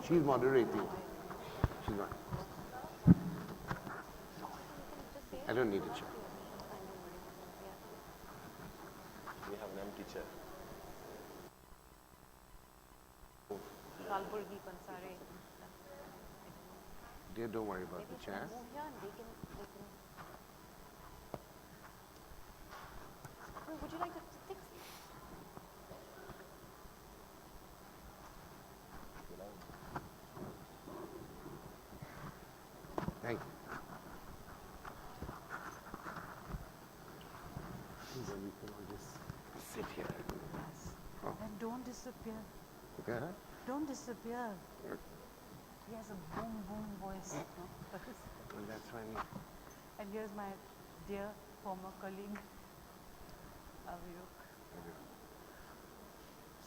She's moderating. She's not. I don't need a chair. We have an empty chair. Dear, don't worry about the chair. Would you like to fix it? Thank you. Then we can all just sit here. Oh. And don't disappear. Yeah? Don't disappear. He has a boom, boom voice. Well, that's why we... And here's my dear former colleague, Aviruk.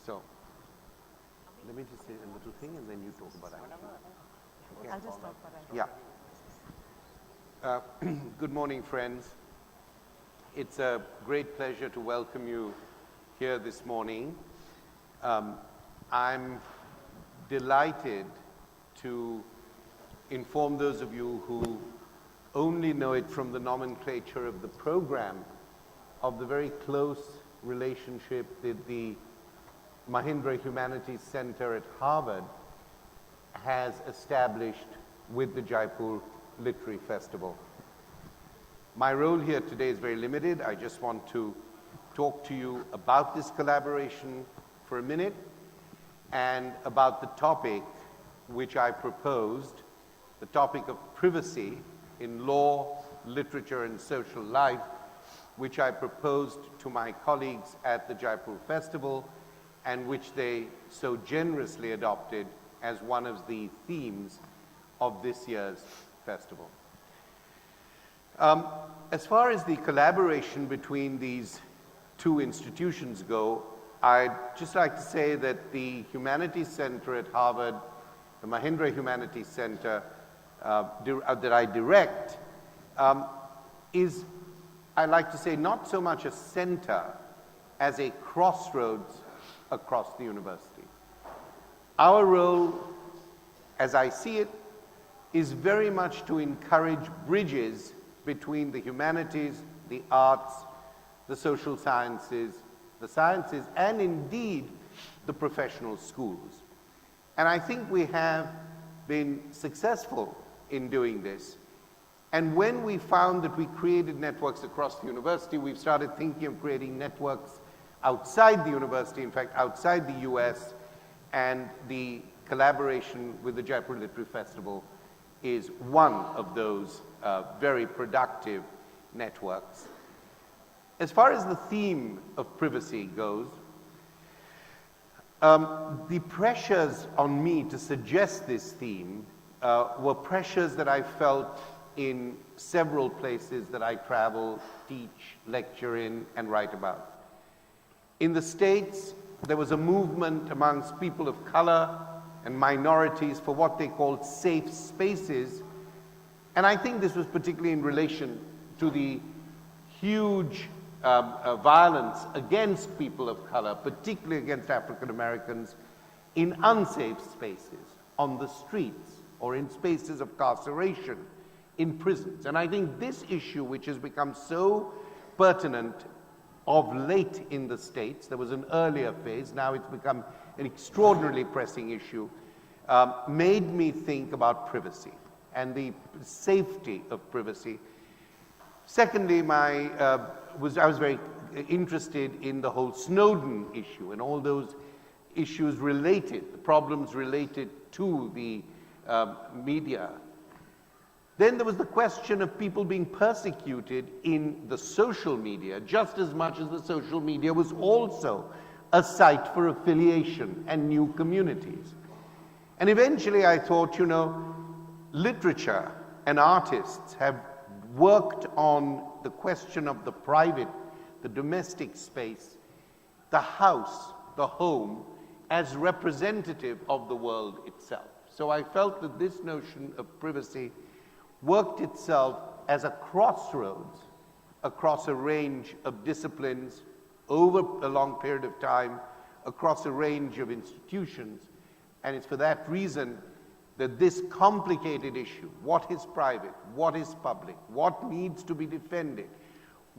So, let me just say a little thing and then you talk about it. Okay. I'll just talk about it. Yeah. Good morning, friends. It's a great pleasure to welcome you here this morning. I'm delighted to inform those of you who only know it from the nomenclature of the program of the very close relationship that the Mahindra Humanities Center at Harvard has established with the Jaipur Literary Festival. My role here today is very limited. I just want to talk to you about this collaboration for a minute and about the topic which I proposed, the topic of privacy in law, literature, and social life, which I proposed to my colleagues at the Jaipur Festival and which they so generously adopted as one of the themes of this year's festival. As far as the collaboration between these two institutions go, I'd just like to say that the Humanities Center at Harvard, the Mahindra Humanities Center that I direct, is, I like to say, not so much a center as a crossroads across the university. Our role, as I see it, is very much to encourage bridges between the humanities, the arts, the social sciences, and indeed the professional schools. And I think we have been successful in doing this. And when we found that we created networks across the university, we've started thinking of creating networks outside the university, in fact, outside the US, and the collaboration with the Jaipur Literary Festival is one of those very productive networks. As far as the theme of privacy goes, the pressures on me to suggest this theme were pressures that I felt in several places that I travel, teach, lecture in, and write about. In the States, there was a movement amongst people of color and minorities for what they called safe spaces. And I think this was particularly in relation to the huge violence against people of color, particularly against African Americans, in unsafe spaces, on the streets, or in spaces of carceration, in prisons. And I think this issue, which has become so pertinent of late in the States, there was an earlier phase, now it's become an extraordinarily pressing issue, made me think about privacy and the safety of privacy. Secondly, I was very interested in the whole Snowden issue and all those issues related, the problems related to the media. Then there was the question of people being persecuted in the social media, just as much as the social media was also a site for affiliation and new communities. And eventually I thought, you know, literature and artists have worked on the question of the private, the domestic space, the house, the home, as representative of the world itself. So I felt that this notion of privacy worked itself as a crossroads across a range of disciplines over a long period of time, across a range of institutions. And it's for that reason that this complicated issue, what is private, what is public, what needs to be defended,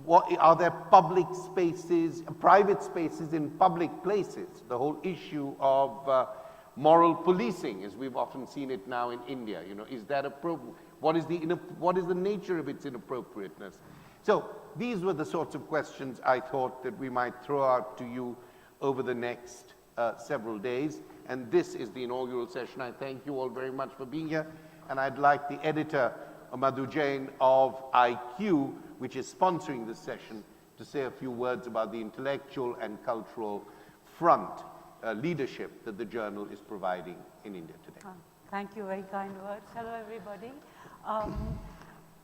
what, are there public spaces, private spaces in public places, the whole issue of moral policing, as we've often seen it now in India, you know, is that appropriate? What is the nature of its inappropriateness? So these were the sorts of questions I thought that we might throw out to you over the next several days. And this is the inaugural session. I thank you all very much for being here. And I'd like the editor, Madhu Jain of IQ, which is sponsoring this session, to say a few words about the intellectual and cultural front leadership that the journal is providing in India today. Thank you, very kind words. Hello, everybody.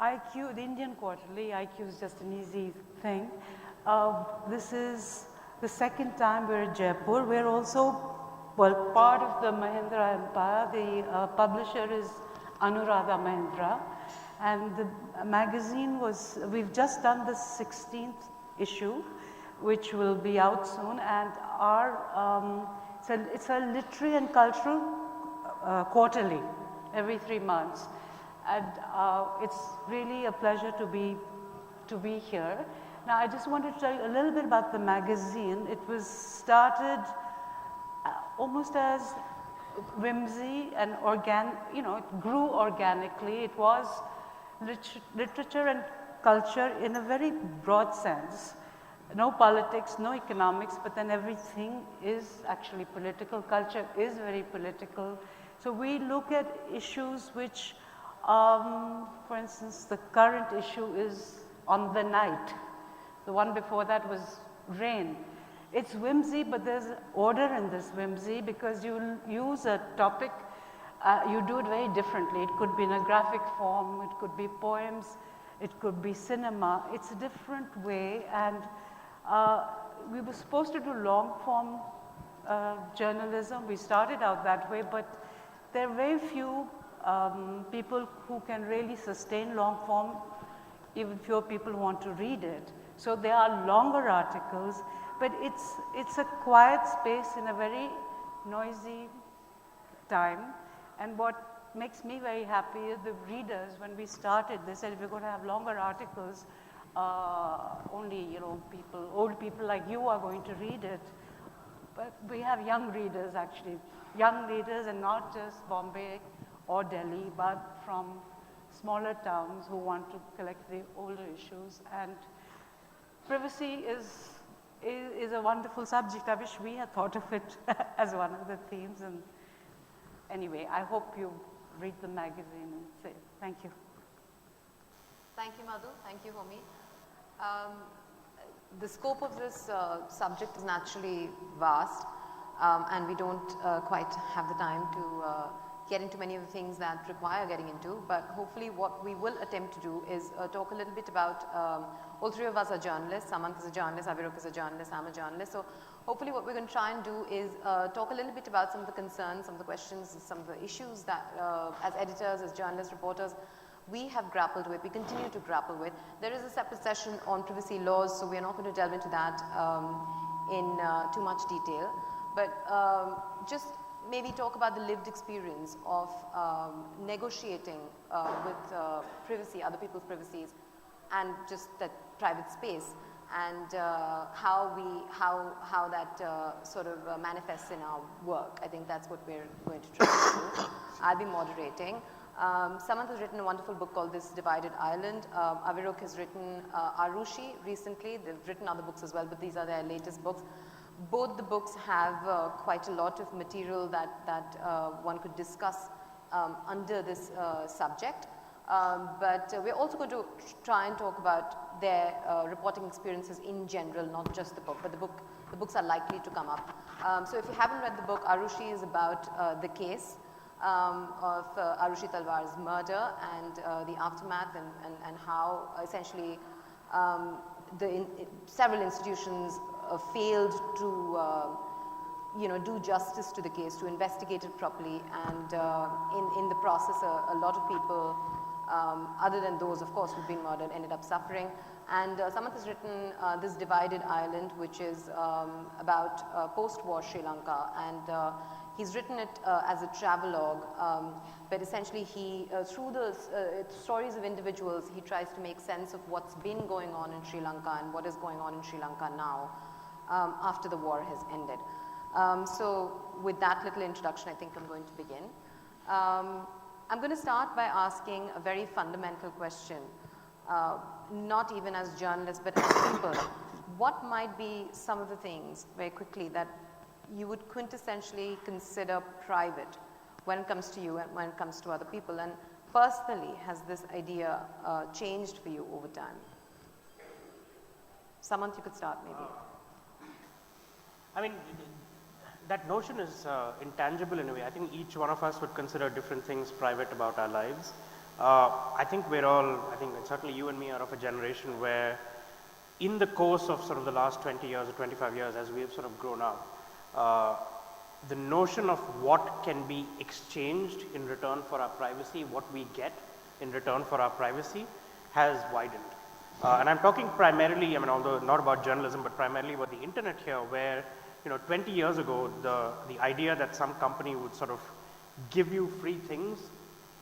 IQ, the Indian Quarterly, IQ is just an easy thing. This is the second time we're at Jaipur. We're also, well, part of the Mahindra empire. The publisher is Anuradha Mahindra. And the magazine was, we've just done the 16th issue, which will be out soon. And our, it's a literary and cultural quarterly, every 3 months. And it's really a pleasure to be here. Now, I just wanted to tell you a little bit about the magazine. It was started almost as whimsy and you know, it grew organically. It was literature and culture in a very broad sense. No politics, no economics, but then everything is actually political. Culture is very political. So we look at issues which, for instance, the current issue is on the night. The one before that was rain. It's whimsy, but there's order in this whimsy because you use a topic, you do it very differently. It could be in a graphic form, it could be poems, it could be cinema. It's a different way, and we were supposed to do long form journalism. We started out that way, but there are very few people who can really sustain long form, even fewer people want to read it. So there are longer articles, but it's a quiet space in a very noisy time. And what makes me very happy is the readers, when we started, they said, if we're going to have longer articles, only, you know, people, old people like you are going to read it. But we have young readers actually, young readers, and not just Bombay or Delhi, but from smaller towns who want to collect the older issues. And privacy is a wonderful subject. I wish we had thought of it as one of the themes. And anyway, I hope you read the magazine and say thank you. Thank you, Madhu. Thank you, Homi. The scope of this subject is naturally vast, and we don't quite have the time to get into many of the things that require getting into, but hopefully what we will attempt to do is talk a little bit about, all three of us are journalists. Samant is a journalist, Aviruk is a journalist, I'm a journalist. So hopefully what we're going to try and do is talk a little bit about some of the concerns, some of the questions, some of the issues that as editors, as journalists, reporters, we have grappled with, we continue to grapple with. There is a separate session on privacy laws, so we are not going to delve into that in too much detail, but just maybe talk about the lived experience of negotiating with privacy, other people's privacies, and just that private space, and how that sort of manifests in our work. I think that's what we're going to try to do. I'll be moderating. Samant has written a wonderful book called This Divided Island. Aviruk has written Arushi recently. They've written other books as well, but these are their latest books. Both the books have quite a lot of material that one could discuss under this subject. But we're also going to try and talk about their reporting experiences in general, not just the book, but the books are likely to come up. So if you haven't read the book, Arushi is about the case of Arushi Talwar's murder and the aftermath, and how essentially several institutions failed to do justice to the case, to investigate it properly, and in the process a lot of people other than those, of course, who've been murdered, ended up suffering. And Samanth has written this Divided Island, which is about post-war Sri Lanka, and he's written it as a travelogue, but essentially he, through the stories of individuals, he tries to make sense of what's been going on in Sri Lanka and what is going on in Sri Lanka now, after the war has ended. So with that little introduction, I think I'm going to begin. I'm going to start by asking a very fundamental question, not even as journalists, but as people. What might be some of the things, very quickly, that you would quintessentially consider private when it comes to you and when it comes to other people? And personally, has this idea changed for you over time? Samanth, you could start maybe. I mean, that notion is intangible in a way. I think each one of us would consider different things private about our lives. I think we're all, I think certainly you and me are of a generation where in the course of sort of the last 20 years or 25 years, as we have sort of grown up, the notion of what can be exchanged in return for our privacy, what we get in return for our privacy, has widened. And I'm talking primarily, I mean, although not about journalism, but primarily about the internet here, where 20 years ago, the idea that some company would sort of give you free things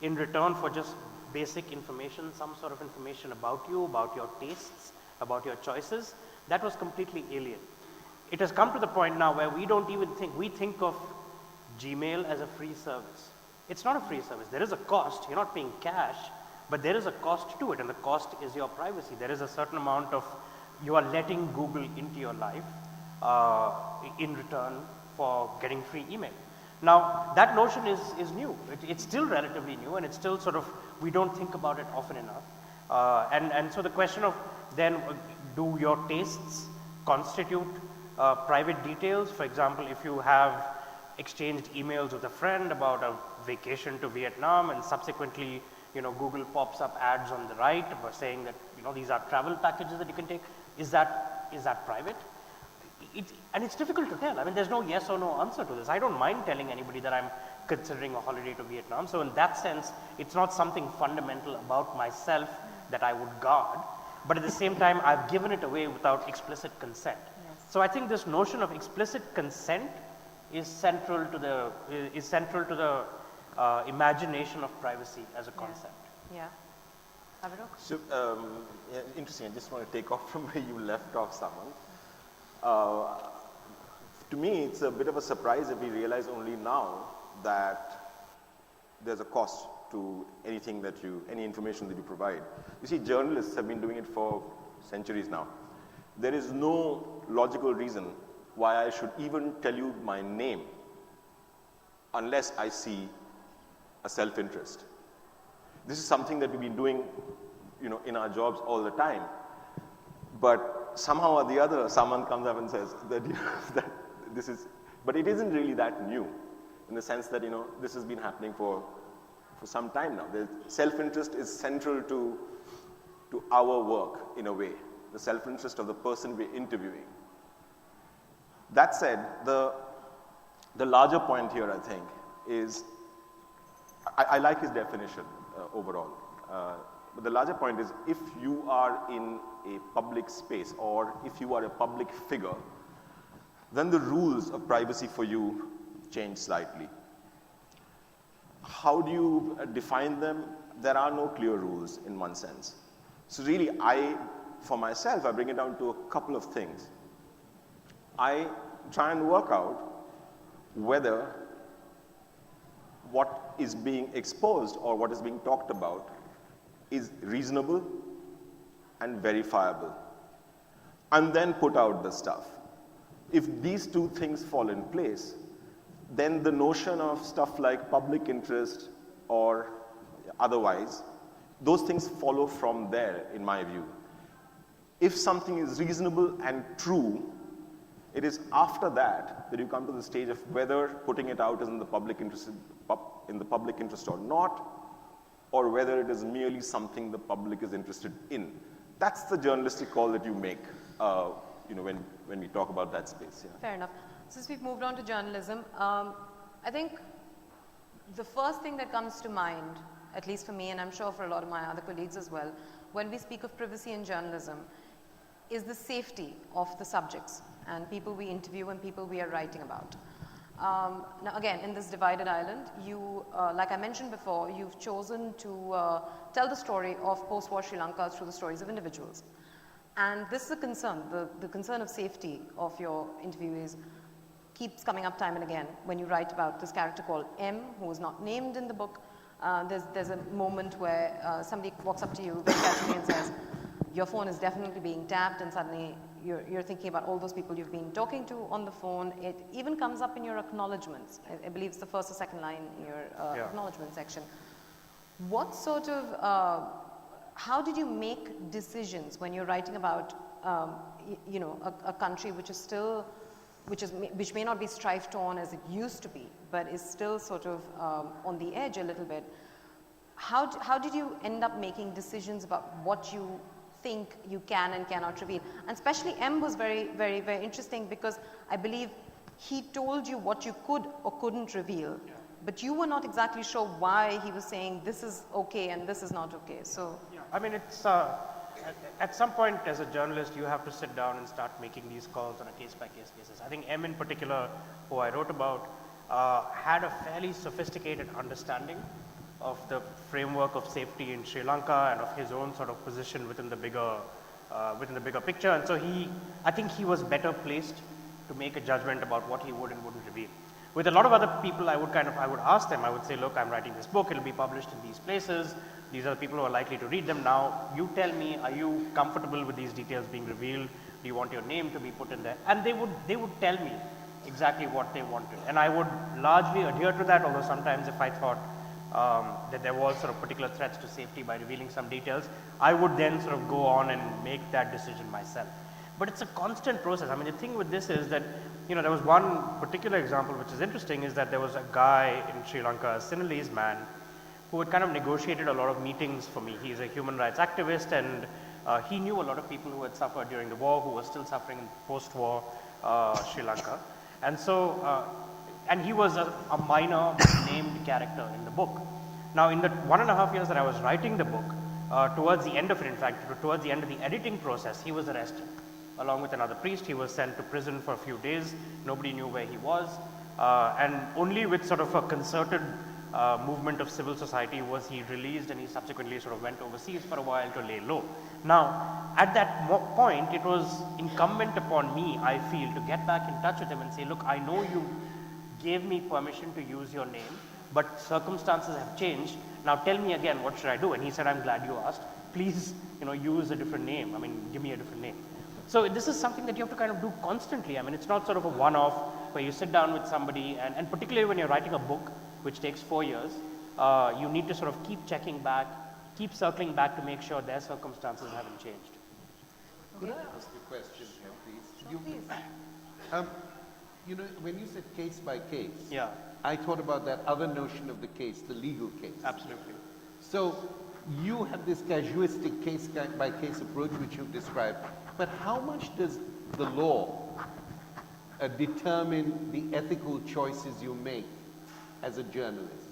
in return for just basic information, some sort of information about you, about your tastes, about your choices, that was completely alien. It has come to the point now where we don't even think, we think of Gmail as a free service. It's not a free service. There is a cost. You're not paying cash, but there is a cost to it, and the cost is your privacy. There is a certain amount of, you are letting Google into your life in return for getting free email. Now, that notion is new. It's still relatively new, and it's still sort of, we don't think about it often enough. And so the question of then, do your tastes constitute private details? For example, if you have exchanged emails with a friend about a vacation to Vietnam, and subsequently, Google pops up ads on the right for saying that, these are travel packages that you can take, is that private? And it's difficult to tell. I mean, there's no yes or no answer to this. I don't mind telling anybody that I'm considering a holiday to Vietnam. So in that sense, it's not something fundamental about myself that I would guard. But at the same time, I've given it away without explicit consent. Yes. So I think this notion of explicit consent is central to the imagination of privacy as a concept. Yeah. So, yeah, interesting. I just want to take off from where you left off, Samanth. To me, it's a bit of a surprise if we realize only now that there's a cost to anything that any information that you provide. You see, journalists have been doing it for centuries now. There is no logical reason why I should even tell you my name unless I see a self-interest. This is something that we've been doing, in our jobs all the time. But somehow or the other, someone comes up and says that, that this is, but it isn't really that new, in the sense that, this has been happening for some time now. The self-interest is central to our work, in a way, the self-interest of the person we're interviewing. That said, the larger point here, I think, is, I like his definition overall, but the larger point is, if you are in a public space, or if you are a public figure, then the rules of privacy for you change slightly. How do you define them? There are no clear rules in one sense. So really, for myself, I bring it down to a couple of things. I try and work out whether what is being exposed or what is being talked about is reasonable and verifiable, and then put out the stuff. If these two things fall in place, then the notion of stuff like public interest or otherwise, those things follow from there, in my view. If something is reasonable and true, it is after that you come to the stage of whether putting it out is in the public interest or not, or whether it is merely something the public is interested in. That's the journalistic call that you make, when we talk about that space. Yeah. Fair enough. Since we've moved on to journalism, I think the first thing that comes to mind at least for me, and I'm sure for a lot of my other colleagues as well, when we speak of privacy in journalism, is the safety of the subjects and people we interview and people we are writing about. Now again, in this divided island, you, like I mentioned before, you've chosen to tell the story of post-war Sri Lanka through the stories of individuals. And this is a concern, the concern of safety of your interviewees keeps coming up time and again when you write about this character called M, who is not named in the book. There's a moment where somebody walks up to you very casually and says, your phone is definitely being tapped, and suddenly you're thinking about all those people you've been talking to on the phone. It even comes up in your acknowledgements. I believe it's the first or second line in your acknowledgement section. What sort of, how did you make decisions when you're writing about, you know, a country which is still, which may not be strife-torn as it used to be, but is still sort of on the edge a little bit? How did you end up making decisions about what you think you can and cannot reveal? And especially M was very, very, very interesting because I believe he told you what you could or couldn't reveal, but you were not exactly sure why he was saying this is okay and this is not okay. So, I mean, it's at some point as a journalist, you have to sit down and start making these calls on a case-by-case basis. I think M in particular, who I wrote about, had a fairly sophisticated understanding of the framework of safety in Sri Lanka and of his own sort of position within the bigger picture. And so I think he was better placed to make a judgment about what he would and wouldn't reveal. With a lot of other people, I would ask them, I would say, look, I'm writing this book, it'll be published in these places. These are the people who are likely to read them. Now, you tell me, are you comfortable with these details being revealed? Do you want your name to be put in there? And they would tell me exactly what they wanted. And I would largely adhere to that, although sometimes if I thought that there was sort of particular threats to safety by revealing some details, I would then sort of go on and make that decision myself. But it's a constant process. I mean, the thing with this is that, you know, there was one particular example which is interesting, is that there was a guy in Sri Lanka, a Sinhalese man, who had kind of negotiated a lot of meetings for me. He's a human rights activist, and he knew a lot of people who had suffered during the war, who were still suffering in post-war Sri Lanka. And so, and he was a minor named character in the book. Now, in the 1.5 years that I was writing the book, towards the end of it, in fact, towards the end of the editing process, he was arrested. Along with another priest, he was sent to prison for a few days. Nobody knew where he was. And only with sort of a concerted movement of civil society was he released, and he subsequently sort of went overseas for a while to lay low. Now, at that point, it was incumbent upon me, I feel, to get back in touch with him and say, look, I know you gave me permission to use your name, but circumstances have changed. Now tell me again, what should I do? And he said, I'm glad you asked. Please, you know, use a different name. I mean, give me a different name. So this is something that you have to kind of do constantly. I mean, it's not sort of a one-off where you sit down with somebody, and particularly when you're writing a book, which takes 4 years, you need to sort of keep checking back, keep circling back to make sure their circumstances haven't changed. Could I ask a question here, please? You know, when you said case by case, Yeah, I thought about that other notion of the case, the legal case. absolutely. So you have this casuistic case by case approach which you've described, but how much does the law determine the ethical choices you make as a journalist?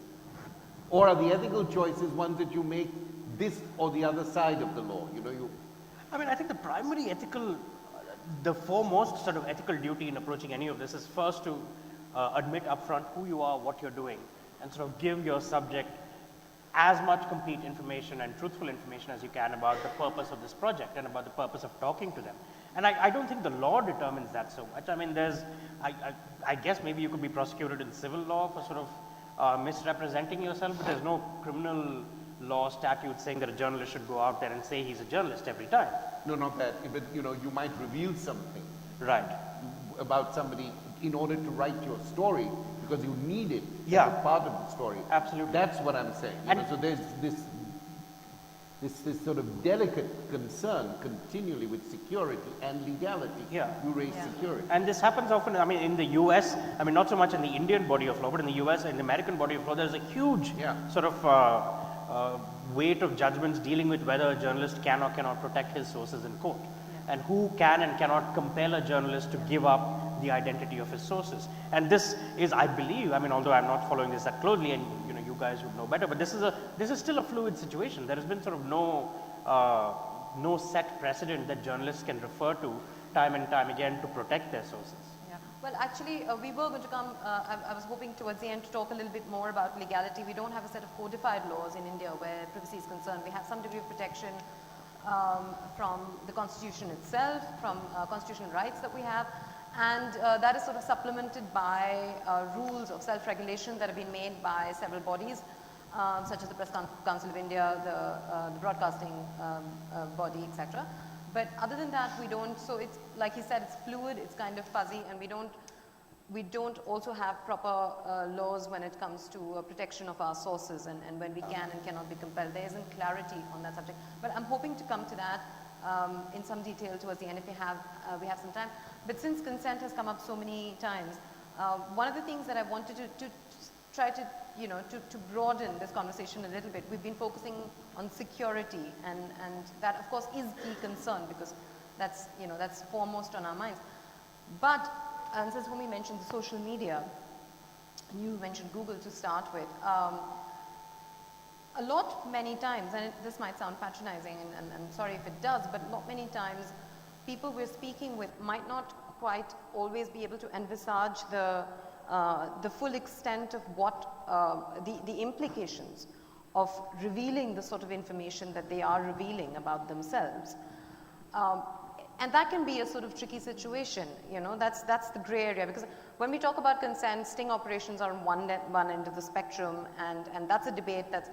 Or are the ethical choices ones that you make this or the other side of the law? You know, I mean, I think the primary ethical, the foremost sort of ethical duty in approaching any of this is first to admit upfront who you are, what you're doing, and sort of give your subject as much complete information and truthful information as you can about the purpose of this project and about the purpose of talking to them. And I don't think the law determines that so much. I mean, I guess maybe you could be prosecuted in civil law for sort of misrepresenting yourself, but there's no criminal law statute saying that a journalist should go out there and say he's a journalist every time. no, not that, but you know, you might reveal something Right. about somebody in order to write your story because you need it Yeah. as a part of the story. Absolutely. That's what I'm saying. You And- know, so there's this sort of delicate concern continually with security and legality. Yeah. You raise Yeah. security. And this happens often, I mean, in the US, I mean, not so much in the Indian body of law, but in the US, in the American body of law, there's a huge Yeah. sort of weight of judgments dealing with whether a journalist can or cannot protect his sources in court, and who can and cannot compel a journalist to give up the identity of his sources. And this is, I believe, I mean, although I'm not following this that closely, and you know, you you guys would know better. But this is still a fluid situation. There has been sort of no set precedent that journalists can refer to time and time again to protect their sources. Yeah. Well, actually, we were going to come, I was hoping towards the end to talk a little bit more about legality. We don't have a set of codified laws in India where privacy is concerned. We have some degree of protection from the constitution itself, from constitutional rights that we have, and that is sort of supplemented by rules of self-regulation that have been made by several bodies, such as the Press Council of India, the broadcasting body, etc. But other than that, we don't, so it's, like he said, it's fluid, it's kind of fuzzy, and we don't also have proper laws when it comes to protection of our sources and when we can and cannot be compelled. There isn't clarity on that subject. But I'm hoping to come to that in some detail towards the end if we have some time. But since consent has come up so many times, one of the things that I wanted to try to, to broaden this conversation a little bit, we've been focusing on security, and that of course is key concern because that's, that's foremost on our minds. But, and since when we mentioned the social media, you mentioned Google to start with, many times, and this might sound patronizing, and sorry if it does, but many times people we're speaking with might not quite always be able to envisage the full extent of what the implications of revealing the sort of information that they are revealing about themselves. And that can be a sort of tricky situation, that's the gray area, because when we talk about consent, sting operations are on one end of the spectrum, and that's a debate that's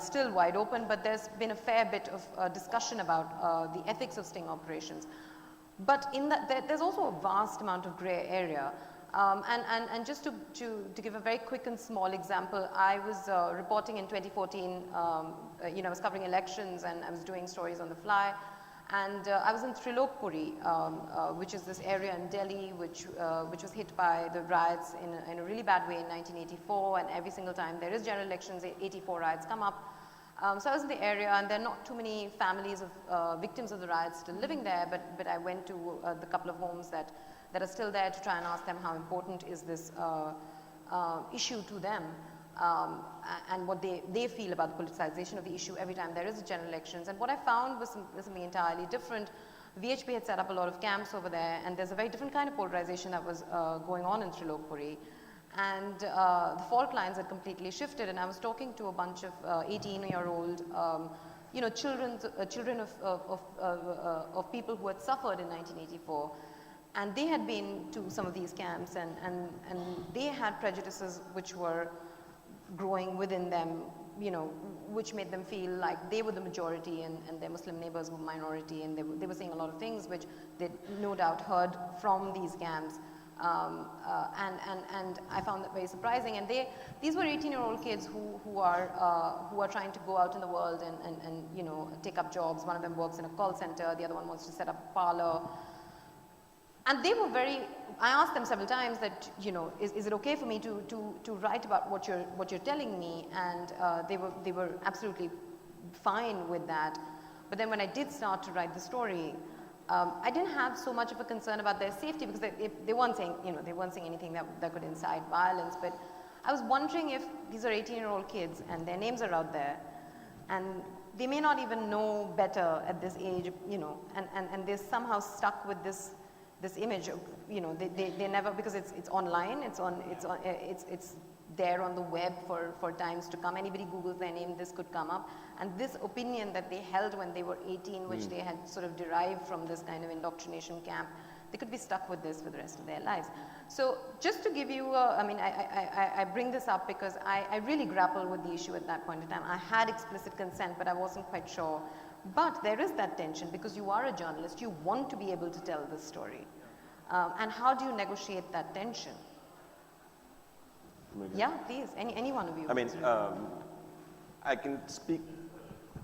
still wide open, but there's been a fair bit of discussion about the ethics of sting operations. But in that, there's also a vast amount of gray area. And just to give a very quick and small example, I was reporting in 2014, I was covering elections and I was doing stories on the fly. And I was in Trilokpuri, which is this area in Delhi which was hit by the riots in a really bad way in 1984, and every single time there is general elections, 84 riots come up. So I was in the area, and there are not too many families of victims of the riots still living there, but I went to the couple of homes that are still there to try and ask them how important is this issue to them. And what they feel about the politicization of the issue every time there is a general elections. And what I found was something entirely different. VHP had set up a lot of camps over there, and there's a very different kind of polarization that was going on in Trilokpuri. And the fault lines had completely shifted, and I was talking to a bunch of 18-year-old children of people who had suffered in 1984. And they had been to some of these camps, and they had prejudices which were growing within them, which made them feel like they were the majority and their Muslim neighbors were minority, and they were saying a lot of things which they no doubt heard from these camps. And I found that very surprising. And these were 18-year-old kids who are trying to go out in the world and take up jobs. One of them works in a call center, the other one wants to set up a parlor. And they were I asked them several times that, is it okay for me to write about what you're telling me? And they were absolutely fine with that. But then when I did start to write the story, I didn't have so much of a concern about their safety, because they weren't saying, they weren't saying anything that could incite violence. But I was wondering if these are 18-year-old kids and their names are out there, and they may not even know better at this age, and they're somehow stuck with this image of, they never, because it's online, it's there on the web for times to come. Anybody Googles their name, this could come up. And this opinion that they held when they were 18, which they had sort of derived from this kind of indoctrination camp, they could be stuck with this for the rest of their lives. So just to give you, I bring this up because I really grappled with the issue at that point in time. I had explicit consent, but I wasn't quite sure. But there is that tension, because you are a journalist, you want to be able to tell this story. And how do you negotiate that tension? Yeah, please, any one of you. I mean, I can speak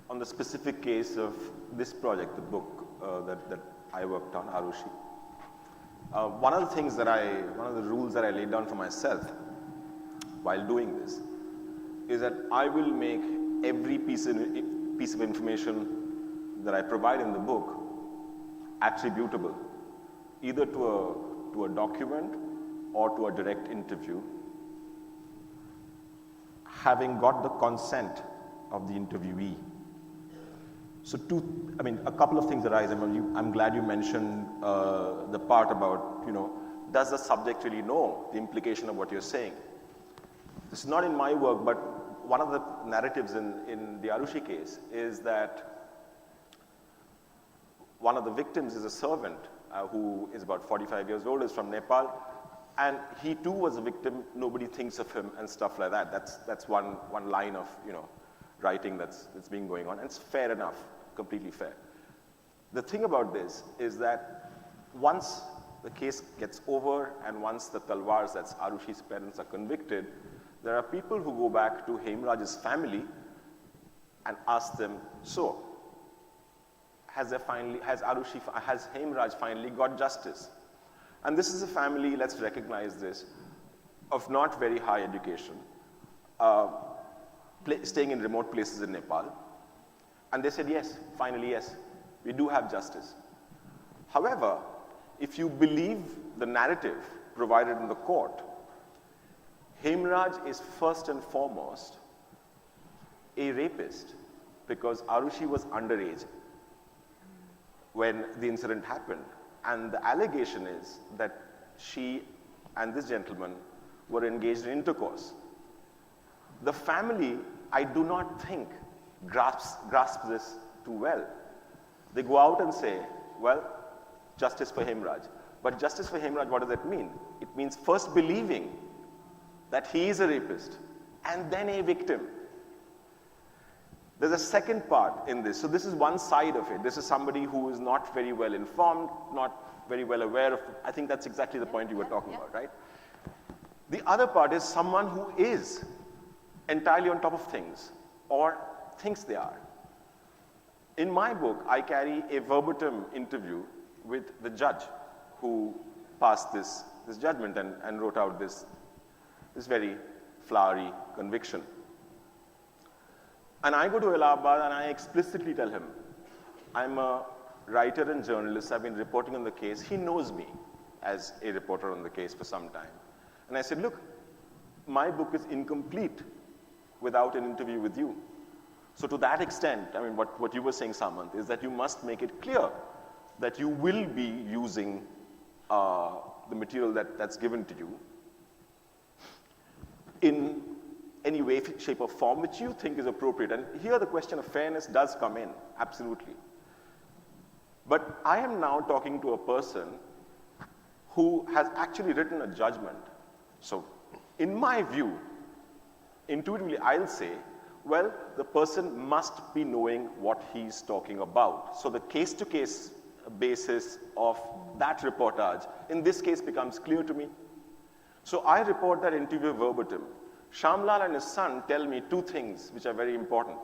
on the specific case of this project, the book that I worked on, Arushi. One of the rules that I laid down for myself while doing this is that I will make every piece of information that I provide in the book attributable, either to a document or to a direct interview. having got the consent of the interviewee. So a couple of things arise. I'm glad you mentioned the part about, does the subject really know the implication of what you're saying? This is not in my work, but one of the narratives in the Arushi case is that one of the victims is a servant who is about 45 years old, is from Nepal, and he too was a victim. Nobody thinks of him and stuff like that. That's one line of writing that's been going on, and it's fair enough, completely fair. The thing about this is that once the case gets over and once the Talwars, that's Arushi's parents, are convicted, there are people who go back to Hemraj's family and ask them, so, has Hemraj finally got justice? And this is a family, let's recognize this, of not very high education, staying in remote places in Nepal. And they said, yes, finally, yes, we do have justice. However, if you believe the narrative provided in the court, Hemraj is first and foremost a rapist because Arushi was underage when the incident happened. And the allegation is that she and this gentleman were engaged in intercourse. The family, I do not think, grasps this too well. They go out and say, well, justice for Hemraj. But justice for Hemraj, what does that mean? It means first believing that he is a rapist and then a victim. There's a second part in this. So this is one side of it. This is somebody who is not very well informed, not very well aware of, I think that's exactly the point you were talking about, right? The other part is someone who is entirely on top of things or thinks they are. In my book, I carry a verbatim interview with the judge who passed this judgment and wrote out this very flowery conviction. And I go to Allahabad and I explicitly tell him, I'm a writer and journalist, I've been reporting on the case. He knows me as a reporter on the case for some time. And I said, look, my book is incomplete without an interview with you. So to that extent, what you were saying, Samant, is that you must make it clear that you will be using the material that's given to you in any way, shape, or form which you think is appropriate. And here the question of fairness does come in, absolutely. But I am now talking to a person who has actually written a judgment. So in my view, intuitively I'll say, well, the person must be knowing what he's talking about. So the case-to-case basis of that reportage, in this case, becomes clear to me. So I report that interview verbatim. Shamlal and his son tell me two things which are very important.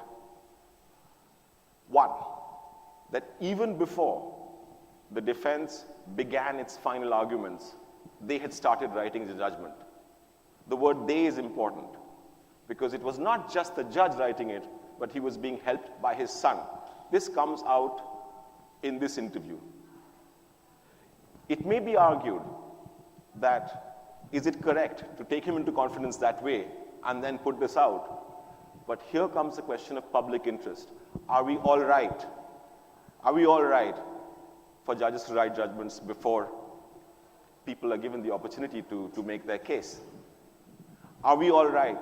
One, that even before the defense began its final arguments, they had started writing the judgment. The word they is important because it was not just the judge writing it, but he was being helped by his son. This comes out in this interview. It may be argued that is it correct to take him into confidence that way and then put this out? But here comes the question of public interest. Are we all right? Are we all right for judges to write judgments before people are given the opportunity to make their case? Are we all right?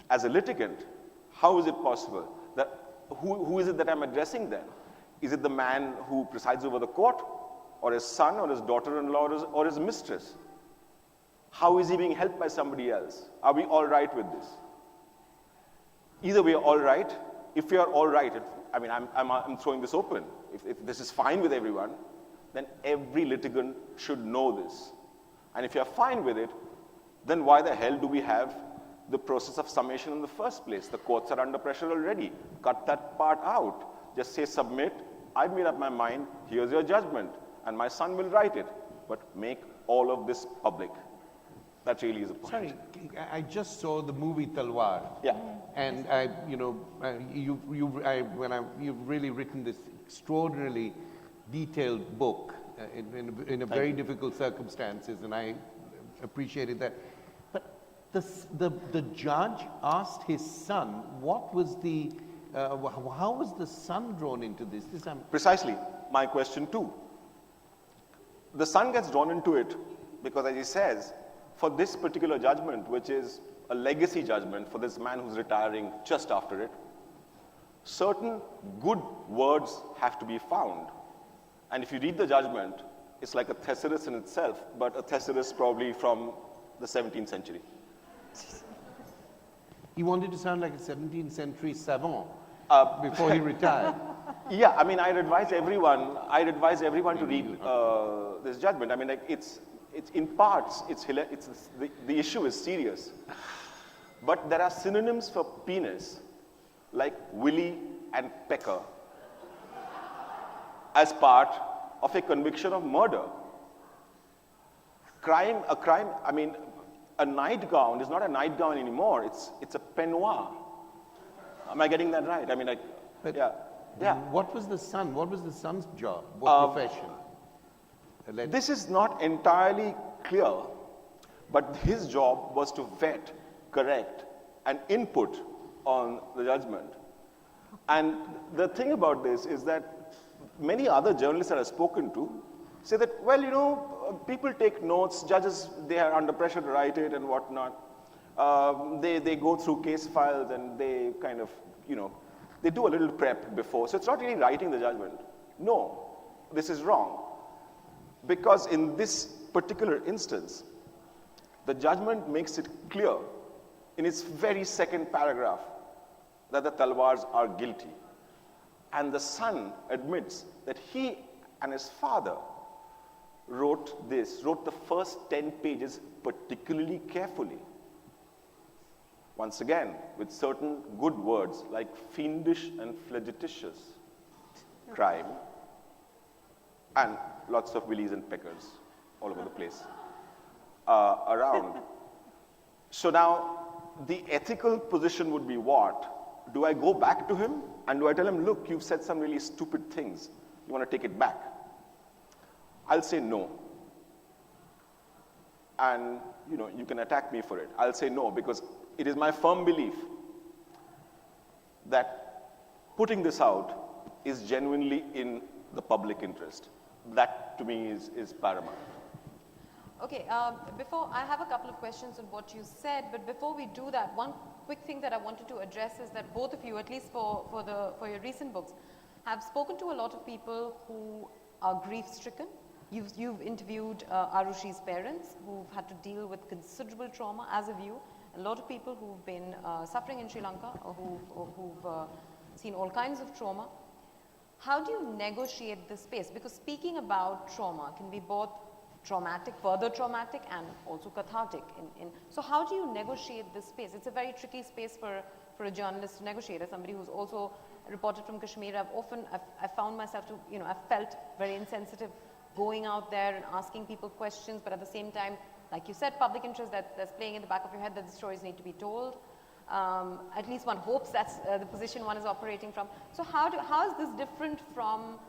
As a litigant, how is it possible? That who is it that I'm addressing then? Is it the man who presides over the court, or his son, or his daughter-in-law, or his mistress? How is he being helped by somebody else? Are we all right with this? Either we are all right. If we are all right, I'm throwing this open. If this is fine with everyone, then every litigant should know this. And if you're fine with it, then why the hell do we have the process of summation in the first place? The courts are under pressure already. Cut that part out. Just say submit. I've made up my mind. Here's your judgment. And my son will write it. But make all of this public. That really is a point. Sorry, I just saw the movie Talwar. Yeah. And you've really written this extraordinarily detailed book in a very difficult circumstances, and I appreciated that. But The judge asked his son, what was the, how was the son drawn into this? Precisely, my question too. The son gets drawn into it because, as he says, for this particular judgment, which is a legacy judgment for this man who's retiring just after it, certain good words have to be found. And if you read the judgment, it's like a thesaurus in itself, but a thesaurus probably from the 17th century. He wanted to sound like a 17th century savant before he retired. Yeah, I mean, I'd advise everyone to read this judgment. I mean, like, it's in parts, the issue is serious. But there are synonyms for penis, like Willie and Pecker, as part of a conviction of murder. I mean, a nightgown is not a nightgown anymore, it's a peignoir. Am I getting that right? I mean, yeah. What was the son's job? What profession? This is not entirely clear, but his job was to vet, correct, and input on the judgment. And the thing about this is that many other journalists that I've spoken to say that, well, you know, people take notes, judges, they are under pressure to write it and whatnot. They go through case files and they kind of, you know, they do a little prep before. So it's not really writing the judgment. No, this is wrong. Because in this particular instance, the judgment makes it clear in its very second paragraph that the Talwars are guilty. And the son admits that he and his father wrote the first 10 pages particularly carefully. Once again, with certain good words like fiendish and flagitious, crime, and lots of willies and peckers all over the place around. So now, the ethical position would be what? Do I go back to him and do I tell him, look, you've said some really stupid things. You want to take it back? I'll say no. And, you know, you can attack me for it. I'll say no because it is my firm belief that putting this out is genuinely in the public interest. That, to me, is paramount. Okay, before, I have a couple of questions on what you said, but before we do that, one quick thing that I wanted to address is that both of you, at least for your recent books, have spoken to a lot of people who are grief-stricken. You've interviewed Arushi's parents who've had to deal with considerable trauma, as have you. A lot of people who've been suffering in Sri Lanka or who've seen all kinds of trauma. How do you negotiate this space? Because speaking about trauma can be both traumatic, further traumatic, and also cathartic. So how do you negotiate this space? It's a very tricky space for a journalist to negotiate. As somebody who's also reported from Kashmir, I've found myself to, you know, I've felt very insensitive going out there and asking people questions, but at the same time, like you said, public interest that's playing in the back of your head that the stories need to be told. At least one hopes that's the position one is operating from. So how is this different from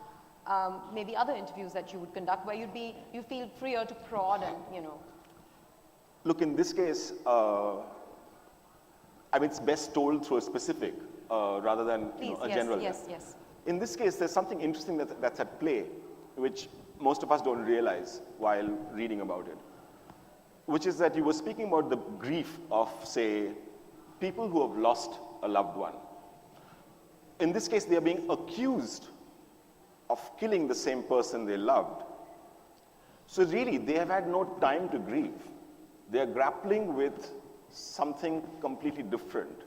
maybe other interviews that you would conduct where you feel freer to prod and, you know? Look, in this case, I mean, it's best told through a specific rather than a general. Yes. In this case, there's something interesting that's at play, which most of us don't realize while reading about it, which is that you were speaking about the grief of, say, people who have lost a loved one. In this case, they are being accused of killing the same person they loved. So really, they have had no time to grieve. They are grappling with something completely different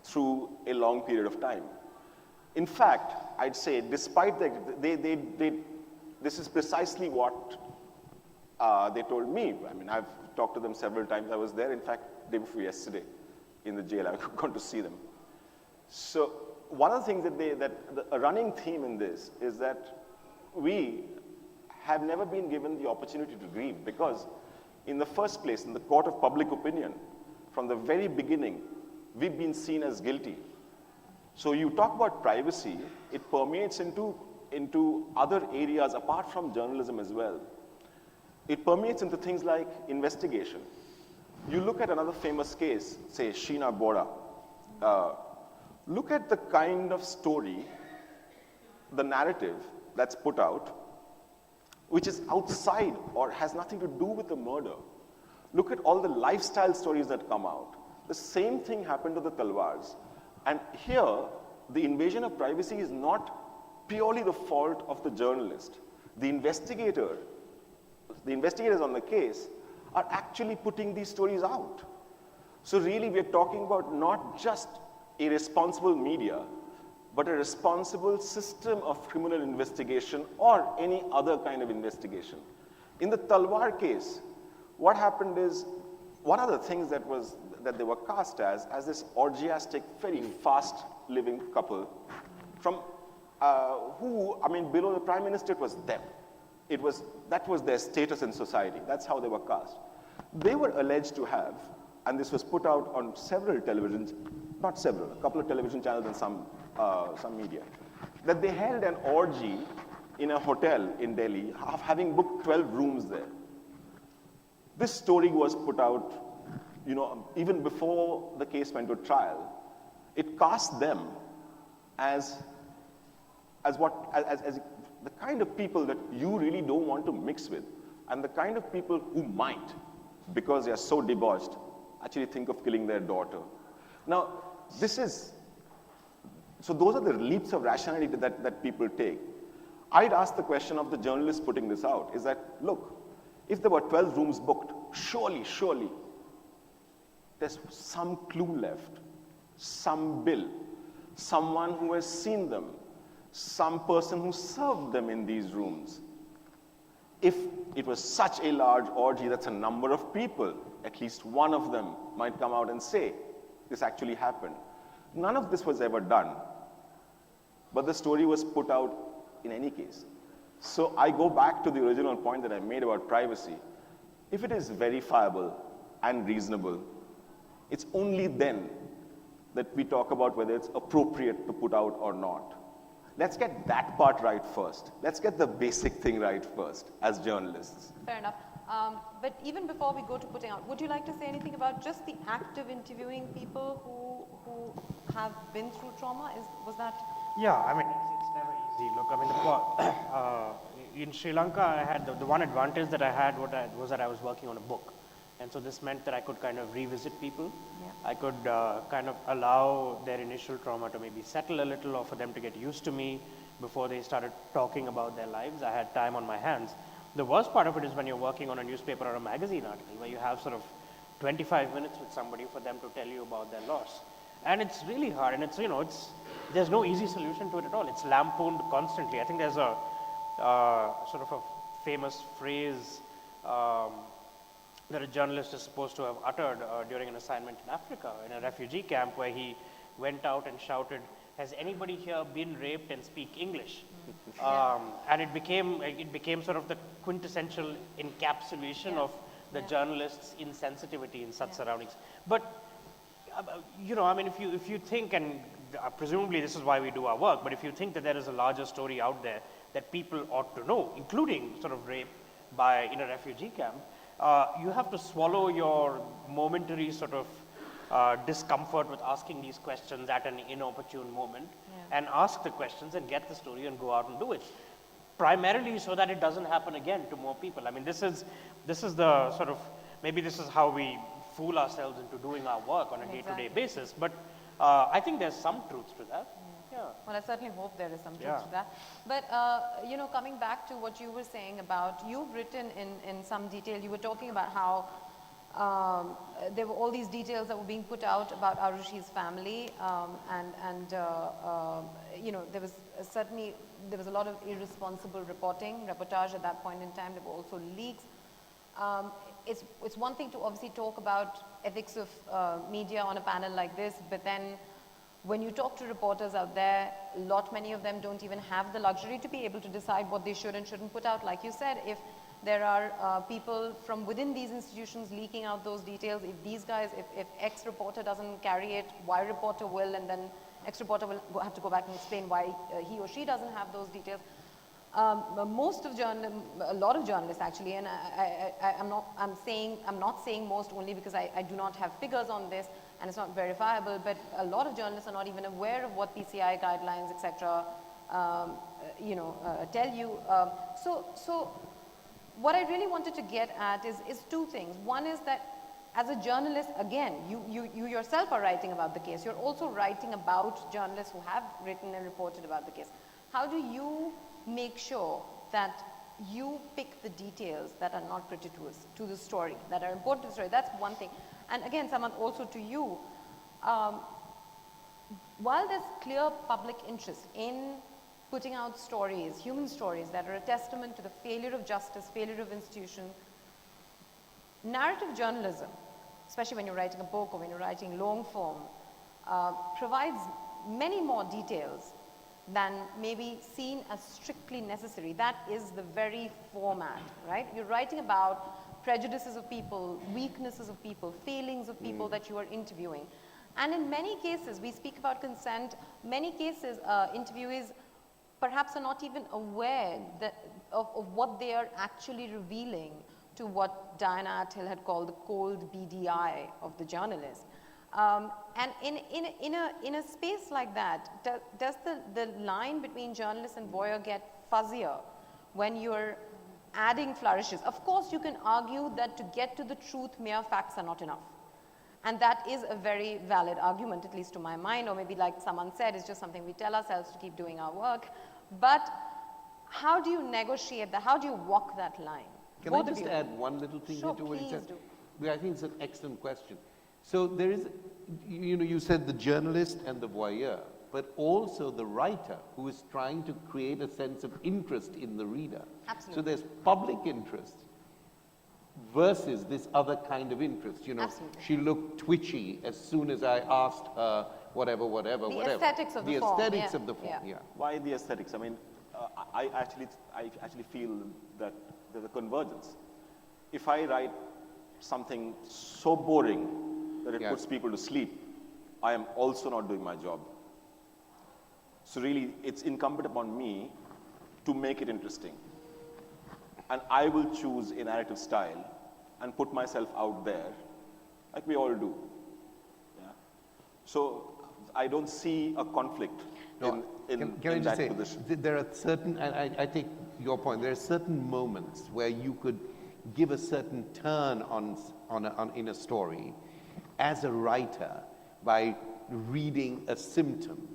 through a long period of time. In fact, I'd say, despite this is precisely what they told me. I mean, I've talked to them several times. I was there, in fact, day before yesterday in the jail. I've gone to see them. So one of the things a running theme in this is that we have never been given the opportunity to grieve because in the first place, in the court of public opinion, from the very beginning, we've been seen as guilty. So you talk about privacy, it permeates into other areas apart from journalism as well. It permeates into things like investigation. You look at another famous case, say Sheena Bora. Look at the kind of story, the narrative that's put out, which is outside or has nothing to do with the murder. Look at all the lifestyle stories that come out. The same thing happened to the Talwars. And here, the invasion of privacy is not purely the fault of the journalist. The investigators on the case are actually putting these stories out. So really, we're talking about not just a responsible media, but a responsible system of criminal investigation or any other kind of investigation. In the Talwar case, what happened is, one of the things that they were cast as this orgiastic, very fast-living couple from who, I mean, below the prime minister, it was them. That was their status in society. That's how they were cast. They were alleged to have, and this was put out on several televisions, not several, a couple of television channels and some media, that they held an orgy in a hotel in Delhi, having booked 12 rooms there. This story was put out, even before the case went to trial. It cast them as the kind of people that you really don't want to mix with, and the kind of people who might, because they are so debauched, actually think of killing their daughter. Now, so those are the leaps of rationality that people take. I'd ask the question of the journalist putting this out, is that, look, if there were 12 rooms booked, surely, there's some clue left, some bill, someone who has seen them, some person who served them in these rooms. If it was such a large orgy, that's a number of people, at least one of them might come out and say, this actually happened. None of this was ever done, but the story was put out in any case. So I go back to the original point that I made about privacy. If it is verifiable and reasonable, it's only then that we talk about whether it's appropriate to put out or not. Let's get that part right first. Let's get the basic thing right first as journalists. Fair enough. But even before we go to putting out, would you like to say anything about just the act of interviewing people who have been through trauma? Was that? Yeah, I mean, it's never easy. Look, I mean, in Sri Lanka, I had the one advantage that I had was that I was working on a book. And so this meant that I could kind of revisit people. Yeah. I could kind of allow their initial trauma to maybe settle a little, or for them to get used to me before they started talking about their lives. I had time on my hands. The worst part of it is when you're working on a newspaper or a magazine article, where you have sort of 25 minutes with somebody for them to tell you about their loss. And it's really hard, and there's no easy solution to it at all. It's lampooned constantly. I think there's a sort of a famous phrase that a journalist is supposed to have uttered during an assignment in Africa, in a refugee camp, where he went out and shouted, "Has anybody here been raped and speak English?" And it became sort of the quintessential encapsulation of the journalist's insensitivity in such surroundings. But I mean, if you think, and presumably this is why we do our work, but if you think that there is a larger story out there that people ought to know, including sort of rape in a refugee camp, you have to swallow your momentary sort of discomfort with asking these questions at an inopportune moment, and ask the questions and get the story and go out and do it. Primarily so that it doesn't happen again to more people. I mean, this is the sort of, maybe this is how we fool ourselves into doing our work on a day-to-day basis, but I think there's some truth to that. Yeah. Well, I certainly hope there is some truth to that. But, coming back to what you were saying about, you've written in some detail, you were talking about how there were all these details that were being put out about Arushi's family, there was a lot of irresponsible reportage at that point in time. There were also leaks. It's one thing to obviously talk about ethics of media on a panel like this, but then when you talk to reporters out there, many of them don't even have the luxury to be able to decide what they should and shouldn't put out. Like you said, if there are people from within these institutions leaking out those details, if X reporter doesn't carry it, Y reporter will, and then X reporter will have to go back and explain why he or she doesn't have those details. most of a lot of journalists actually, and I'm not saying most only because I do not have figures on this and it's not verifiable, but a lot of journalists are not even aware of what PCI guidelines, etc. Tell you. So what I really wanted to get at is two things. One is that as a journalist, again, you yourself are writing about the case. You're also writing about journalists who have written and reported about the case. How do you make sure that you pick the details that are not gratuitous to the story, that are important to the story? That's one thing. And again, Samant, also to you, while there's clear public interest in putting out stories, human stories that are a testament to the failure of justice, failure of institution, narrative journalism, especially when you're writing a book or when you're writing long form, provides many more details than maybe seen as strictly necessary. That is the very format, right? You're writing about prejudices of people, weaknesses of people, failings of people that you are interviewing. And in many cases, we speak about consent, many cases interviewees perhaps are not even aware of what they are actually revealing to what Diana Athill had called the cold beady eye of the journalist. And in a space like that, does the line between journalist and voyeur get fuzzier when you're adding flourishes? Of course, you can argue that to get to the truth, mere facts are not enough. And that is a very valid argument, at least to my mind, or maybe like someone said, it's just something we tell ourselves to keep doing our work. But how do you negotiate that? How do you walk that line? Can I just add one little thing to what you said? Do. I think it's an excellent question. So there is, you said the journalist and the voyeur, but also the writer who is trying to create a sense of interest in the reader. Absolutely. So there's public interest versus this other kind of interest. Absolutely. She looked twitchy as soon as I asked her whatever. The aesthetics of the form. The aesthetics of the form, yeah. Why the aesthetics? I mean, I actually feel that there's a convergence. If I write something so boring that it puts people to sleep, I am also not doing my job. So really, it's incumbent upon me to make it interesting. And I will choose a narrative style and put myself out there, like we all do. Yeah? So I don't see a conflict in I just that say, position. there are certain, and I take your point, there are certain moments where you could give a certain turn in a story as a writer by reading a symptom.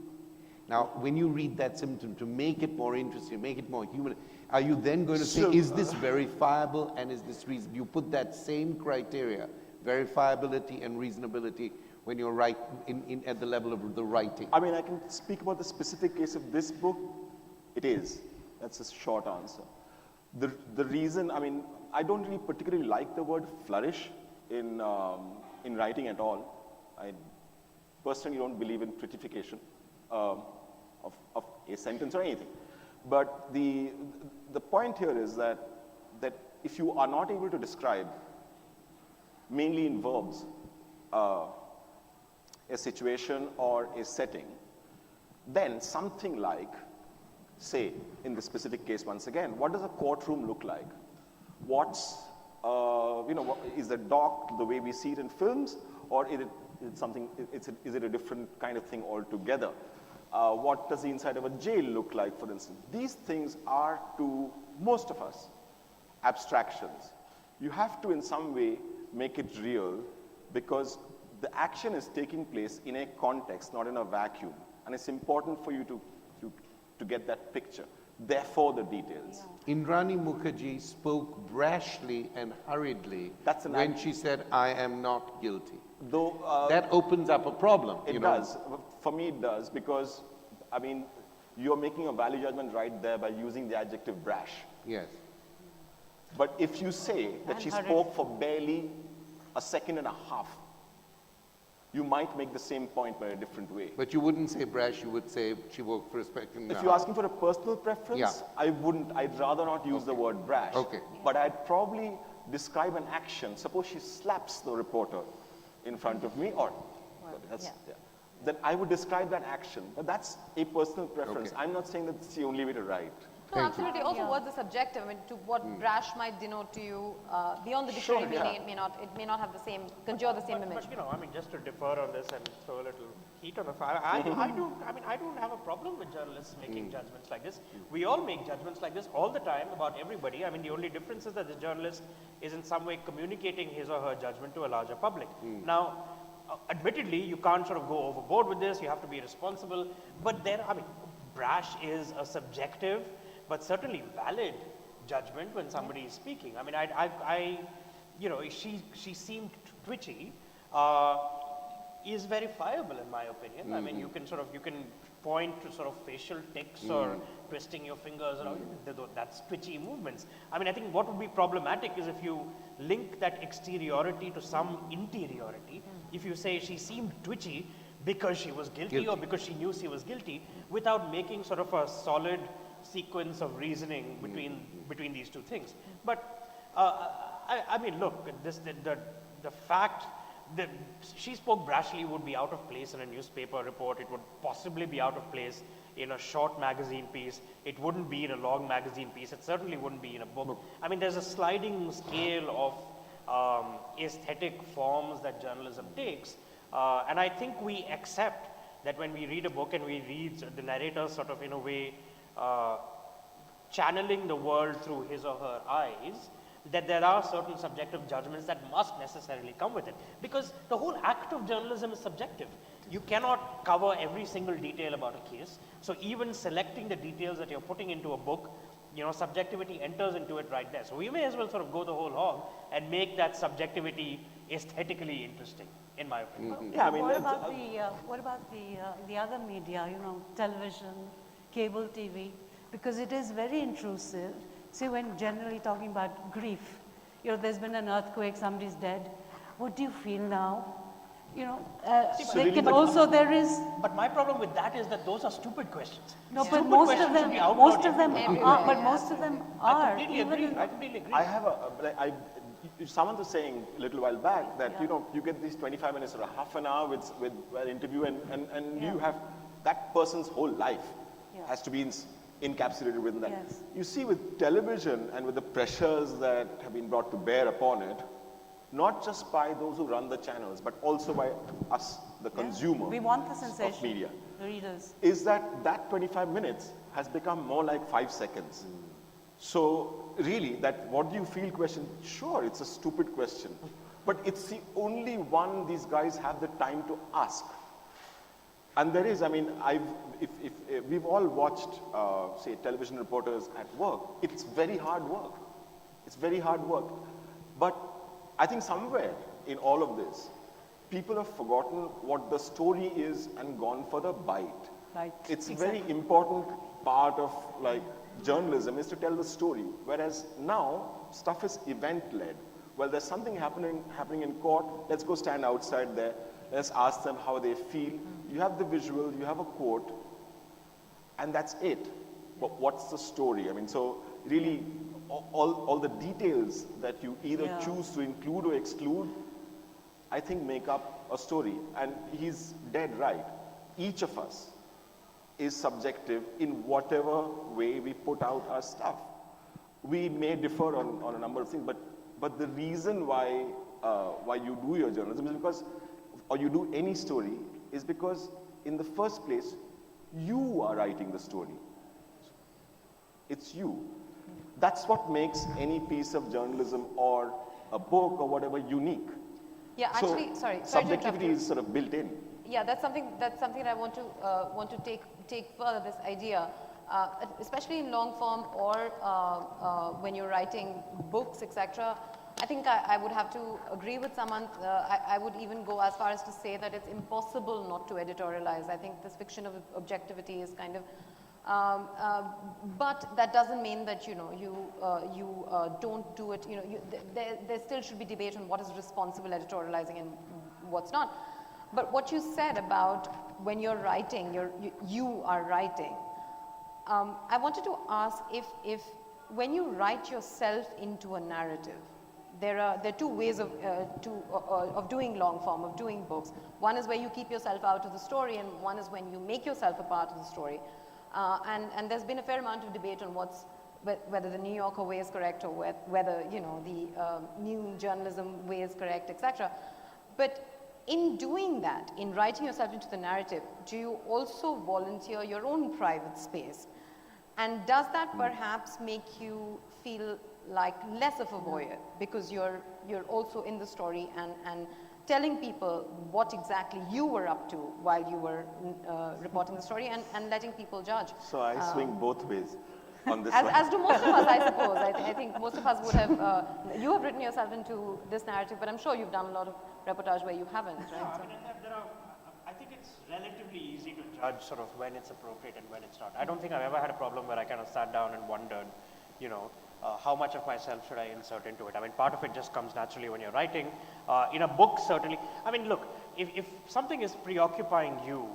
Now, when you read that symptom to make it more interesting, make it more human, are you then going to say, is this verifiable and is this reason? You put that same criteria, verifiability and reasonability, when you're at the level of the writing. I mean, I can speak about the specific case of this book. It is. That's a short answer. The reason, I mean, I don't really particularly like the word flourish in writing at all. I personally don't believe in prettification of a sentence or anything. But the point here is that if you are not able to describe, mainly in verbs, a situation or a setting, then something like, say, in the specific case once again, what does a courtroom look like? Is the dock the way we see it in films, or is it a different kind of thing altogether? What does the inside of a jail look like, for instance? These things are, to most of us, abstractions. You have to, in some way, make it real, because the action is taking place in a context, not in a vacuum. And it's important for you to get that picture. Therefore, the details. Indrani Mukherjee spoke brashly and hurriedly when she said, I am not guilty. Though that opens up a problem. It does. For me, it does, because, I mean, you're making a value judgment right there by using the adjective brash. Yes. But if you say that she spoke for barely a second and a half, you might make the same point by a different way. But you wouldn't say brash, you would say she spoke for a second and a half. If you're asking for a personal preference, I wouldn't. I'd rather not use the word brash. Okay. But I'd probably describe an action. Suppose she slaps the reporter in front of me, or then I would describe that action. But that's a personal preference. Okay. I'm not saying that it's the only way to write. No, absolutely. Also, what's the subjective? I mean, to what brash might denote to you beyond the dictionary, it may not have the same, conjure the same image. But, you know, I mean, just to defer on this and throw a little heat on the fire, I don't have a problem with journalists making judgments like this. We all make judgments like this all the time about everybody. I mean, the only difference is that the journalist is in some way communicating his or her judgment to a larger public. Now, admittedly, you can't sort of go overboard with this. You have to be responsible. But there, I mean, brash is a subjective but certainly valid judgment when somebody is speaking. I mean, you know, she seemed twitchy, is verifiable in my opinion. I mean, you can point to sort of facial tics or twisting your fingers around, that's twitchy movements. I mean, I think what would be problematic is if you link that exteriority to some interiority. If you say she seemed twitchy because she was guilty or because she knew she was guilty, without making sort of a solid sequence of reasoning between these two things. But I mean, look, the fact that she spoke brashly would be out of place in a newspaper report. It would possibly be out of place in a short magazine piece. It wouldn't be in a long magazine piece. It certainly wouldn't be in a book. I mean, there's a sliding scale of aesthetic forms that journalism takes. And I think we accept that when we read a book and we read the narrator sort of in a way channeling the world through his or her eyes, that there are certain subjective judgments that must necessarily come with it. Because the whole act of journalism is subjective. You cannot cover every single detail about a case. So even selecting the details that you're putting into a book, you know, subjectivity enters into it right there. So we may as well sort of go the whole hog and make that subjectivity aesthetically interesting, in my opinion. Yeah, I mean, what about the other media, you know, television, cable TV, because it is very intrusive. See, when generally talking about grief, you know, there's been an earthquake, somebody's dead. What do you feel now? You know, there is. But my problem with that is that those are stupid questions. No, Stupid but most of questions should them, be outlawed most of them everywhere. are. But most of them are. I completely agree. I have someone was saying a little while back that, you know, you get these 25 minutes or a half an hour with an interview and you have that person's whole life has to be encapsulated within that. Yes. You see, with television and with the pressures that have been brought to bear upon it, not just by those who run the channels, but also by us, the consumer We want the sensation. of media, The readers. is that 25 minutes has become more like 5 seconds. So really, that what do you feel question, sure, it's a stupid question, but it's the only one these guys have the time to ask. And there is, I mean, if we've all watched, say, television reporters at work, it's very hard work. It's very hard work. But I think somewhere in all of this, people have forgotten what the story is and gone for the bite. Right. It's a Exactly. very important part of like journalism is to tell the story. Whereas now stuff is event-led. Well, there's something happening in court. Let's go stand outside there. Let's ask them how they feel. You have the visual, you have a quote, and that's it. But what's the story? I mean, so really, all the details that you either choose to include or exclude, I think make up a story. And he's dead right. Each of us is subjective in whatever way we put out our stuff. We may differ on a number of things, but the reason why you do your journalism is because, or you do any story, is because in the first place, you are writing the story. It's you. That's what makes any piece of journalism or a book or whatever unique. Yeah, actually, So sorry to interrupt subjectivity you. is sort of built in. Yeah, that's something that I want to take further, this idea, especially in long form or when you're writing books, etc. I think I would have to agree with someone. I would even go as far as to say that it's impossible not to editorialize. I think this fiction of objectivity is kind of, but that doesn't mean that you don't do it. You know, there still should be debate on what is responsible editorializing and what's not. But what you said about when you're writing, you are writing. I wanted to ask if when you write yourself into a narrative, there are two ways of doing long form, of doing books. One is where you keep yourself out of the story, and one is when you make yourself a part of the story. And there's been a fair amount of debate on whether the New Yorker way is correct or whether, you know, the new journalism way is correct, etc. But in doing that, in writing yourself into the narrative, do you also volunteer your own private space? And does that perhaps make you feel like less of a voyeur because you're also in the story and telling people what exactly you were up to while you were reporting the story and letting people judge? So I swing both ways on this one. As do most of us, I suppose. I think most of us would have, you have written yourself into this narrative, but I'm sure you've done a lot of reportage where you haven't, right? I mean, I think it's relatively easy to judge sort of when it's appropriate and when it's not. I don't think I've ever had a problem where I kind of sat down and wondered, you know, how much of myself should I insert into it? I mean, part of it just comes naturally when you're writing. In a book, certainly. I mean, look, if something is preoccupying you,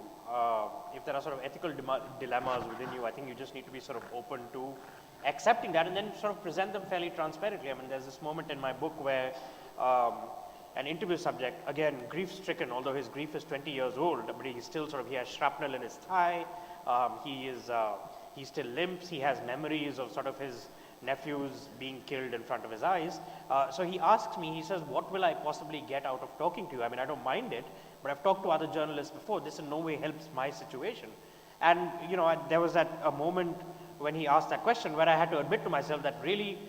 if there are sort of ethical dilemmas within you, I think you just need to be sort of open to accepting that and then sort of present them fairly transparently. I mean, there's this moment in my book where an interview subject, again, grief-stricken, although his grief is 20 years old, but he has shrapnel in his thigh, he still limps, he has memories of sort of his nephews being killed in front of his eyes. So he asks me, he says, what will I possibly get out of talking to you? I mean, I don't mind it, but I've talked to other journalists before. This in no way helps my situation. And, you know, there was a moment when he asked that question where I had to admit to myself that really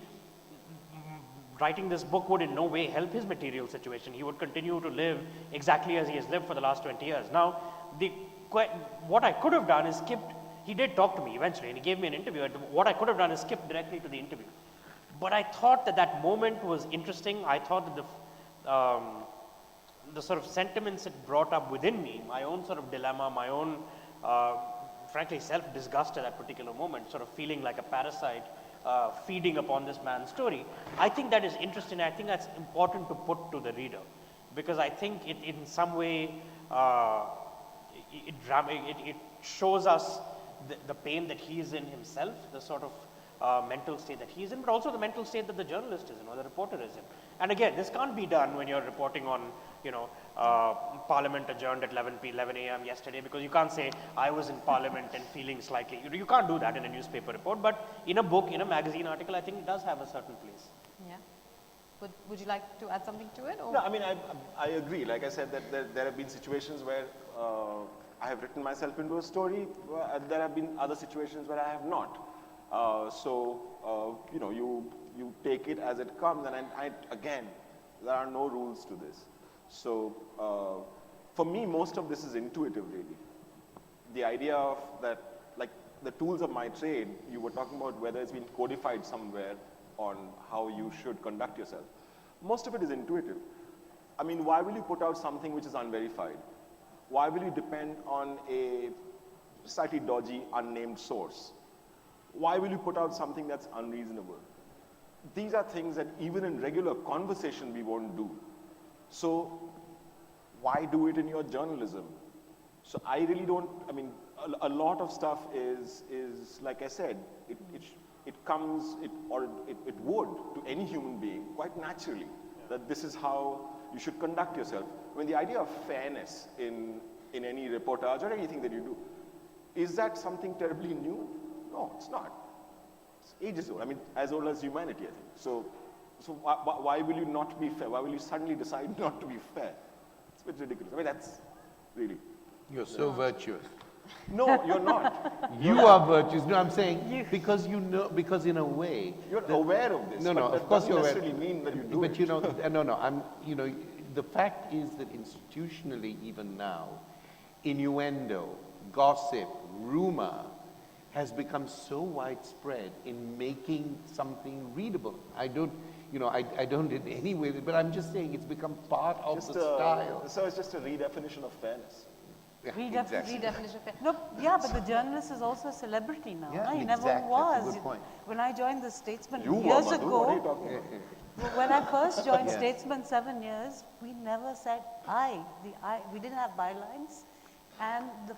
writing this book would in no way help his material situation. He would continue to live exactly as he has lived for the last 20 years. Now, what I could have done is skipped. He did talk to me eventually, and he gave me an interview. And what I could have done is skip directly to the interview. But I thought that moment was interesting. I thought that the sort of sentiments it brought up within me, my own sort of dilemma, my own, frankly, self-disgust at that particular moment, sort of feeling like a parasite, feeding upon this man's story. I think that is interesting. I think that's important to put to the reader, because I think it in some way it shows us the pain that he is in himself, the sort of mental state that he is in, but also the mental state that the journalist is in or the reporter is in. And again, this can't be done when you're reporting on, you know, Parliament adjourned at 11 a.m. yesterday, because you can't say, I was in Parliament and feeling slightly, you can't do that in a newspaper report, but in a book, in a magazine article, I think it does have a certain place. Yeah. Would you like to add something to it? Or? No, I mean, I agree. Like I said, that there have been situations where I have written myself into a story. There have been other situations where I have not. You know, you take it as it comes, and again, there are no rules to this. So for me, most of this is intuitive, really. The idea of that, like the tools of my trade, you were talking about whether it's been codified somewhere on how you should conduct yourself. Most of it is intuitive. I mean, why will you put out something which is unverified? Why will you depend on a slightly dodgy, unnamed source? Why will you put out something that's unreasonable? These are things that even in regular conversation we won't do. So why do it in your journalism? So I really don't, I mean, a lot of stuff is like I said, it would to any human being quite naturally, that this is how you should conduct yourself. I mean, the idea of fairness in any reportage or anything that you do, is that something terribly new? No, it's not. It's ages old. I mean, as old as humanity, I think. So why will you not be fair? Why will you suddenly decide not to be fair? It's a bit ridiculous. I mean, that's really. You're so virtuous. No, you're not. You are virtuous. No, I'm saying because you know, because in a way you're aware of this. No, but of course you're aware. That doesn't necessarily mean that you do but it. you know, no. I'm, you know, the fact is that institutionally, even now, innuendo, gossip, rumor has become so widespread in making something readable. I don't in any way, but I'm just saying it's become part of the style. So it's just a redefinition of fairness. Yeah, Redefinition of fair. No, yeah, but the journalist is also a celebrity now. Yeah, He exactly. never was. That's a good point. When I joined the Statesman You years were, Madhu, what are you ago, talking about? when I first joined Yeah. Statesman 7 years, we never said I. We didn't have bylines, and the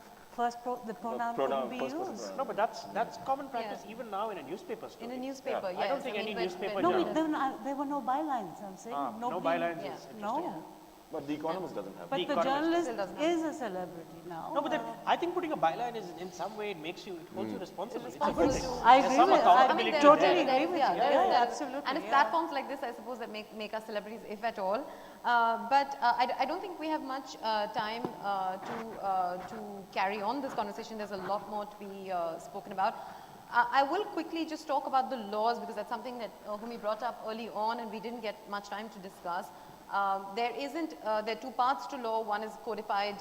pronoun couldn't be first person used. pronoun. No, but that's common practice even now in a newspaper story. In a newspaper, I don't think any newspaper No, journalist. there were no bylines. I'm saying No nobody- bylines Yeah. is interesting. No. But The Economist doesn't have But that. the Economist journalist still doesn't have is a celebrity now. No, but then I think putting a byline is in some way it makes you, it holds you responsible. It's a good responsible thing. to- I There's agree some with, accountability I there. totally agree with you. Yeah, absolutely. And it's yeah. platforms like this, I suppose, that make us celebrities, if at all. But I don't think we have much time to carry on this conversation. There's a lot more to be spoken about. I will quickly just talk about the laws because that's something that Humi brought up early on and we didn't get much time to discuss. There are two paths to law. One is codified,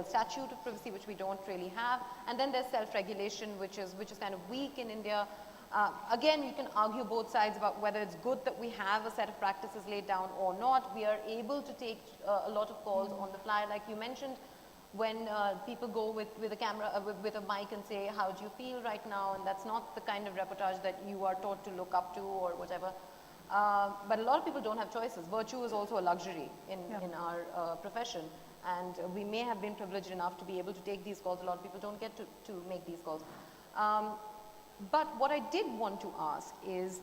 statute of privacy, which we don't really have, and then there's self-regulation, which is kind of weak in India. Again, you can argue both sides about whether it's good that we have a set of practices laid down or not. We are able to take a lot of calls on the fly, like you mentioned, when people go with a camera, with a mic and say, how do you feel right now? And that's not the kind of reportage that you are taught to look up to or whatever. But a lot of people don't have choices. Virtue is also a luxury in our profession. And we may have been privileged enough to be able to take these calls. A lot of people don't get to make these calls. But what I did want to ask is,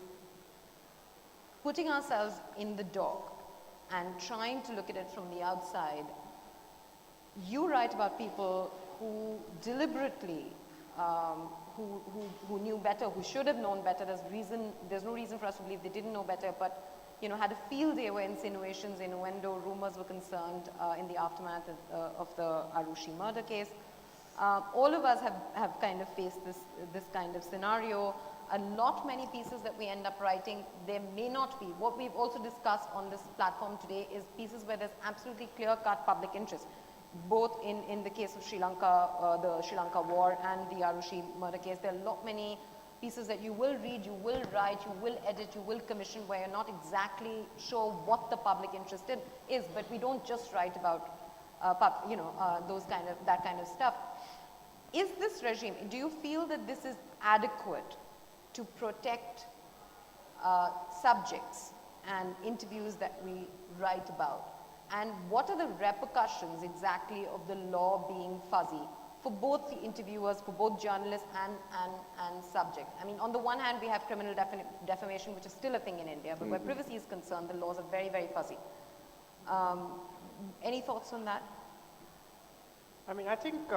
putting ourselves in the dock and trying to look at it from the outside, you write about people who deliberately, who knew better, who should have known better. There's no reason for us to believe they didn't know better, but had a field day where insinuations, innuendo, rumors were concerned in the aftermath of the Arushi murder case. All of us have kind of faced this kind of scenario. Many pieces that we end up writing, there may not be. What we've also discussed on this platform today is pieces where there's absolutely clear-cut public interest, both in the case of Sri Lanka, the Sri Lanka war and the Arushi murder case. There are many pieces that you will read, you will write, you will edit, you will commission where you're not exactly sure what the public interest is, but we don't just write about that kind of stuff. Is this regime, do you feel that this is adequate to protect subjects and interviews that we write about? And what are the repercussions exactly of the law being fuzzy for both the interviewers, for both journalists and subject? I mean, on the one hand, we have criminal defamation, which is still a thing in India, but where privacy is concerned, the laws are very, very fuzzy. Any thoughts on that? I mean, I think,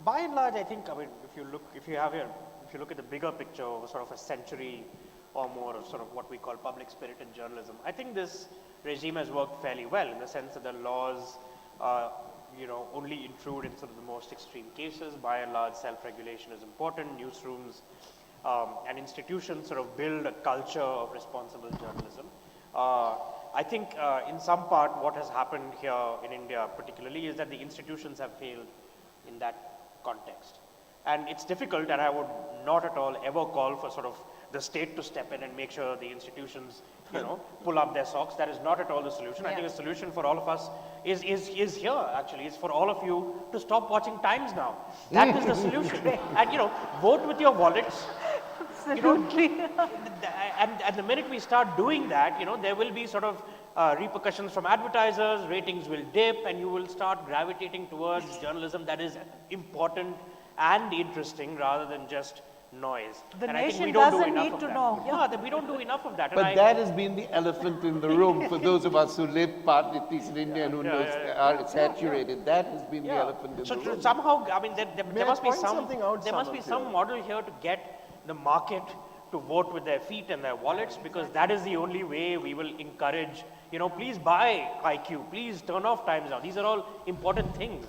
by and large, I think, I mean, if you look at the bigger picture of sort of a century or more of sort of what we call public spirit in journalism, I think this regime has worked fairly well in the sense that the laws, only intrude in sort of the most extreme cases. By and large, self-regulation is important. Newsrooms and institutions sort of build a culture of responsible journalism. I think in some part what has happened here in India particularly is that the institutions have failed in that context. And it's difficult, and I would not at all ever call for sort of the state to step in and make sure the institutions, pull up their socks. That is not at all the solution. I think the solution for all of us is here actually. It's for all of you to stop watching Times now. That is the solution. And vote with your wallets. Absolutely. And the minute we start doing that, there will be sort of repercussions from advertisers, ratings will dip, and you will start gravitating towards journalism that is important and interesting rather than just noise. The and I think we nation don't do doesn't enough need of to that. know. Yeah, we don't do enough of that. But that has been the elephant in the room for those of us who live partly at least in India and who are saturated. That has been the elephant in the room. Somehow, I mean, there must be some model here to get the market to vote with their feet and their wallets, because that is the only way we will encourage, please buy IQ, please turn off Times now. These are all important things.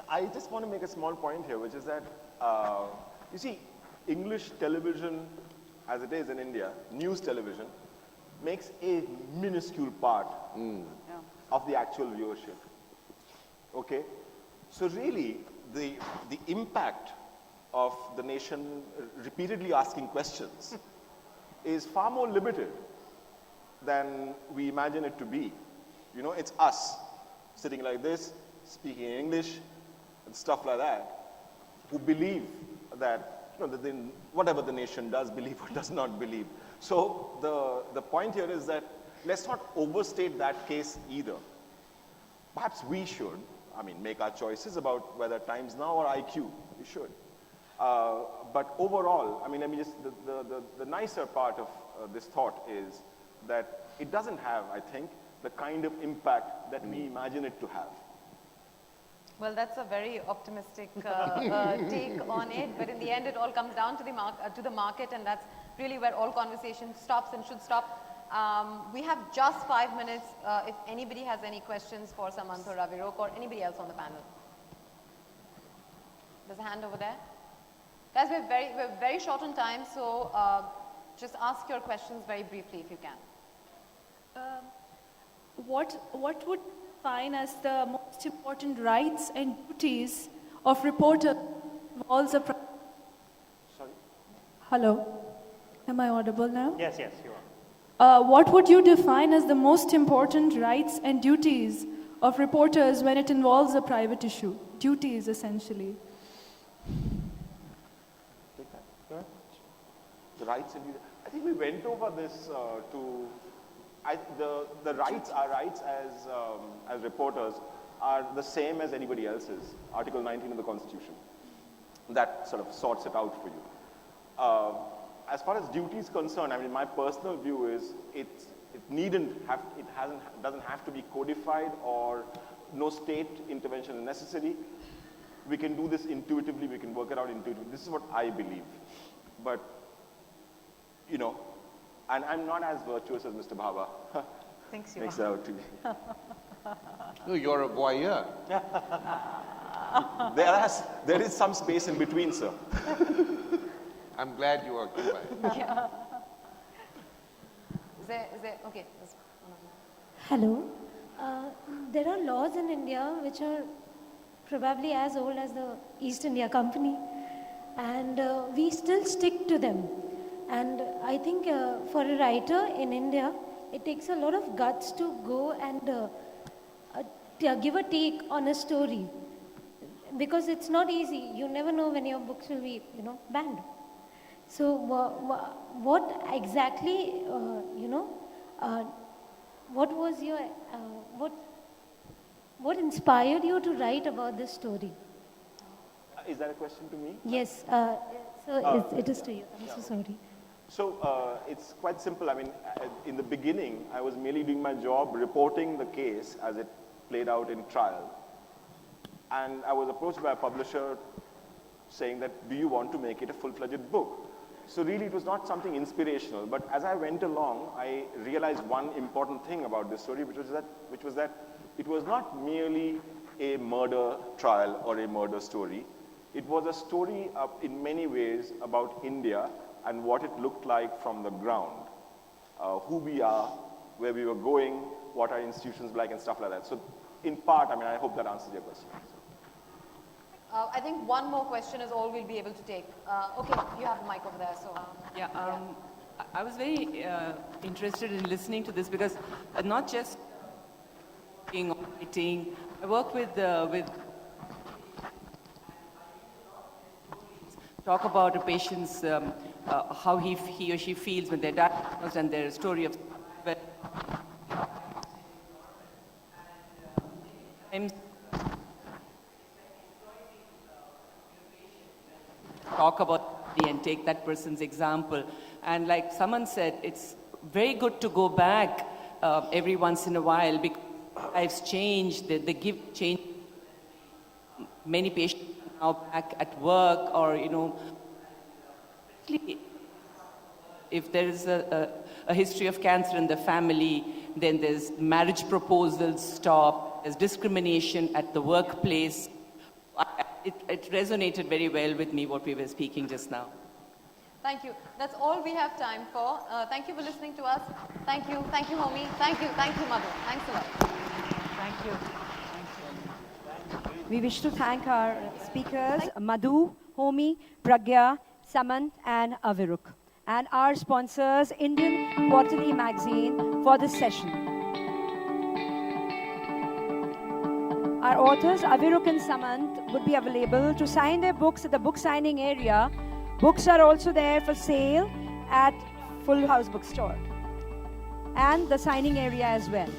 I just want to make a small point here, which is that, you see, English television, as it is in India, news television, makes a minuscule part of the actual viewership. Okay? So really, the impact of the nation repeatedly asking questions is far more limited than we imagine it to be. It's us sitting like this, speaking in English, and stuff like that, who believe that, whatever the nation does believe or does not believe. So the point here is that let's not overstate that case either. Perhaps we should, make our choices about whether Times Now or IQ. We should. But overall, the nicer part of this thought is that it doesn't have, I think, the kind of impact that we imagine it to have. Well, that's a very optimistic take on it, but in the end it all comes down to the market, and that's really where all conversation stops and should stop. We have just 5 minutes if anybody has any questions for Samant or Avirok or anybody else on the panel. There's a hand over there. Guys, we're very short on time, so just ask your questions very briefly if you can. What would define as the most important rights and duties of reporter involves a Sorry? Hello, am I audible now? Yes, yes, you are. What would you define as the most important rights and duties of reporters when it involves a private issue? Duties, essentially. Take that. Go ahead. The rights and duties. I think we went over this the rights, our rights as reporters are the same as anybody else's. Article 19 of the Constitution. That sort of sorts it out for you. As far as duty is concerned, I mean, my personal view is it doesn't have to be codified, or no state intervention is necessary. We can do this intuitively, we can work it out intuitively. This is what I believe. But, you know, and I'm not as virtuous as Mr. Bhabha. Thanks, you Makes are. it out to be. No, you're a voyeur. There is some space in between, sir. I'm glad you occupy. Yeah. Is there, okay. there's one of you. Hello. There are laws in India which are probably as old as the East India Company, and we still stick to them. And I think for a writer in India, it takes a lot of guts to go and give a take on a story, because it's not easy. You never know when your books will be, banned. So what exactly, what was your, what inspired you to write about this story? Is that a question to me? Yes, it is to you. I'm so sorry. So it's quite simple. I mean, in the beginning, I was merely doing my job reporting the case as it played out in trial. And I was approached by a publisher saying that, do you want to make it a full-fledged book? So really, it was not something inspirational. But as I went along, I realized one important thing about this story, which was that it was not merely a murder trial or a murder story. It was a story in many ways about India and what it looked like from the ground, who we are, where we were going, what our institutions like, and stuff like that. So in part, I mean, I hope that answers your question. I think one more question is all we'll be able to take. Okay, you have the mic over there. So I was very interested in listening to this because not just writing, I work with talk about a patient's how he or she feels when they're diagnosed and their story of talk about and take that person's example. And like someone said, it's very good to go back every once in a while because lives change, they give change. Many patients are now back at work, or if there is a history of cancer in the family, then there's marriage proposals stop, there's discrimination at the workplace. It resonated very well with me what we were speaking just now. thank you. That's all we have time for. Thank you for listening to us. Thank you, Homi. Thank you, Madhu. Thanks a lot. Thank you. We wish to thank our speakers, Madhu, Homi, Pragya, Samant, and Aviruk, and our sponsors, Indian Quarterly Magazine, for this session. Our authors, Aviruk and Samant, would be available to sign their books at the book signing area. Books are also there for sale at Full House Bookstore and the signing area as well.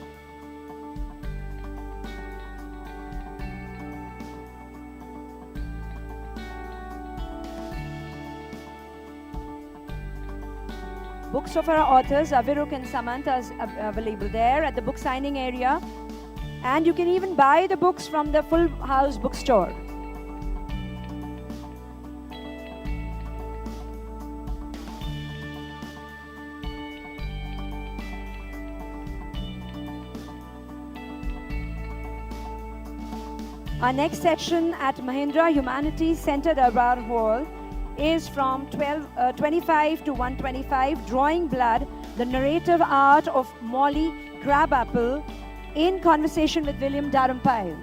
Books of our authors, Aviruk and Samant, are available there at the book signing area. And you can even buy the books from the Full House bookstore. Our next session at Mahindra Humanities Center Durbar Hall is from 25 to 125, Drawing Blood, the narrative art of Molly Crabapple, in conversation with William Darampile.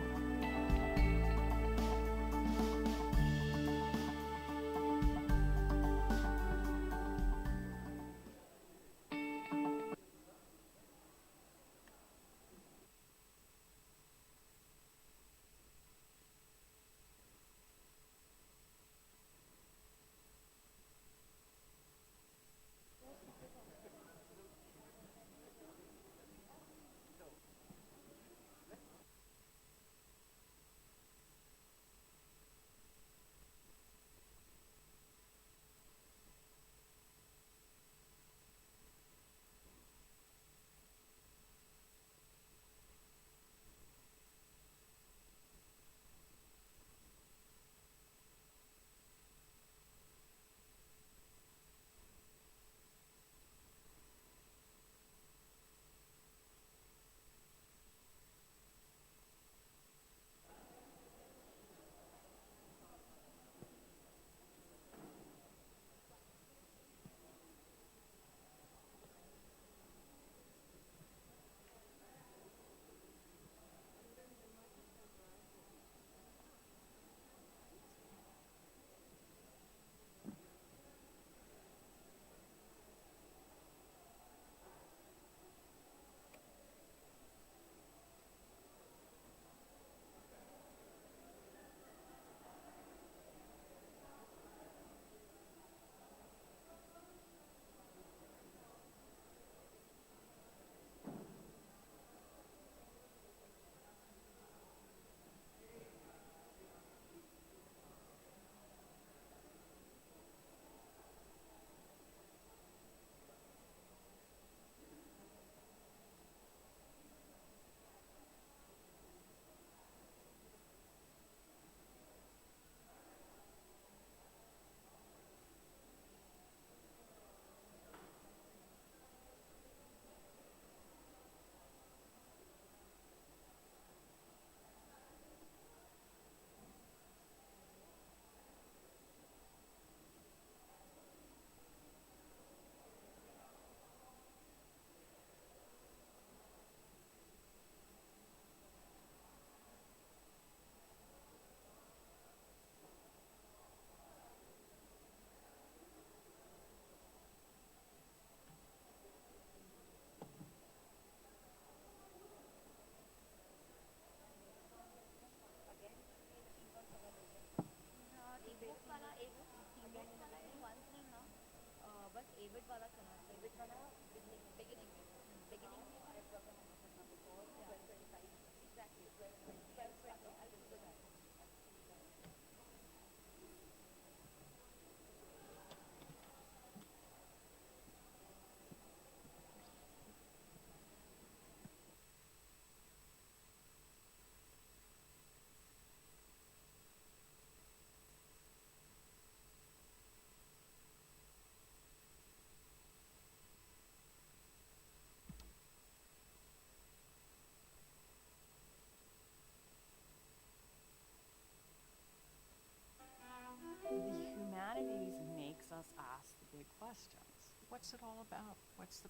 The humanities makes us ask the big questions. What's it all about? What's the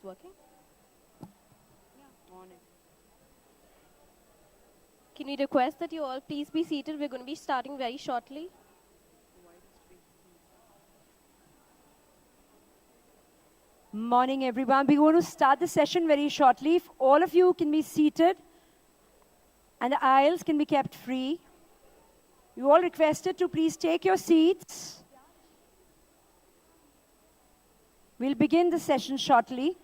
working? Can we request that you all please be seated? We're going to be starting very shortly. Morning, everyone. We're going to start the session very shortly. If all of you can be seated and the aisles can be kept free. You all requested to please take your seats. We'll begin the session shortly.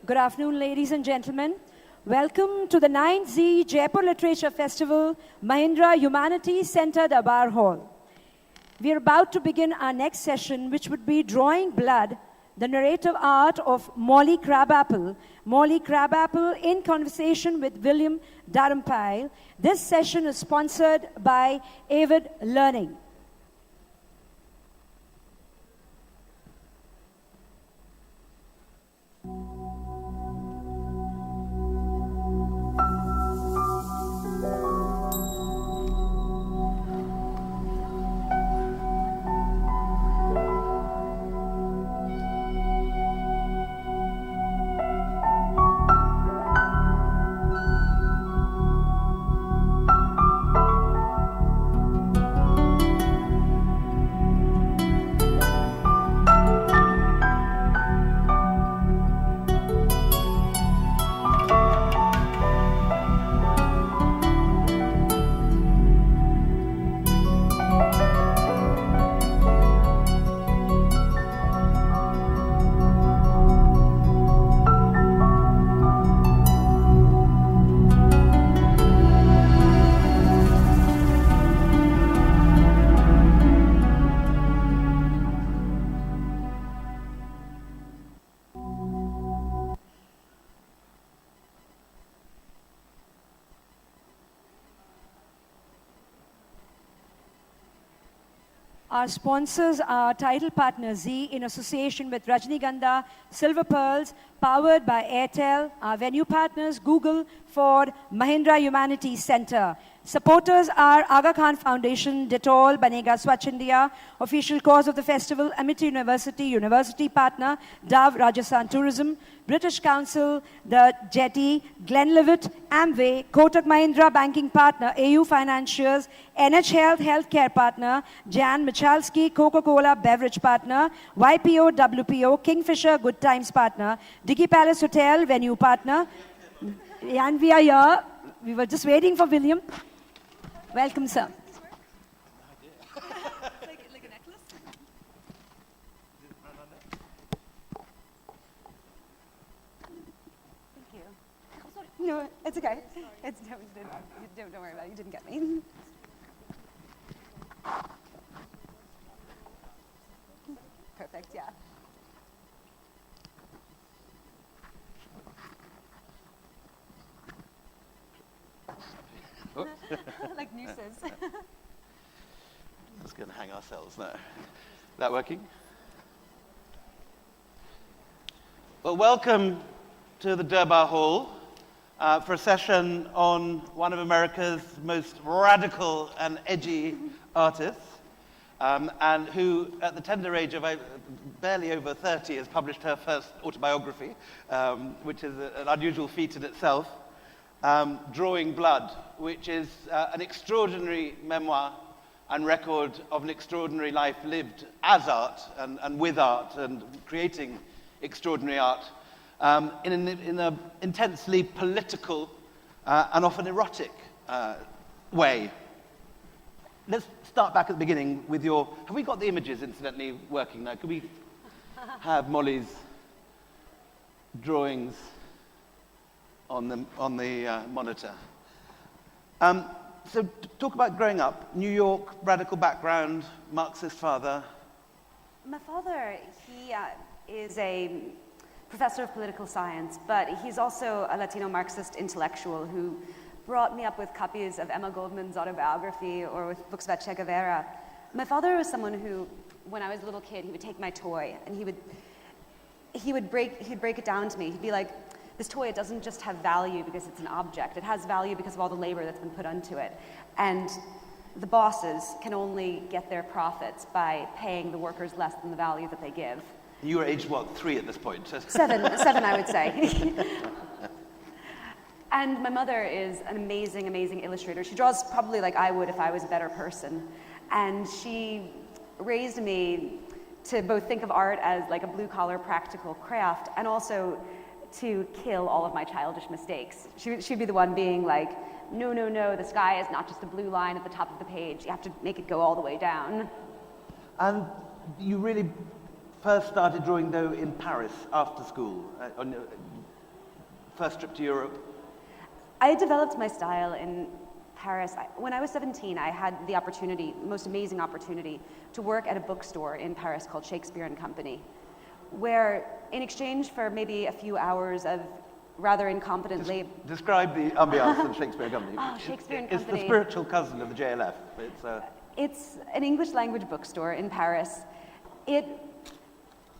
Good afternoon, ladies and gentlemen. Welcome to the 9th Jaipur Literature Festival, Mahindra Humanities Centre, Durbar Hall. We are about to begin our next session, which would be Drawing Blood, the narrative art of Molly Crabapple. Molly Crabapple in conversation with William Dharampyle. This session is sponsored by Avid Learning. Our sponsors are Title Partner Z in association with Rajnigandha, Silver Pearls, powered by Airtel. Our venue partners, Google, Ford, Mahindra Humanities Center. Supporters are Aga Khan Foundation, Dettol, Banega Swachh India, official cause of the festival, Amity University, university partner, Dove Rajasthan Tourism, British Council, the Jetty, Glenlivet, Amway, Kotak Mahindra Banking Partner, AU Financiers, NH Health Healthcare Partner, Jan Michalski, Coca-Cola Beverage Partner, YPO, WPO, Kingfisher Good Times Partner, Dickey Palace Hotel Venue Partner, and we are here. We were just waiting for William. Welcome, sir. like a necklace? Thank you. Oh, sorry. No, it's okay. Don't worry about it. You didn't get me. Perfect, yeah. Like nooses. Just going to hang ourselves now. That working? Well, welcome to the Durbar Hall for a session on one of America's most radical and edgy artists, and who, at the tender age of barely over 30, has published her first autobiography, which is an unusual feat in itself. Drawing Blood, which is an extraordinary memoir and record of an extraordinary life lived as art and with art and creating extraordinary art in an intensely political and often erotic way. Let's start back at the beginning with your... Have we got the images, incidentally, working now? Could we have Molly's drawings on the monitor? So talk about growing up. New York, radical background, Marxist father. My father, he is a professor of political science, but he's also a Latino Marxist intellectual who brought me up with copies of Emma Goldman's autobiography or with books about Che Guevara. My father was someone who, when I was a little kid, he would take my toy and he'd break it down to me. He'd be like, this toy, it doesn't just have value because it's an object. It has value because of all the labor that's been put into it. And the bosses can only get their profits by paying the workers less than the value that they give. You were aged, what, 3 at this point? Seven, I would say. And my mother is an amazing, amazing illustrator. She draws probably like I would if I was a better person. And she raised me to both think of art as like a blue-collar practical craft and also to kill all of my childish mistakes. She'd be the one being like, no, the sky is not just a blue line at the top of the page. You have to make it go all the way down. And you really first started drawing, though, in Paris after school, on your first trip to Europe? I developed my style in Paris. When I was 17, I had the opportunity, most amazing opportunity, to work at a bookstore in Paris called Shakespeare and Company, where in exchange for maybe a few hours of rather incompetent labor... Describe the ambiance of Shakespeare and Company. Oh, Shakespeare and Company. It's the spiritual cousin of the JLF. It's an English language bookstore in Paris. It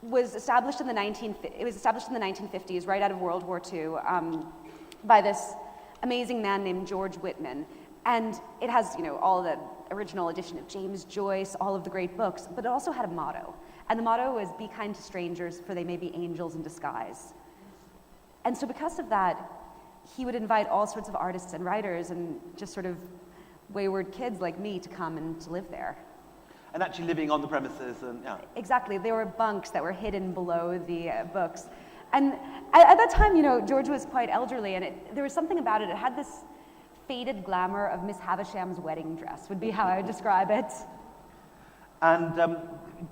was established in the 1950s, right out of World War II, by this amazing man named George Whitman. And it has, all the original edition of James Joyce, all of the great books, but it also had a motto. And the motto was, "Be kind to strangers, for they may be angels in disguise." And so because of that, he would invite all sorts of artists and writers and just sort of wayward kids like me to come and to live there. And actually living on the premises and, yeah. Exactly. There were bunks that were hidden below the books. And at that time, George was quite elderly, and there was something about it. It had this faded glamour of Miss Havisham's wedding dress, would be how I would describe it. And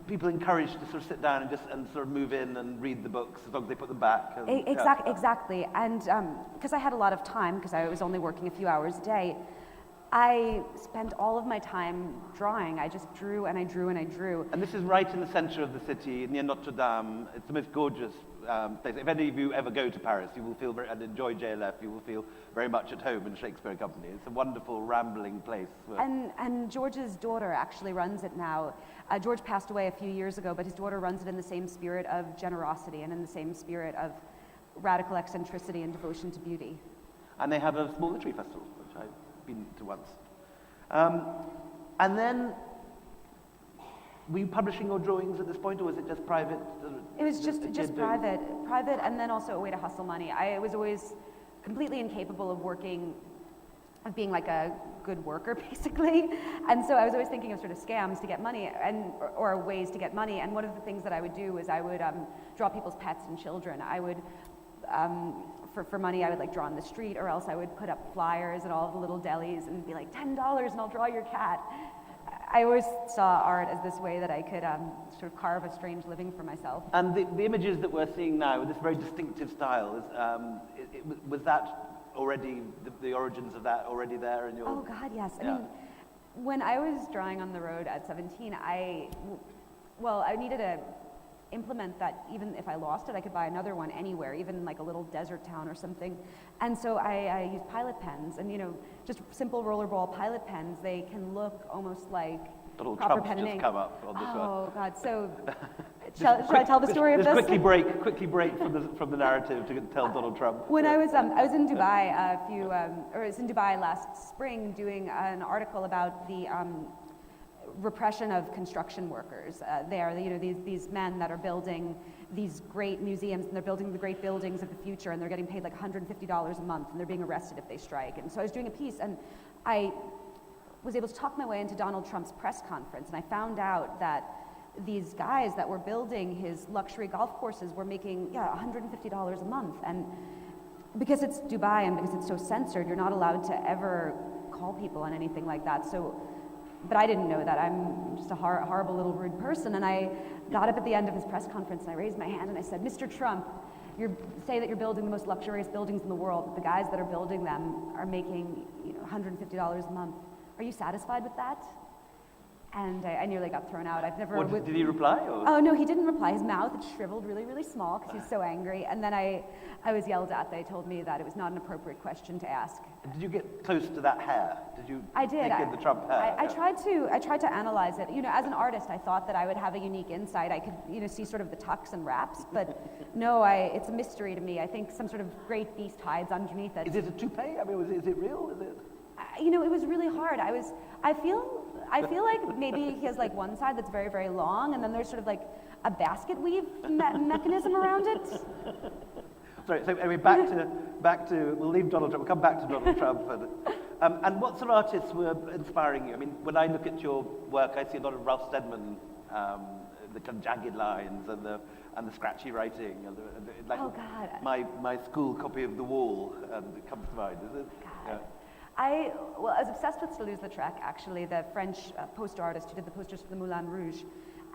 people encouraged to sort of sit down and sort of move in and read the books as long as they put them back. And, exactly. And because I had a lot of time, because I was only working a few hours a day, I spent all of my time drawing. I just drew and I drew and I drew. And this is right in the center of the city, near Notre Dame. It's the most gorgeous place. If any of you ever go to Paris, you will feel and enjoy JLF, you will feel very much at home in Shakespeare Company. It's a wonderful, rambling place. And George's daughter actually runs it now. George passed away a few years ago, but his daughter runs it in the same spirit of generosity and in the same spirit of radical eccentricity and devotion to beauty. And they have a small literary festival, which I've been to once. And then, were you publishing your drawings at this point, or was it just private? It was just private, and then also a way to hustle money. I was always completely incapable of being like a good worker, basically. And so I was always thinking of sort of scams to get money, or ways to get money. And one of the things that I would do is I would draw people's pets and children. I would, for money, I would like draw on the street, or else I would put up flyers at all of the little delis and be like, $10 and I'll draw your cat. I always saw art as this way that I could sort of carve a strange living for myself. And the images that we're seeing now, with this very distinctive style, was that already, the origins of that already there in your... Oh God, yes. Yeah. I mean, when I was drawing on the road at 17, I needed to implement that even if I lost it, I could buy another one anywhere, even like a little desert town or something. And so I used pilot pens, and just simple rollerball pilot pens. They can look almost like Donald proper Trump's pen and just ink. come up on this one. Oh God, so shall I tell the story of this? Quickly break from the narrative to tell Donald Trump. When I was in Dubai I was in Dubai last spring doing an article about the repression of construction workers there. These men that are building these great museums, and they're building the great buildings of the future, and they're getting paid like $150 a month, and they're being arrested if they strike. And so I was doing a piece, and I was able to talk my way into Donald Trump's press conference, and I found out that these guys that were building his luxury golf courses were making $150 a month. And because it's Dubai and because it's so censored, you're not allowed to ever call people on anything like that. But I didn't know that. I'm just a horrible little rude person. And I got up at the end of his press conference and I raised my hand and I said, Mr. Trump, you say that you're building the most luxurious buildings in the world, but the guys that are building them are making $150 a month. Are you satisfied with that? And I nearly got thrown out. I've never... Did he reply? Or? Oh, no, he didn't reply. His mouth had shriveled really, really small because he was so angry. And then I was yelled at. They told me that it was not an appropriate question to ask. Did you get close to that hair? Did you I did. take in the Trump hair? I tried to analyze it. As an artist, I thought that I would have a unique insight. I could, see sort of the tucks and wraps, but no, it's a mystery to me. I think some sort of great beast hides underneath it. Is it a toupee? I mean, is it real? Is it? It was really hard. I feel like maybe he has like one side that's very, very long, and then there's sort of like a basket weave mechanism around it. Sorry, so anyway, back to, we'll leave Donald Trump, we'll come back to Donald Trump. And what sort of artists were inspiring you? I mean, when I look at your work, I see a lot of Ralph Steadman, the kind of jagged lines and the scratchy writing. And like oh, God. My school copy of The Wall comes to mind, is it? God. Yeah. I was obsessed with Toulouse-Lautrec, actually, the French poster artist who did the posters for the Moulin Rouge.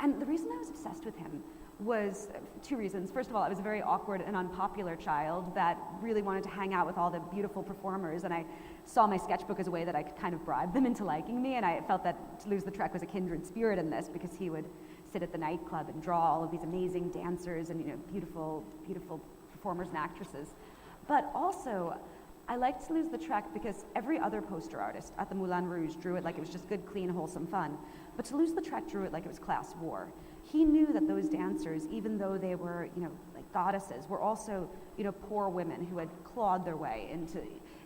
And the reason I was obsessed with him was two reasons. First of all, I was a very awkward and unpopular child that really wanted to hang out with all the beautiful performers, and I saw my sketchbook as a way that I could kind of bribe them into liking me, and I felt that Toulouse-Lautrec was a kindred spirit in this because he would sit at the nightclub and draw all of these amazing dancers and beautiful, beautiful performers and actresses. But also, I liked Toulouse-Lautrec because every other poster artist at the Moulin Rouge drew it like it was just good, clean, wholesome fun. But Toulouse-Lautrec drew it like it was class war. He knew that those dancers, even though they were, like goddesses, were also, poor women who had clawed their way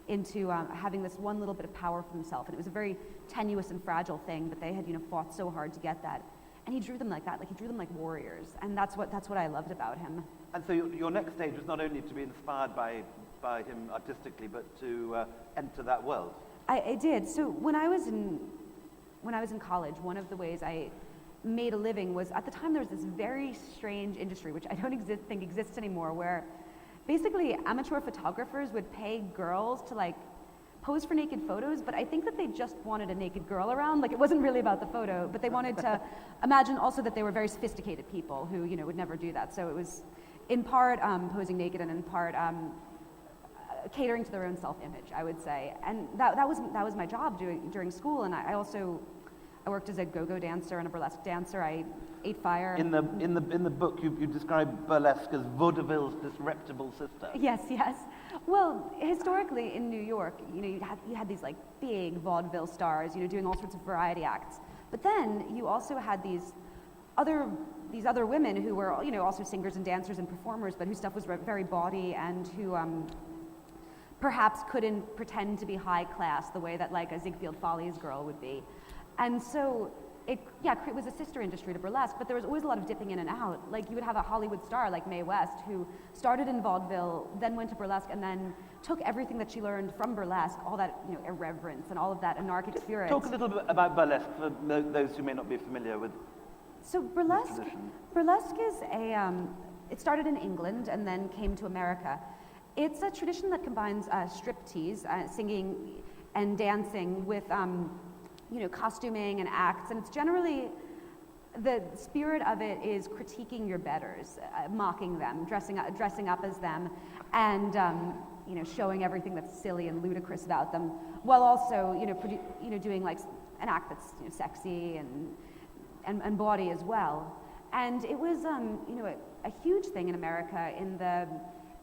into having this one little bit of power for themselves. And it was a very tenuous and fragile thing, but they had, fought so hard to get that. And he drew them like that, like he drew them like warriors. And that's what I loved about him. And so your next stage was not only to be inspired by him artistically, but to enter that world. I did. So when I was in college, one of the ways I made a living was, at the time there was this very strange industry, which I don't think exists anymore, where basically amateur photographers would pay girls to like pose for naked photos, but I think that they just wanted a naked girl around. Like, it wasn't really about the photo, but they wanted to imagine also that they were very sophisticated people who, would never do that. So it was in part posing naked and in part catering to their own self-image, I would say. And that was my job during school. And I worked as a go-go dancer and a burlesque dancer. I ate fire. In the book, you describe burlesque as vaudeville's disreputable sister. Yes, yes. Well, historically in New York, you had these like big vaudeville stars, doing all sorts of variety acts. But then you also had these other women who were, also singers and dancers and performers, but whose stuff was very bawdy and who perhaps couldn't pretend to be high class the way that like a Ziegfeld Follies girl would be. And so it was a sister industry to burlesque, but there was always a lot of dipping in and out. Like you would have a Hollywood star like Mae West who started in vaudeville, then went to burlesque, and then took everything that she learned from burlesque, all that irreverence and all of that anarchic spirit. Talk a little bit about burlesque for those who may not be familiar with. So burlesque is it started in England and then came to America. It's a tradition that combines striptease, singing and dancing with costuming and acts, and it's generally, the spirit of it is critiquing your betters, mocking them, dressing up as them, and showing everything that's silly and ludicrous about them, while also doing like an act that's sexy and bawdy as well. And it was a huge thing in America in the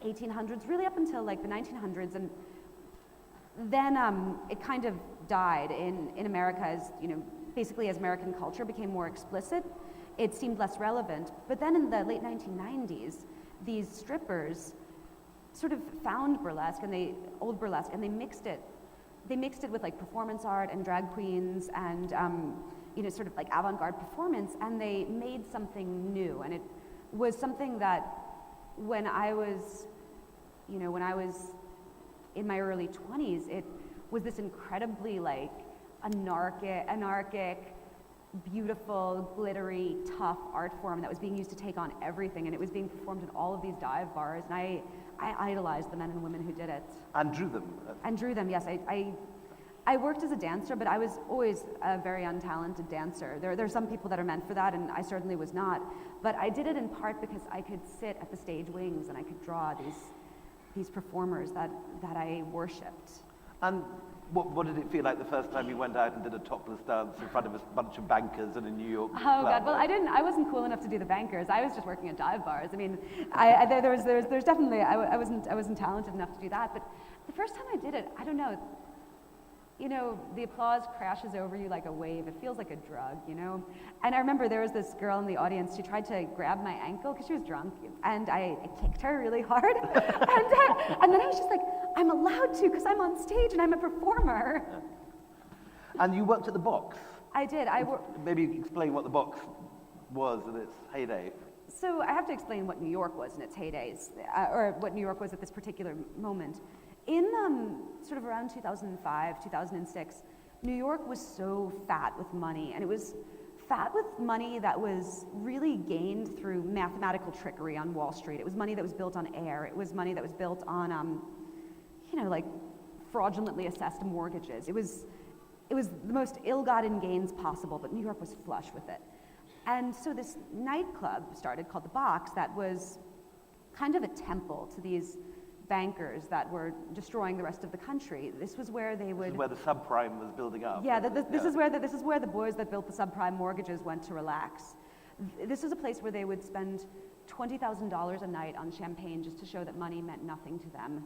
1800s, really up until like the 1900s, and then it kind of died in America as, basically as American culture became more explicit, it seemed less relevant. But then in the late 1990s, these strippers sort of found burlesque and old burlesque, and they mixed it with like performance art and drag queens and sort of like avant-garde performance, and they made something new. And it was something that when I was in my early 20s, it was this incredibly like anarchic, beautiful, glittery, tough art form that was being used to take on everything, and it was being performed in all of these dive bars, and I idolized the men and women who did it. And drew them. And drew them, yes. I worked as a dancer, but I was always a very untalented dancer. There are some people that are meant for that, and I certainly was not. But I did it in part because I could sit at the stage wings and I could draw these performers that I worshipped. And what did it feel like the first time you went out and did a topless dance in front of a bunch of bankers in a New York club? God, well, I wasn't cool enough to do the bankers. I was just working at dive bars. I mean, there's definitely, I wasn't talented enough to do that. But the first time I did it, I don't know, the applause crashes over you like a wave. It feels like a drug, And I remember there was this girl in the audience. She tried to grab my ankle because she was drunk, and I kicked her really hard. and then I was just like, I'm allowed to because I'm on stage and I'm a performer. And you worked at the Box. I did. Maybe explain what the Box was in its heyday. So I have to explain what New York was in its heydays, or what New York was at this particular moment. In sort of around 2005, 2006, New York was so fat with money, and it was fat with money that was really gained through mathematical trickery on Wall Street. It was money that was built on air. It was money that was built on, like fraudulently assessed mortgages. It was the most ill-gotten gains possible, but New York was flush with it. And so this nightclub started called The Box that was kind of a temple to these bankers that were destroying the rest of the country. This was where they would... This is where the subprime was building up. Yeah, this is where the boys that built the subprime mortgages went to relax. This is a place where they would spend $20,000 a night on champagne just to show that money meant nothing to them.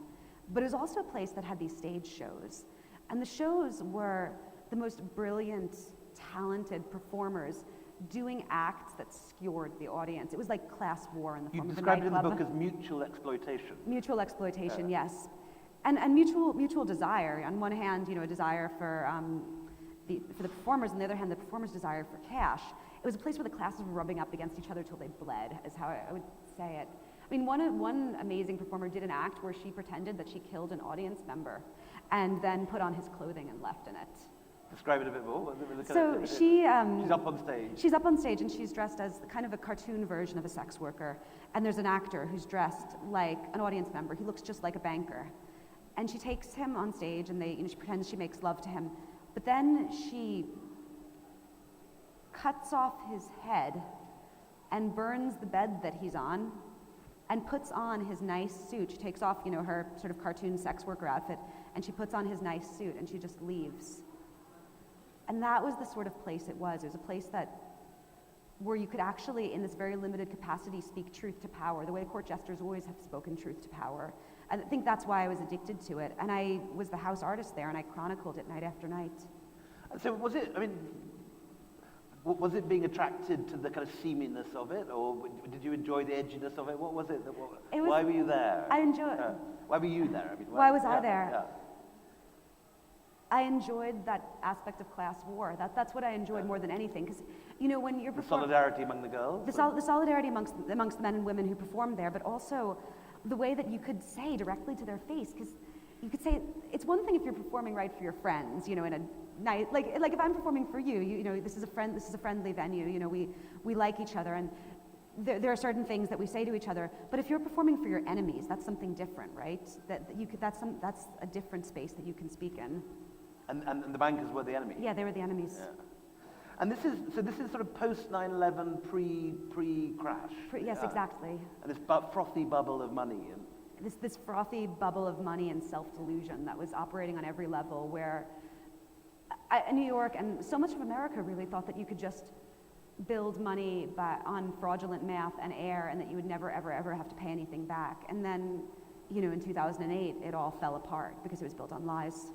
But it was also a place that had these stage shows. And the shows were the most brilliant, talented performers doing acts that skewered the audience. It was like class war in the form of a nightclub. You described it in the book as mutual exploitation. Mutual exploitation, yes. And mutual desire. On one hand, a desire for the performers, on the other hand, the performers' desire for cash. It was a place where the classes were rubbing up against each other till they bled, is how I would say it. I mean, one amazing performer did an act where she pretended that she killed an audience member and then put on his clothing and left in it. Describe it a bit more. So she's up on stage. She's up on stage and she's dressed as kind of a cartoon version of a sex worker. And there's an actor who's dressed like an audience member. He looks just like a banker. And she takes him on stage and she pretends she makes love to him. But then she cuts off his head and burns the bed that he's on and puts on his nice suit. She takes off, her sort of cartoon sex worker outfit, and she puts on his nice suit, and she just leaves. And that was the sort of place it was. It was a place where you could actually, in this very limited capacity, speak truth to power, the way court jesters always have spoken truth to power. I think that's why I was addicted to it. And I was the house artist there, and I chronicled it night after night. So was it being attracted to the kind of seaminess of it, or did you enjoy the edginess of it? What was it? Why were you there? I enjoyed. Why were you there? Why was I there? Yeah. I enjoyed that aspect of class war. That's what I enjoyed more than anything, because when you're the solidarity among the girls, the solidarity amongst the men and women who performed there, but also the way that you could say directly to their face, because you could say it's one thing if you're performing right for your friends, in a night like if I'm performing for you, this is a friendly venue, we like each other, and there are certain things that we say to each other. But if you're performing for your enemies, that's something different, right? That's a different space that you can speak in. And the bankers were the enemies. Yeah, they were the enemies. Yeah. And this is sort of post 9/11, pre-crash. Yes, exactly. And this frothy bubble of money. And this frothy bubble of money and self-delusion that was operating on every level, where New York and so much of America really thought that you could just build money on fraudulent math and air, and that you would never, ever, ever have to pay anything back. And then, in 2008, it all fell apart because it was built on lies.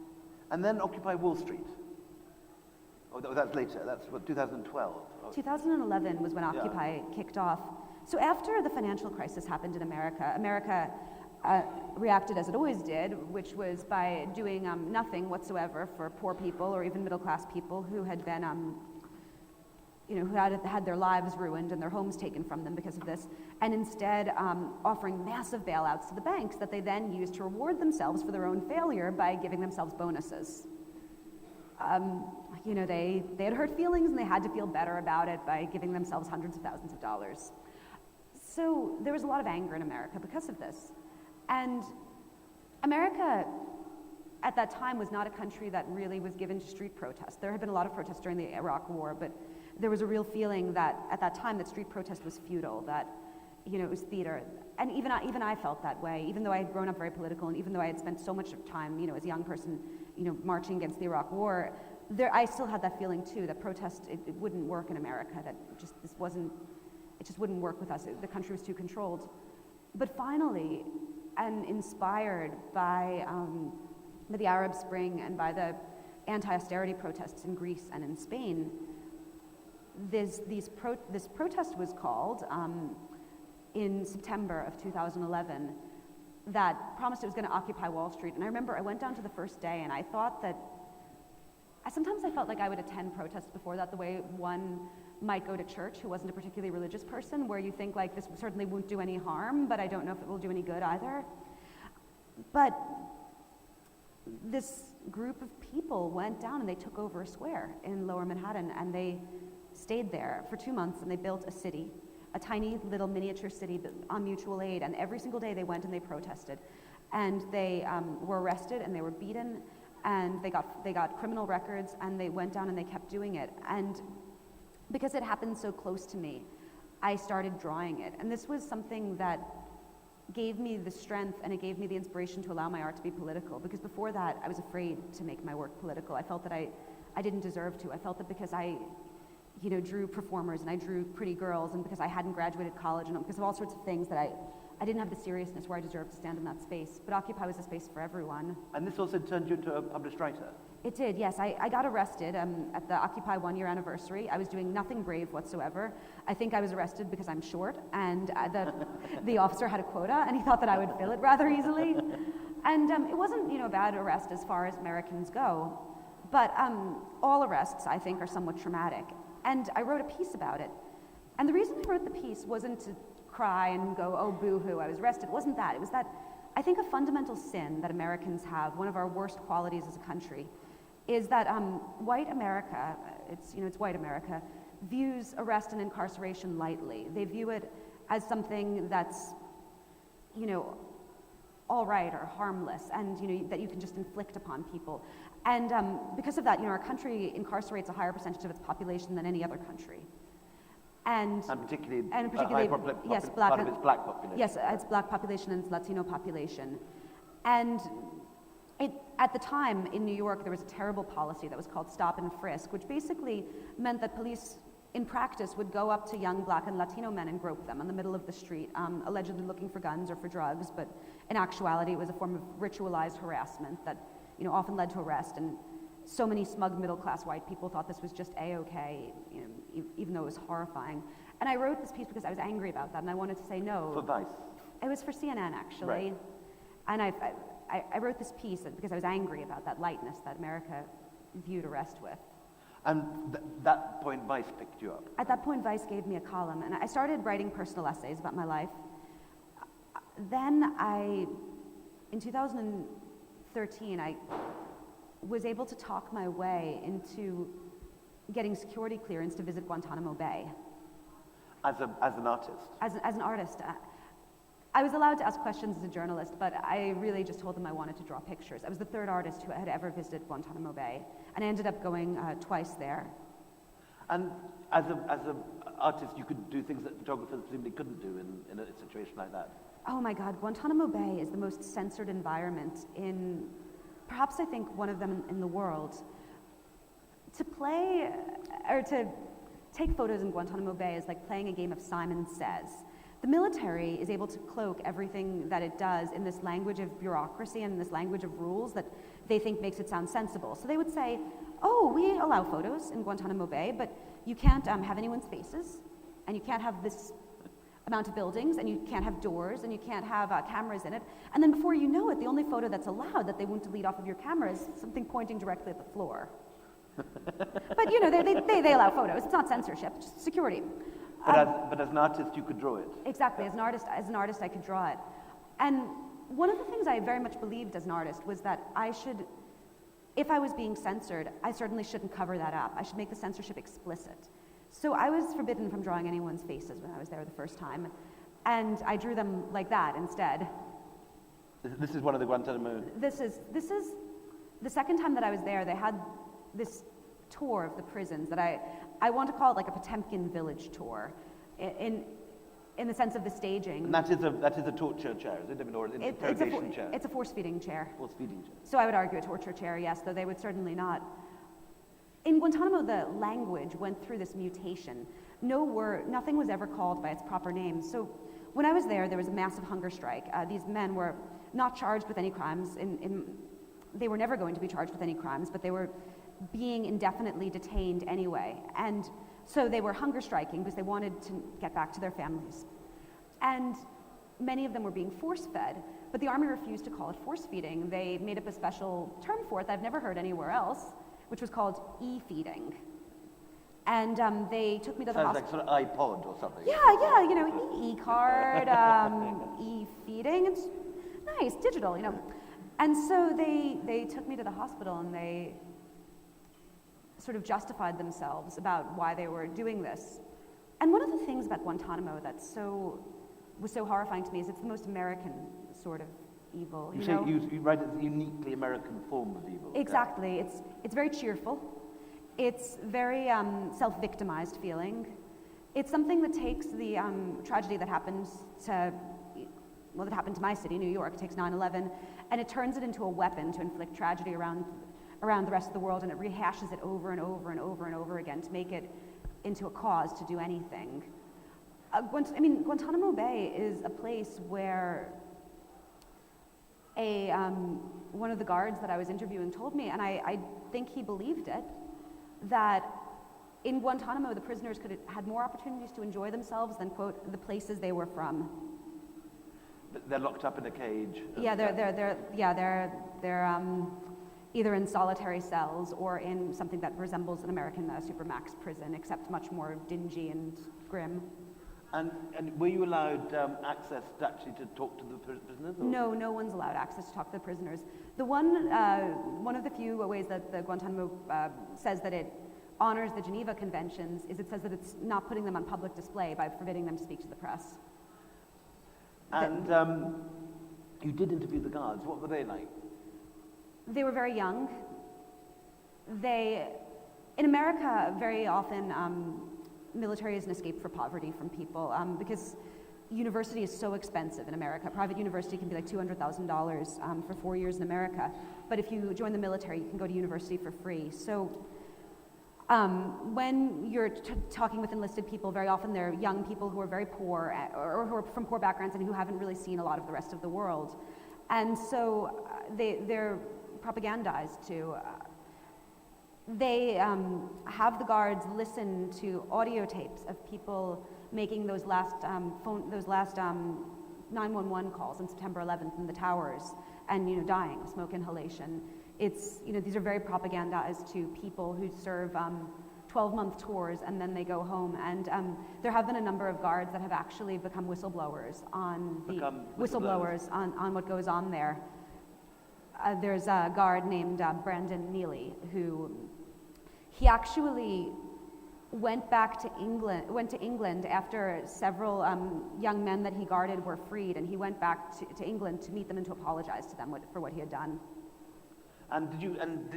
And then Occupy Wall Street. Oh, that's later. That's what, 2012. 2011 was when Occupy kicked off. So after the financial crisis happened in America, America reacted as it always did, which was by doing nothing whatsoever for poor people or even middle-class people who had been, who had their lives ruined and their homes taken from them because of this, and instead offering massive bailouts to the banks that they then used to reward themselves for their own failure by giving themselves bonuses. They had hurt feelings, and they had to feel better about it by giving themselves hundreds of thousands of dollars. So there was a lot of anger in America because of this. And America at that time was not a country that really was given to street protests. There had been a lot of protests during the Iraq War, but there was a real feeling that at that time that street protest was futile, that it was theater. And even I felt that way, even though I had grown up very political, and even though I had spent so much time, as a young person, marching against the Iraq War. I still had that feeling too, that protest, it wouldn't work in America, that it just wouldn't work with us. The country was too controlled. But finally, and inspired by the Arab Spring and by the anti-austerity protests in Greece and in Spain, this protest was called in September of 2011 that promised it was going to occupy Wall Street. And I remember I went down to the first day, and I thought that sometimes I felt like I would attend protests before that the way one might go to church who wasn't a particularly religious person, where you think like this certainly won't do any harm, but I don't know if it will do any good either. But this group of people went down and they took over a square in Lower Manhattan, and they stayed there for 2 months, and they built a city, a tiny little miniature city on mutual aid, and every single day they went and they protested. And they were arrested, and they were beaten, and they got criminal records, and they went down and they kept doing it. And because it happened so close to me, I started drawing it. And this was something that gave me the strength, and it gave me the inspiration to allow my art to be political, because before that I was afraid to make my work political. I felt that I didn't deserve to. I felt that because I drew performers and I drew pretty girls, and because I hadn't graduated college, and because of all sorts of things, that I didn't have the seriousness where I deserved to stand in that space. But Occupy was a space for everyone. And this also turned you into a published writer? It did, yes. I got arrested at the Occupy 1-year anniversary. I was doing nothing brave whatsoever. I think I was arrested because I'm short, and the officer had a quota, and he thought that I would fill it rather easily. And it wasn't, a bad arrest as far as Americans go, but all arrests, I think, are somewhat traumatic. And I wrote a piece about it. And the reason I wrote the piece wasn't to cry and go, oh, boo-hoo, I was arrested. It wasn't that. It was that I think a fundamental sin that Americans have, one of our worst qualities as a country, is that white America, it's white America, views arrest and incarceration lightly. They view it as something that's, all right or harmless, and that you can just inflict upon people. And because of that, our country incarcerates a higher percentage of its population than any other country. And particularly, particularly, yes, part of its black population. Yes, it's black population and it's Latino population. And at the time in New York, there was a terrible policy that was called stop and frisk, which basically meant that police, in practice, would go up to young black and Latino men and grope them in the middle of the street, allegedly looking for guns or for drugs, but in actuality, it was a form of ritualized harassment that, often led to arrest. And so many smug middle-class white people thought this was just A-okay, even though it was horrifying. And I wrote this piece because I was angry about that, and I wanted to say no. For Vice? It was for CNN, actually. Right. And I wrote this piece because I was angry about that lightness that America viewed arrest with. And that point, Vice picked you up? At that point, Vice gave me a column, and I started writing personal essays about my life. Then in 2013, I was able to talk my way into getting security clearance to visit Guantanamo Bay. As an artist? As an artist. I was allowed to ask questions as a journalist, but I really just told them I wanted to draw pictures. I was the third artist who had ever visited Guantanamo Bay, and I ended up going twice there. And as an artist, you could do things that photographers presumably couldn't do in a situation like that. Oh my God, Guantanamo Bay is the most censored environment in, perhaps I think, one of them in the world. To play, or to take photos in Guantanamo Bay is like playing a game of Simon Says. The military is able to cloak everything that it does in this language of bureaucracy and this language of rules that they think makes it sound sensible. So they would say, oh, we allow photos in Guantanamo Bay, but you can't have anyone's faces, and you can't have this amount of buildings, and you can't have doors, and you can't have cameras in it. And then before you know it, the only photo that's allowed that they won't delete off of your camera is something pointing directly at the floor. But they allow photos. It's not censorship, it's just security. But as an artist, you could draw it. Exactly. As an artist, I could draw it. And one of the things I very much believed as an artist was that if I was being censored, I certainly shouldn't cover that up. I should make the censorship explicit. So I was forbidden from drawing anyone's faces when I was there the first time, and I drew them like that instead. This is one of the Guantanamo. This is the second time that I was there. They had this tour of the prisons that I want to call it like a Potemkin village tour, in the sense of the staging. And that is a torture chair, is it? Or an interrogation chair? It's a force-feeding chair. Force-feeding chair. So I would argue a torture chair, yes, though they would certainly not. In Guantanamo, the language went through this mutation. Nothing was ever called by its proper name. So when I was there was a massive hunger strike. These men were not charged with any crimes. They were never going to be charged with any crimes, but they were being indefinitely detained anyway. And so they were hunger striking because they wanted to get back to their families. And many of them were being force-fed, but the army refused to call it force-feeding. They made up a special term for it that I've never heard anywhere else, which was called e-feeding. And they took me to the hospital. Sounds like sort of iPod or something. Yeah, e-card, e-feeding. It's nice, digital, And so they took me to the hospital and they sort of justified themselves about why they were doing this. And one of the things about Guantanamo that was so horrifying to me is it's the most American sort of evil. You write it's a uniquely American form of evil. Exactly. It's very cheerful. It's very self-victimized feeling. It's something that takes the tragedy that happened to my city, New York. It takes 9/11, and it turns it into a weapon to inflict tragedy around the rest of the world, and it rehashes it over and over and over and over again to make it into a cause to do anything. Guantanamo Bay is a place where one of the guards that I was interviewing told me, and I think he believed it, that in Guantanamo the prisoners had more opportunities to enjoy themselves than, quote, the places they were from. But they're locked up in a cage. Yeah, they're either in solitary cells or in something that resembles an American supermax prison, except much more dingy and grim. And were you allowed access to actually to talk to the prisoners? Or? No one's allowed access to talk to the prisoners. The one of the few ways that the Guantanamo says that it honors the Geneva Conventions is it says that it's not putting them on public display by forbidding them to speak to the press. And you did interview the guards. What were they like? They were very young. In America, very often, military is an escape for poverty from people because university is so expensive in America. Private university can be like $200,000 for 4 years in America. But if you join the military, you can go to university for free. So when you're talking with enlisted people, very often they're young people who are very poor or who are from poor backgrounds and who haven't really seen a lot of the rest of the world. And so they're propagandized to. They have the guards listen to audio tapes of people making those last 911 calls on September 11th in the towers, and dying of smoke inhalation. It's these are very propagandized to people who serve 12-month tours and then they go home. And there have been a number of guards that have actually become whistleblowers on on what goes on there. There's a guard named Brandon Neely who he actually went to England after several young men that he guarded were freed, and he went back to England to meet them and to apologize to them for what he had done. And did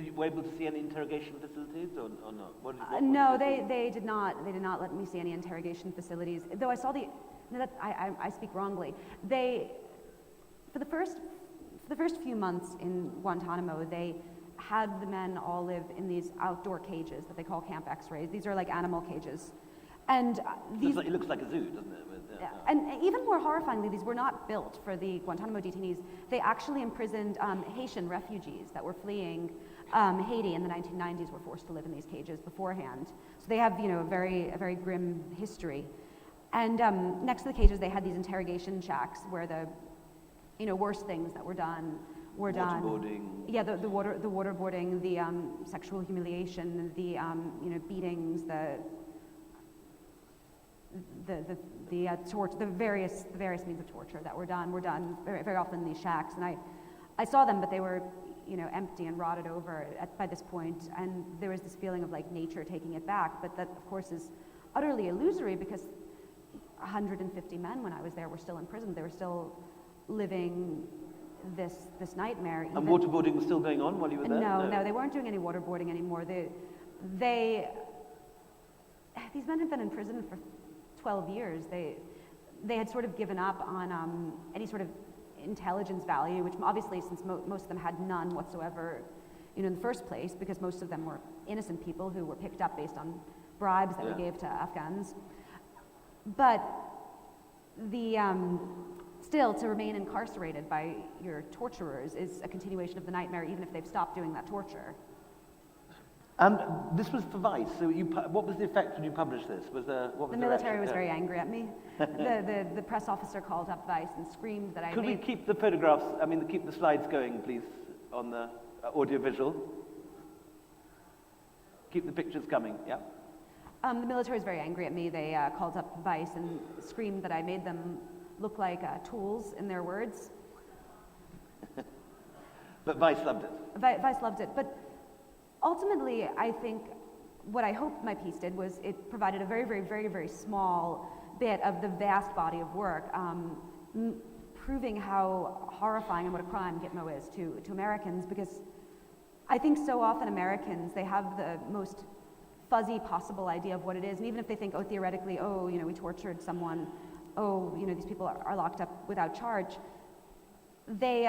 you were able to see any interrogation facilities or not? No, they did not. They did not let me see any interrogation facilities. Though I saw I speak wrongly. For the first few months in Guantanamo, they had the men all live in these outdoor cages that they call Camp X-rays. These are like animal cages. And it looks like a zoo, doesn't it? And even more horrifyingly, these were not built for the Guantanamo detainees. They actually imprisoned Haitian refugees that were fleeing Haiti in the 1990s, were forced to live in these cages beforehand. So they have a very grim history. And next to the cages, they had these interrogation shacks where the worst things that were done. Waterboarding. Yeah, the waterboarding, the sexual humiliation, the beatings, the torture, the various means of torture that were done very, very often in these shacks. And I saw them, but they were empty and rotted over by this point. And there was this feeling of like nature taking it back, but that of course is utterly illusory because 150 men when I was there were still in prison. They were still living this nightmare. And waterboarding was still going on while you were there? No, they weren't doing any waterboarding anymore. These men had been in prison for 12 years. They had sort of given up on any sort of intelligence value, which obviously, since most of them had none whatsoever, in the first place, because most of them were innocent people who were picked up based on bribes that we gave to Afghans. But still, to remain incarcerated by your torturers is a continuation of the nightmare, even if they've stopped doing that torture. And this was for Vice. So what was the effect when you published this? The military was very angry at me. The press officer called up Vice and screamed that I Could we keep the photographs, keep the slides going, please, on the audiovisual? Keep the pictures coming, yeah? The military was very angry at me. They called up Vice and screamed that I made them look like tools, in their words. But Vice loved it. Vice loved it. But ultimately, I think what I hoped my piece did was it provided a very, very, very, very small bit of the vast body of work, proving how horrifying and what a crime Gitmo is to Americans, because I think so often Americans, they have the most fuzzy possible idea of what it is, and even if they think, theoretically, we tortured someone, these people are locked up without charge, they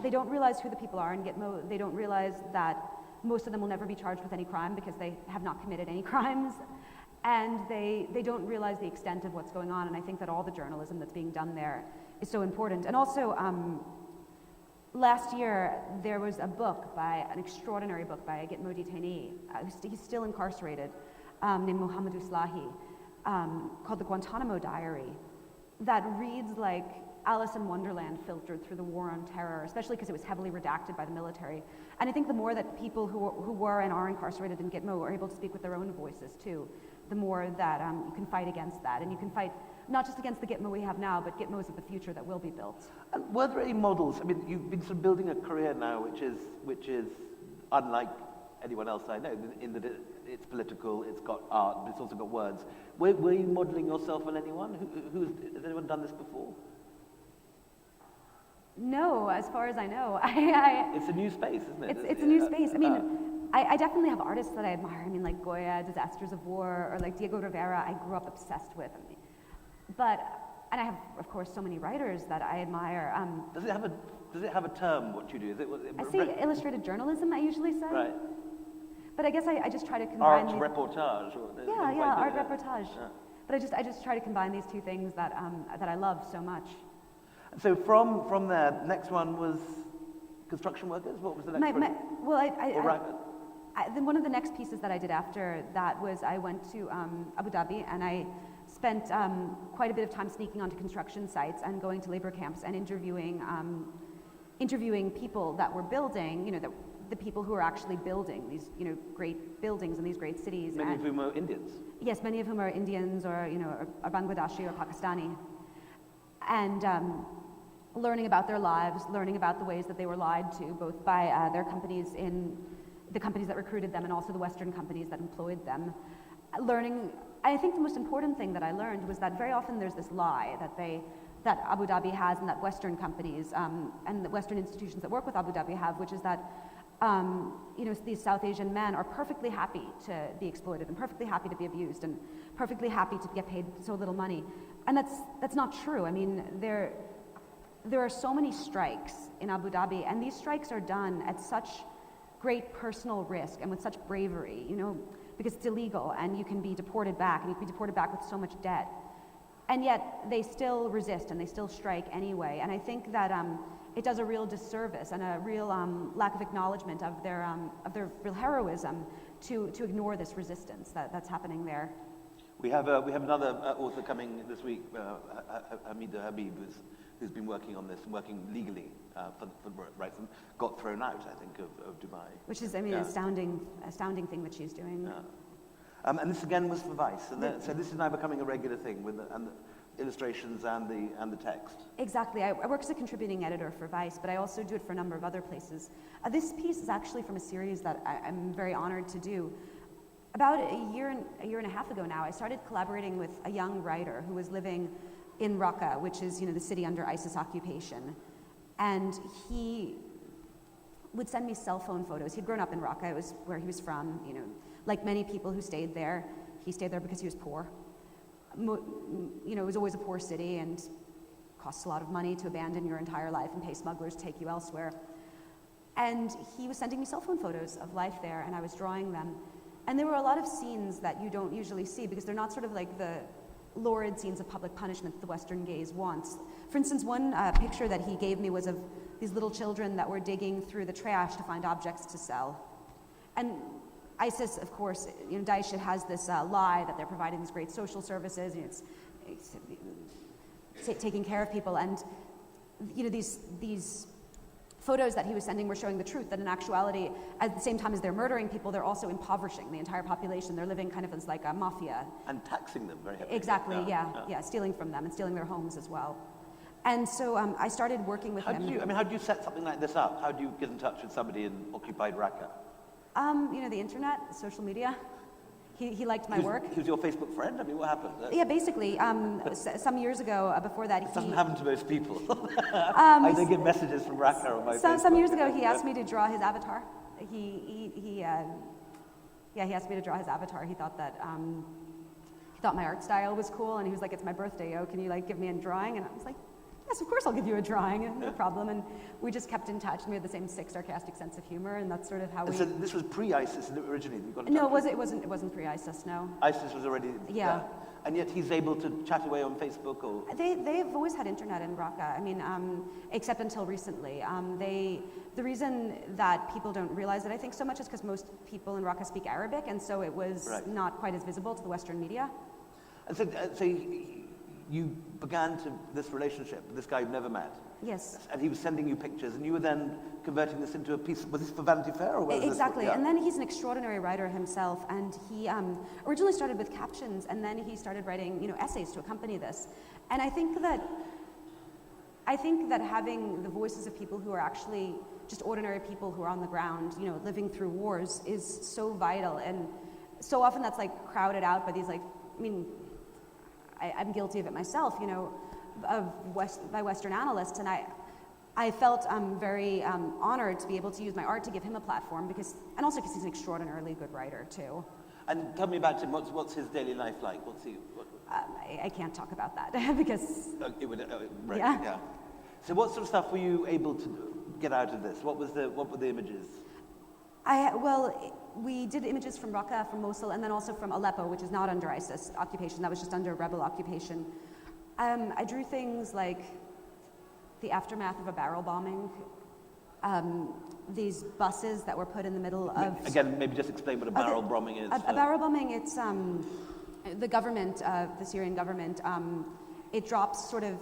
don't realize who the people are in Gitmo. They don't realize that most of them will never be charged with any crime because they have not committed any crimes. And they don't realize the extent of what's going on. And I think that all the journalism that's being done there is so important. And also, last year, there was an extraordinary book by a Gitmo detainee, he's still incarcerated, named Mohamedou Slahi, called The Guantanamo Diary, that reads like Alice in Wonderland filtered through the war on terror, especially because it was heavily redacted by the military. And I think the more that people who were and are incarcerated in Gitmo are able to speak with their own voices too, the more that you can fight against that. And you can fight not just against the Gitmo we have now, but Gitmos of the future that will be built. And were there any models? You've been sort of building a career now which is unlike anyone else I know, in that it's political, it's got art, but it's also got words. Were you modeling yourself on anyone? Has anyone done this before? No, as far as I know. It's a new space, isn't it? It's a new space. I definitely have artists that I admire. I mean, like Goya, Disasters of War, or like Diego Rivera, I grew up obsessed with. I mean, and I have, of course, so many writers that I admire. Does it have a term, what you do? Is it, I say illustrated journalism, I usually say. Right. But I guess I just try to combine Art reportage. art reportage. Yeah. But I just try to combine these two things that I love so much. So from there, next one was construction workers. What was the next one? Then one of the next pieces that I did after that was I went to Abu Dhabi, and I spent quite a bit of time sneaking onto construction sites and going to labor camps and interviewing people that were building, the people who are actually building these, great buildings in these great cities. Many of whom are Indians. Yes, many of whom are Indians or, are Bangladeshi or Pakistani. And learning about their lives, learning about the ways that they were lied to, both by their companies the companies that recruited them and also the Western companies that employed them. I think the most important thing that I learned was that very often there's this lie that Abu Dhabi has and that Western companies and the Western institutions that work with Abu Dhabi have, which is that these South Asian men are perfectly happy to be exploited and perfectly happy to be abused and perfectly happy to get paid so little money. And that's not true. I mean, there are so many strikes in Abu Dhabi, and these strikes are done at such great personal risk and with such bravery, because it's illegal and you can be deported back, and you can be deported back with so much debt. And yet they still resist and they still strike anyway. And I think that it does a real disservice and a real lack of acknowledgement of their real heroism to ignore this resistance that's happening there. We have another author coming this week, Hamida Habib, who's been working on this and working legally for the rights, and got thrown out, I think, of Dubai. Which is, an astounding thing that she's doing. Yeah. And this again was for Vice, so this is now becoming a regular thing with the illustrations and the text. Exactly. I work as a contributing editor for Vice, but I also do it for a number of other places. This piece is actually from a series that I'm very honored to do. About a year and a half ago now, I started collaborating with a young writer who was living in Raqqa, which is the city under ISIS occupation, and he would send me cell phone photos. He'd grown up in Raqqa; it was where he was from. Like many people who stayed there, he stayed there because he was poor. It was always a poor city, and costs a lot of money to abandon your entire life and pay smugglers to take you elsewhere. And he was sending me cell phone photos of life there, and I was drawing them. And there were a lot of scenes that you don't usually see because they're not sort of like the lurid scenes of public punishment that the Western gaze wants. For instance, one picture that he gave me was of these little children that were digging through the trash to find objects to sell. And ISIS, of course, Daesh has this lie that they're providing these great social services, it's taking care of people, and these photos that he was sending were showing the truth, that in actuality, at the same time as they're murdering people, they're also impoverishing the entire population. They're living kind of as like a mafia. And taxing them very heavily. Exactly, yeah, stealing from them and stealing their homes as well. And so I started working with him. How do you set something like this up? How do you get in touch with somebody in occupied Raqqa? The internet, social media. He liked my work. He was your Facebook friend? I mean, what happened? Yeah, basically, some years ago, before that, it doesn't happen to most people. I don't get messages from Raqqa on my Facebook. Some years ago, he asked me to draw his avatar. He asked me to draw his avatar. He thought that he thought my art style was cool, and he was like, "It's my birthday, can you give me a drawing?" And I was like, "Yes, of course I'll give you a drawing, no problem." And we just kept in touch, and we had the same sick, sarcastic sense of humor, and that's sort of how we... So this was pre-ISIS originally? No, it wasn't pre-ISIS, no. ISIS was already... Yeah. And yet he's able to chat away on Facebook or... They've always had internet in Raqqa, I mean, except until recently. The reason that people don't realize it, I think, so much is because most people in Raqqa speak Arabic, and so it was not quite as visible to the Western media. And so you began this relationship with this guy you've never met. Yes. And he was sending you pictures, and you were then converting this into a piece. Was this for Vanity Fair? Or exactly. And then he's an extraordinary writer himself, and he originally started with captions, and then he started writing, essays to accompany this. And I think that having the voices of people who are actually just ordinary people who are on the ground, living through wars, is so vital. And so often that's crowded out by these I'm guilty of it myself, by Western analysts, and I felt very honored to be able to use my art to give him a platform and also because he's an extraordinarily good writer too. And tell me about him. What's his daily life like? I can't talk about that because it would, right, yeah. So what sort of stuff were you able to get out of this? What were the images? We did images from Raqqa, from Mosul, and then also from Aleppo, which is not under ISIS occupation. That was just under rebel occupation. I drew things like the aftermath of a barrel bombing, these buses that were put in the middle of... Again, maybe just explain what a barrel bombing is. A barrel bombing, it's the government, the Syrian government, it drops sort of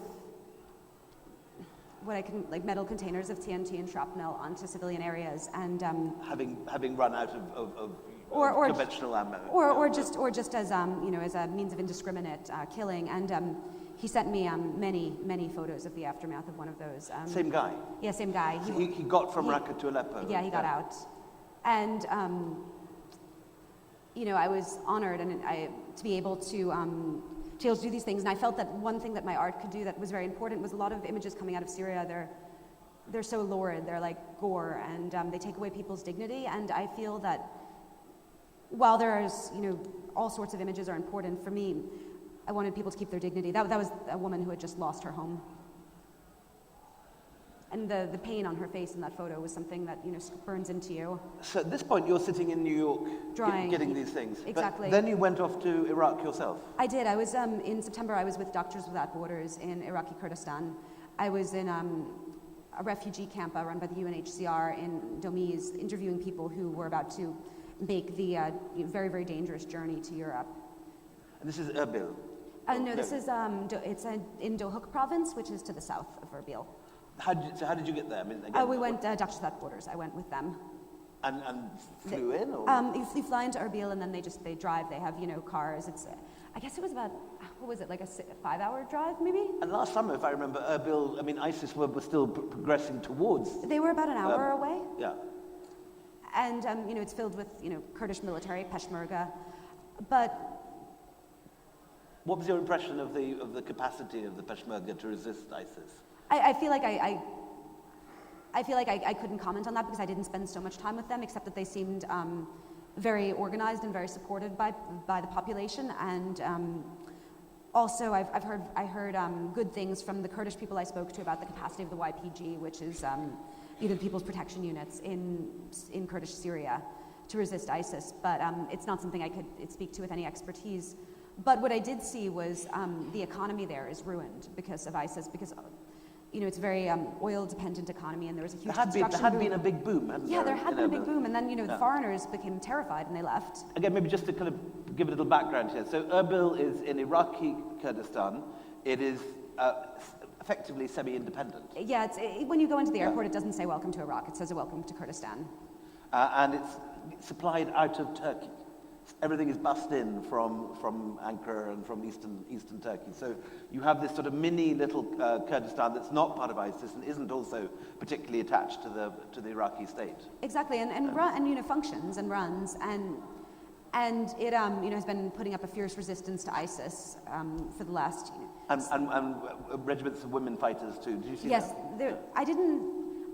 like metal containers of TNT and shrapnel onto civilian areas, and having run out of conventional ammo, or just as as a means of indiscriminate killing. And he sent me many photos of the aftermath of one of those. Same guy. Yeah, same guy. So he got from Raqqa to Aleppo. Yeah, he got out, and I was honored to be able to do these things. And I felt that one thing that my art could do that was very important was a lot of images coming out of Syria. They're so lurid. They're like gore, and they take away people's dignity. And I feel that while there's all sorts of images are important for me, I wanted people to keep their dignity. That was a woman who had just lost her home. And the pain on her face in that photo was something that burns into you. So at this point, you're sitting in New York, drawing, getting these things. Exactly. But then you went off to Iraq yourself. I did. I was in September. I was with Doctors Without Borders in Iraqi Kurdistan. I was in a refugee camp run by the UNHCR in Domiz, interviewing people who were about to make the very, very dangerous journey to Europe. And this is Erbil. No, this is it's in Dohuk province, which is to the south of Erbil. How did you get there? I mean, again, we went Doctors Without Borders. I went with them. And flew in, or? You fly into Erbil and then they drive. They have cars. I guess it was about like a 5-hour drive maybe. And last summer, if I remember, Erbil. I mean, ISIS were still progressing towards. They were about an hour away. Yeah. And it's filled with Kurdish military, Peshmerga, but. What was your impression of the capacity of the Peshmerga to resist ISIS? I feel like I couldn't comment on that because I didn't spend so much time with them, except that they seemed very organized and very supported by the population. And also, I heard good things from the Kurdish people I spoke to about the capacity of the YPG, which is the People's Protection Units in Kurdish Syria, to resist ISIS. But it's not something I could speak to with any expertise. But what I did see was the economy there is ruined because of ISIS, because it's a very oil-dependent economy, and there was a huge construction boom. There had been a big boom, hadn't there? Yeah, there had been a big boom, and then the foreigners became terrified and they left. Again, maybe just to kind of give a little background here. So Erbil is in Iraqi Kurdistan. It is effectively semi-independent. Yeah, when you go into the airport, it doesn't say "Welcome to Iraq." It says "Welcome to Kurdistan." And it's supplied out of Turkey. Everything is bussed in from Ankara and from eastern Turkey. So you have this sort of mini little Kurdistan that's not part of ISIS and isn't also particularly attached to the Iraqi state. Exactly, and functions and runs, and it has been putting up a fierce resistance to ISIS for the last. And regiments of women fighters too. Did you see yes, that?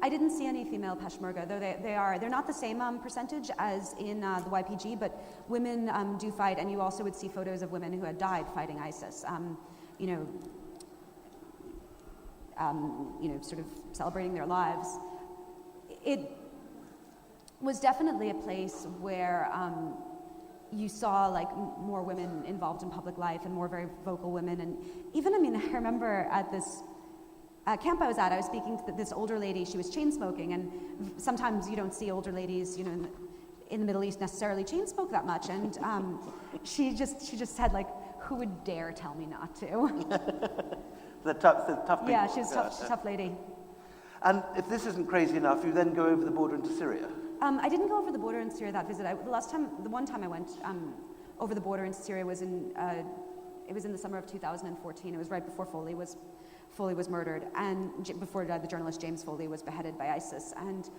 I didn't see any female Peshmerga, though they're not the same percentage as in the YPG, but women do fight, and you also would see photos of women who had died fighting ISIS. Sort of celebrating their lives. It was definitely a place where you saw more women involved in public life and more very vocal women, and even I remember at this. Camp I was at, I was speaking to this older lady. She was chain smoking, and sometimes you don't see older ladies, in the Middle East necessarily chain smoke that much. And she just said, who would dare tell me not to? the tough people. Yeah, she's a tough lady. And if this isn't crazy enough, you then go over the border into Syria. I didn't go over the border in Syria that visit. The one time I went over the border into Syria was it was in the summer of 2014. It was right before Foley was murdered, and before the journalist James Foley was beheaded by ISIS. And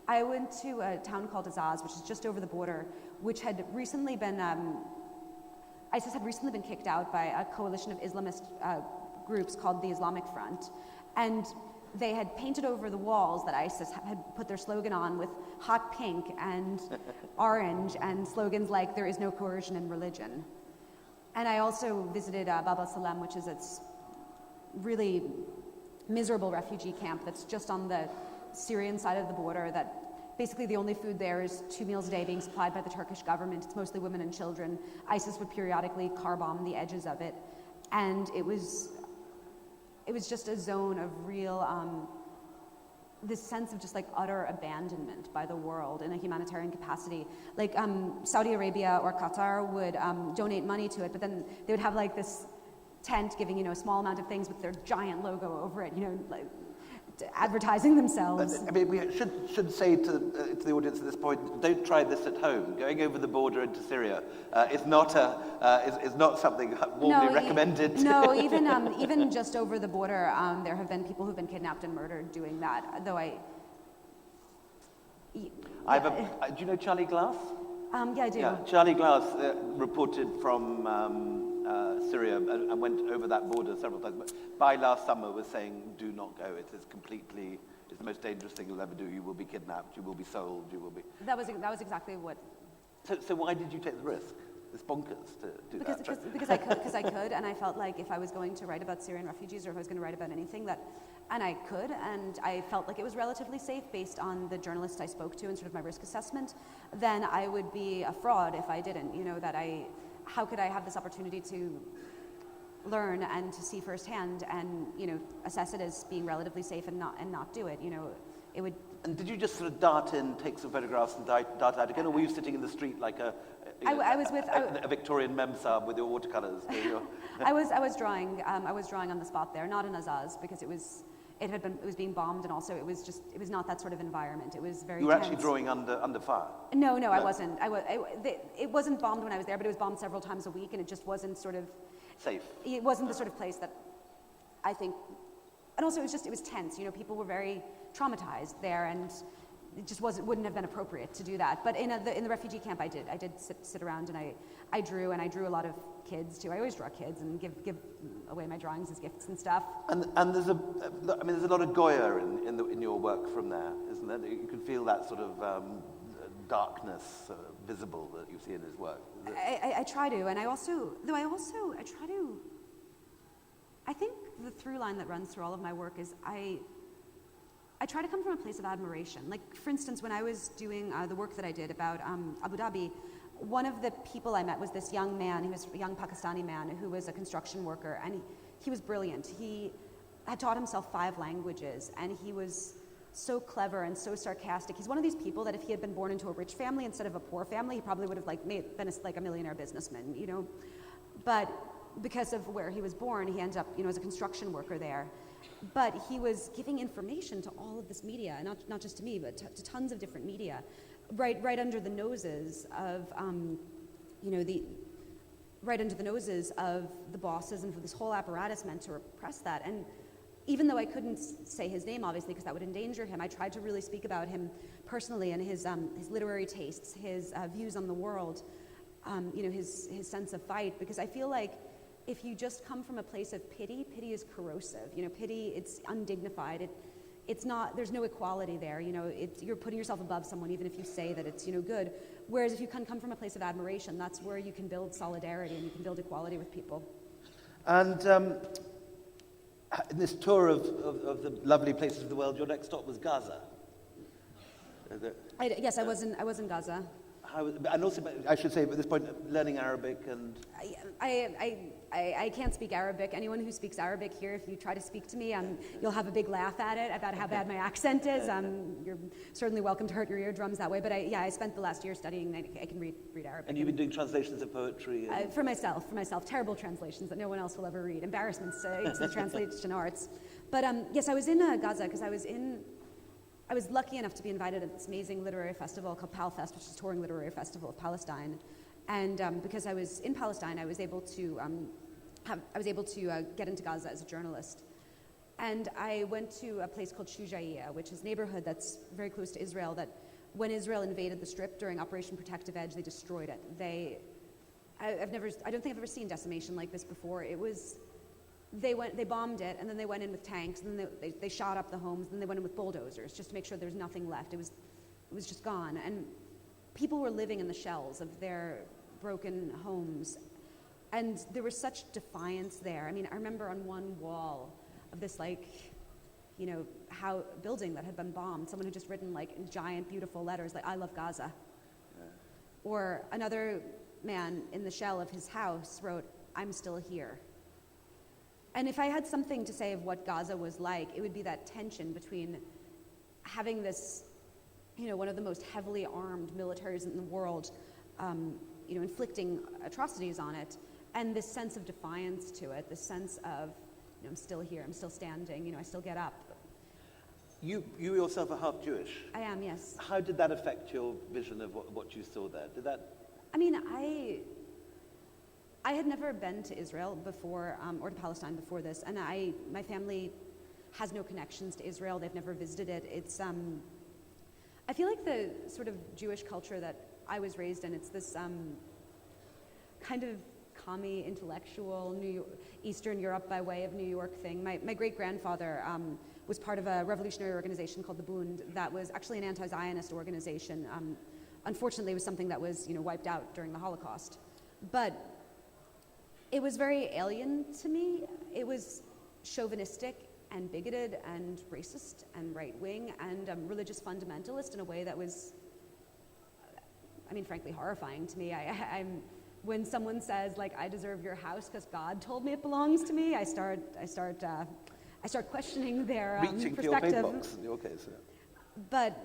I went to a town called Azaz, which is just over the border, which had recently been, ISIS had recently been kicked out by a coalition of Islamist groups called the Islamic Front. And they had painted over the walls that ISIS had put their slogan on with hot pink and orange and slogans like "there is no coercion in religion." And I also visited Bab al-Salam, which is its really miserable refugee camp that's just on the Syrian side of the border, that basically the only food there is 2 meals a day being supplied by the Turkish government. It's mostly women and children. ISIS would periodically car bomb the edges of it. And it was just a zone of real, this sense of just like utter abandonment by the world in a humanitarian capacity. Like Saudi Arabia or Qatar would donate money to it, but then they would have like this tent giving, a small amount of things with their giant logo over it, like advertising themselves. I mean, we should say to the audience at this point, don't try this at home. Going over the border into Syria is not something warmly recommended. No, even just over the border, there have been people who've been kidnapped and murdered doing that. Though do you know Charlie Glass? Yeah, I do. Yeah, Charlie Glass reported from Syria and went over that border several times. But by last summer was saying, do not go. It's the most dangerous thing you'll ever do. You will be kidnapped. You will be sold. You will be. That was exactly what. So why did you take the risk? It's bonkers to do that. Because I could, and I felt like if I was going to write about Syrian refugees, or if I was going to write about anything and I could, and I felt like it was relatively safe based on the journalists I spoke to and sort of my risk assessment, then I would be a fraud if I didn't. How could I have this opportunity to learn and to see firsthand and assess it as being relatively safe and not do it? It would. And did you just sort of dart in, take some photographs, and dart out again, or were you sitting in the street like a Victorian memsahib with your watercolors? I was drawing. I was drawing on the spot there, not in Azaz, because it was being bombed, and also it was not that sort of environment. It was very. You were tense. actually drawing under fire. No, I wasn't. It wasn't bombed when I was there, but it was bombed several times a week, and it just wasn't sort of safe. It wasn't the sort of place that I think, and also it was tense. People were very traumatized there, and it just wouldn't have been appropriate to do that. But in the refugee camp, I did sit around, and I drew a lot of kids too. I always draw kids and give away my drawings as gifts and stuff. And there's a lot of Goya in your work from there, isn't there? You can feel that sort of darkness visible that you see in his work. I try to, and I try to. I think the through line that runs through all of my work is I try to come from a place of admiration. Like, for instance, when I was doing the work that I did about Abu Dhabi, one of the people I met was this young man. He was a young Pakistani man who was a construction worker, and he was brilliant. He had taught himself 5 languages, and he was so clever and so sarcastic. He's one of these people that if he had been born into a rich family instead of a poor family, he probably would have been a millionaire businessman, But because of where he was born, he ended up, as a construction worker there. But he was giving information to all of this media, not just to me, but to tons of different media, right under the noses of, right under the noses of the bosses and for this whole apparatus meant to repress that. And even though I couldn't say his name, obviously, because that would endanger him, I tried to really speak about him personally and his literary tastes, his views on the world, his sense of fight, because I feel like if you just come from a place of pity is corrosive. Pity, it's undignified. It's not. There's no equality there. You're putting yourself above someone, even if you say that it's good. Whereas if you can come from a place of admiration, that's where you can build solidarity and you can build equality with people. And in this tour of the lovely places of the world, your next stop was Gaza. Yes, I was in Gaza. And also, I should say, at this point, learning Arabic and... I can't speak Arabic. Anyone who speaks Arabic here, if you try to speak to me, you'll have a big laugh at it, about how bad my accent is. You're certainly welcome to hurt your eardrums that way. But I spent the last year studying, I can read Arabic. And you've been doing translations of poetry? For myself, terrible translations that no one else will ever read. Embarrassments to the translation arts. But yes, I was in Gaza because I was lucky enough to be invited to this amazing literary festival called PalFest, which is a touring literary festival of Palestine. And because I was in Palestine, I was able to get into Gaza as a journalist. And I went to a place called Shujaiya, which is a neighborhood that's very close to Israel, that when Israel invaded the Strip during Operation Protective Edge, they destroyed it. I don't think I've ever seen decimation like this before. It was they bombed it, and then they went in with tanks, and then they shot up the homes, and then they went in with bulldozers just to make sure there was nothing left. It was just gone. And people were living in the shells of their broken homes. And there was such defiance there. I mean, I remember on one wall of this, building that had been bombed, someone had just written, in giant, beautiful letters, I love Gaza. Yeah. Or another man in the shell of his house wrote, I'm still here. And if I had something to say of what Gaza was like, it would be that tension between having this, one of the most heavily armed militaries in the world, inflicting atrocities on it, and this sense of defiance to it, this sense of, I'm still here, I'm still standing, I still get up. You yourself are half Jewish. I am, yes. How did that affect your vision of what you saw there? Did that? I mean, I had never been to Israel before, or to Palestine before this, and my family has no connections to Israel. They've never visited it. It's, I feel like the sort of Jewish culture that I was raised in, it's this kind of commie, intellectual, Eastern Europe by way of New York thing. My great-grandfather was part of a revolutionary organization called the Bund that was actually an anti-Zionist organization. Unfortunately, it was something that was wiped out during the Holocaust. But it was very alien to me. It was chauvinistic and bigoted and racist and right-wing and religious fundamentalist in a way that was, frankly, horrifying to me. When someone says, I deserve your house because God told me it belongs to me, I start questioning their reaching perspective. For your mailbox in your case. Yeah. But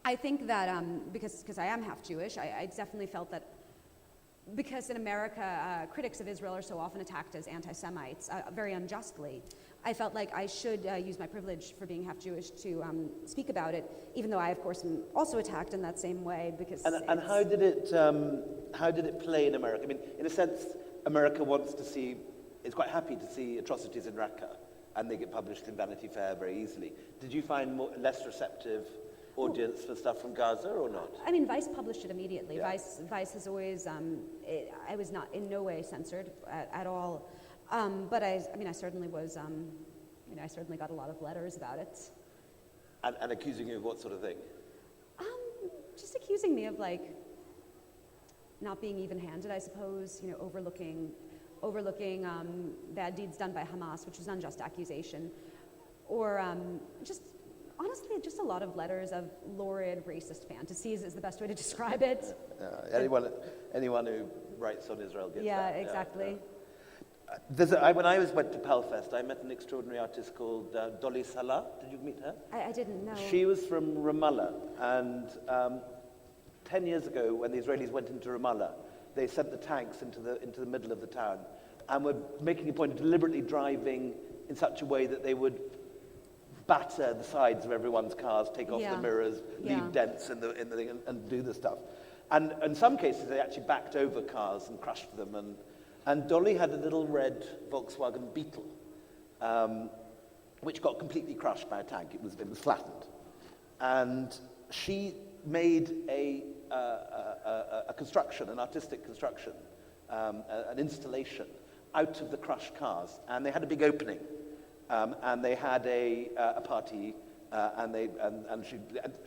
I think that because I am half Jewish, I definitely felt that because in America, critics of Israel are so often attacked as anti-Semites, very unjustly, I felt like I should use my privilege for being half Jewish to speak about it, even though I, of course, am also attacked in that same way. Because and how did it play in America? I mean, in a sense, America is quite happy to see atrocities in Raqqa, and they get published in Vanity Fair very easily. Did you find less receptive audience for stuff from Gaza or not? I mean, Vice published it immediately. Yeah. Vice has always, I was not in no way censored at all. But I certainly was, I certainly got a lot of letters about it. And accusing you of what sort of thing? Just accusing me of not being even-handed, I suppose, overlooking bad deeds done by Hamas, which is an unjust accusation, or honestly, just a lot of letters of lurid racist fantasies is the best way to describe it. Anyone who writes on Israel gets that. Yeah, exactly. When I went to Palfest, I met an extraordinary artist called Dolly Salah. Did you meet her? I didn't know. She was from Ramallah, and 10 years ago, when the Israelis went into Ramallah, they sent the tanks into the middle of the town, and were making a point of deliberately driving in such a way that they would batter the sides of everyone's cars, take off the mirrors, leave dents in the thing, and do the stuff. And in some cases, they actually backed over cars and crushed them. And Dolly had a little red Volkswagen Beetle, which got completely crushed by a tank. It was flattened. And she made a construction, an artistic construction, an installation out of the crushed cars. And they had a big opening. And they had a party, and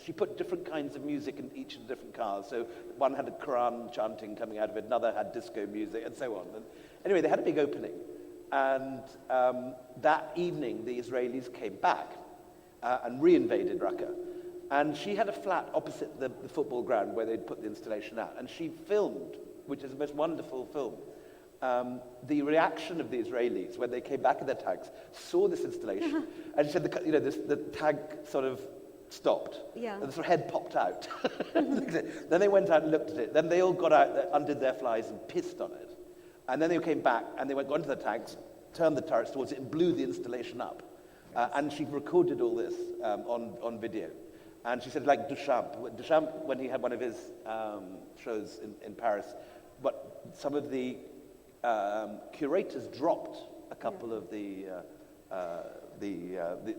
she put different kinds of music in each of the different cars. So one had a Quran chanting coming out of it, another had disco music, and so on. And anyway, they had a big opening. And that evening, the Israelis came back and re-invaded Raqqa. And she had a flat opposite the football ground where they'd put the installation out. And she filmed, which is the most wonderful film, the reaction of the Israelis when they came back in their tanks, saw this installation, and she said, the tank sort of stopped, and the sort of head popped out. Then they went out and looked at it. Then they all got out, undid their flies, and pissed on it. And then they came back, and they got into the tanks, turned the turrets towards it, and blew the installation up. And she recorded all this on video. And she said, like Duchamp, when he had one of his shows in Paris, but some of the curators dropped a couple of the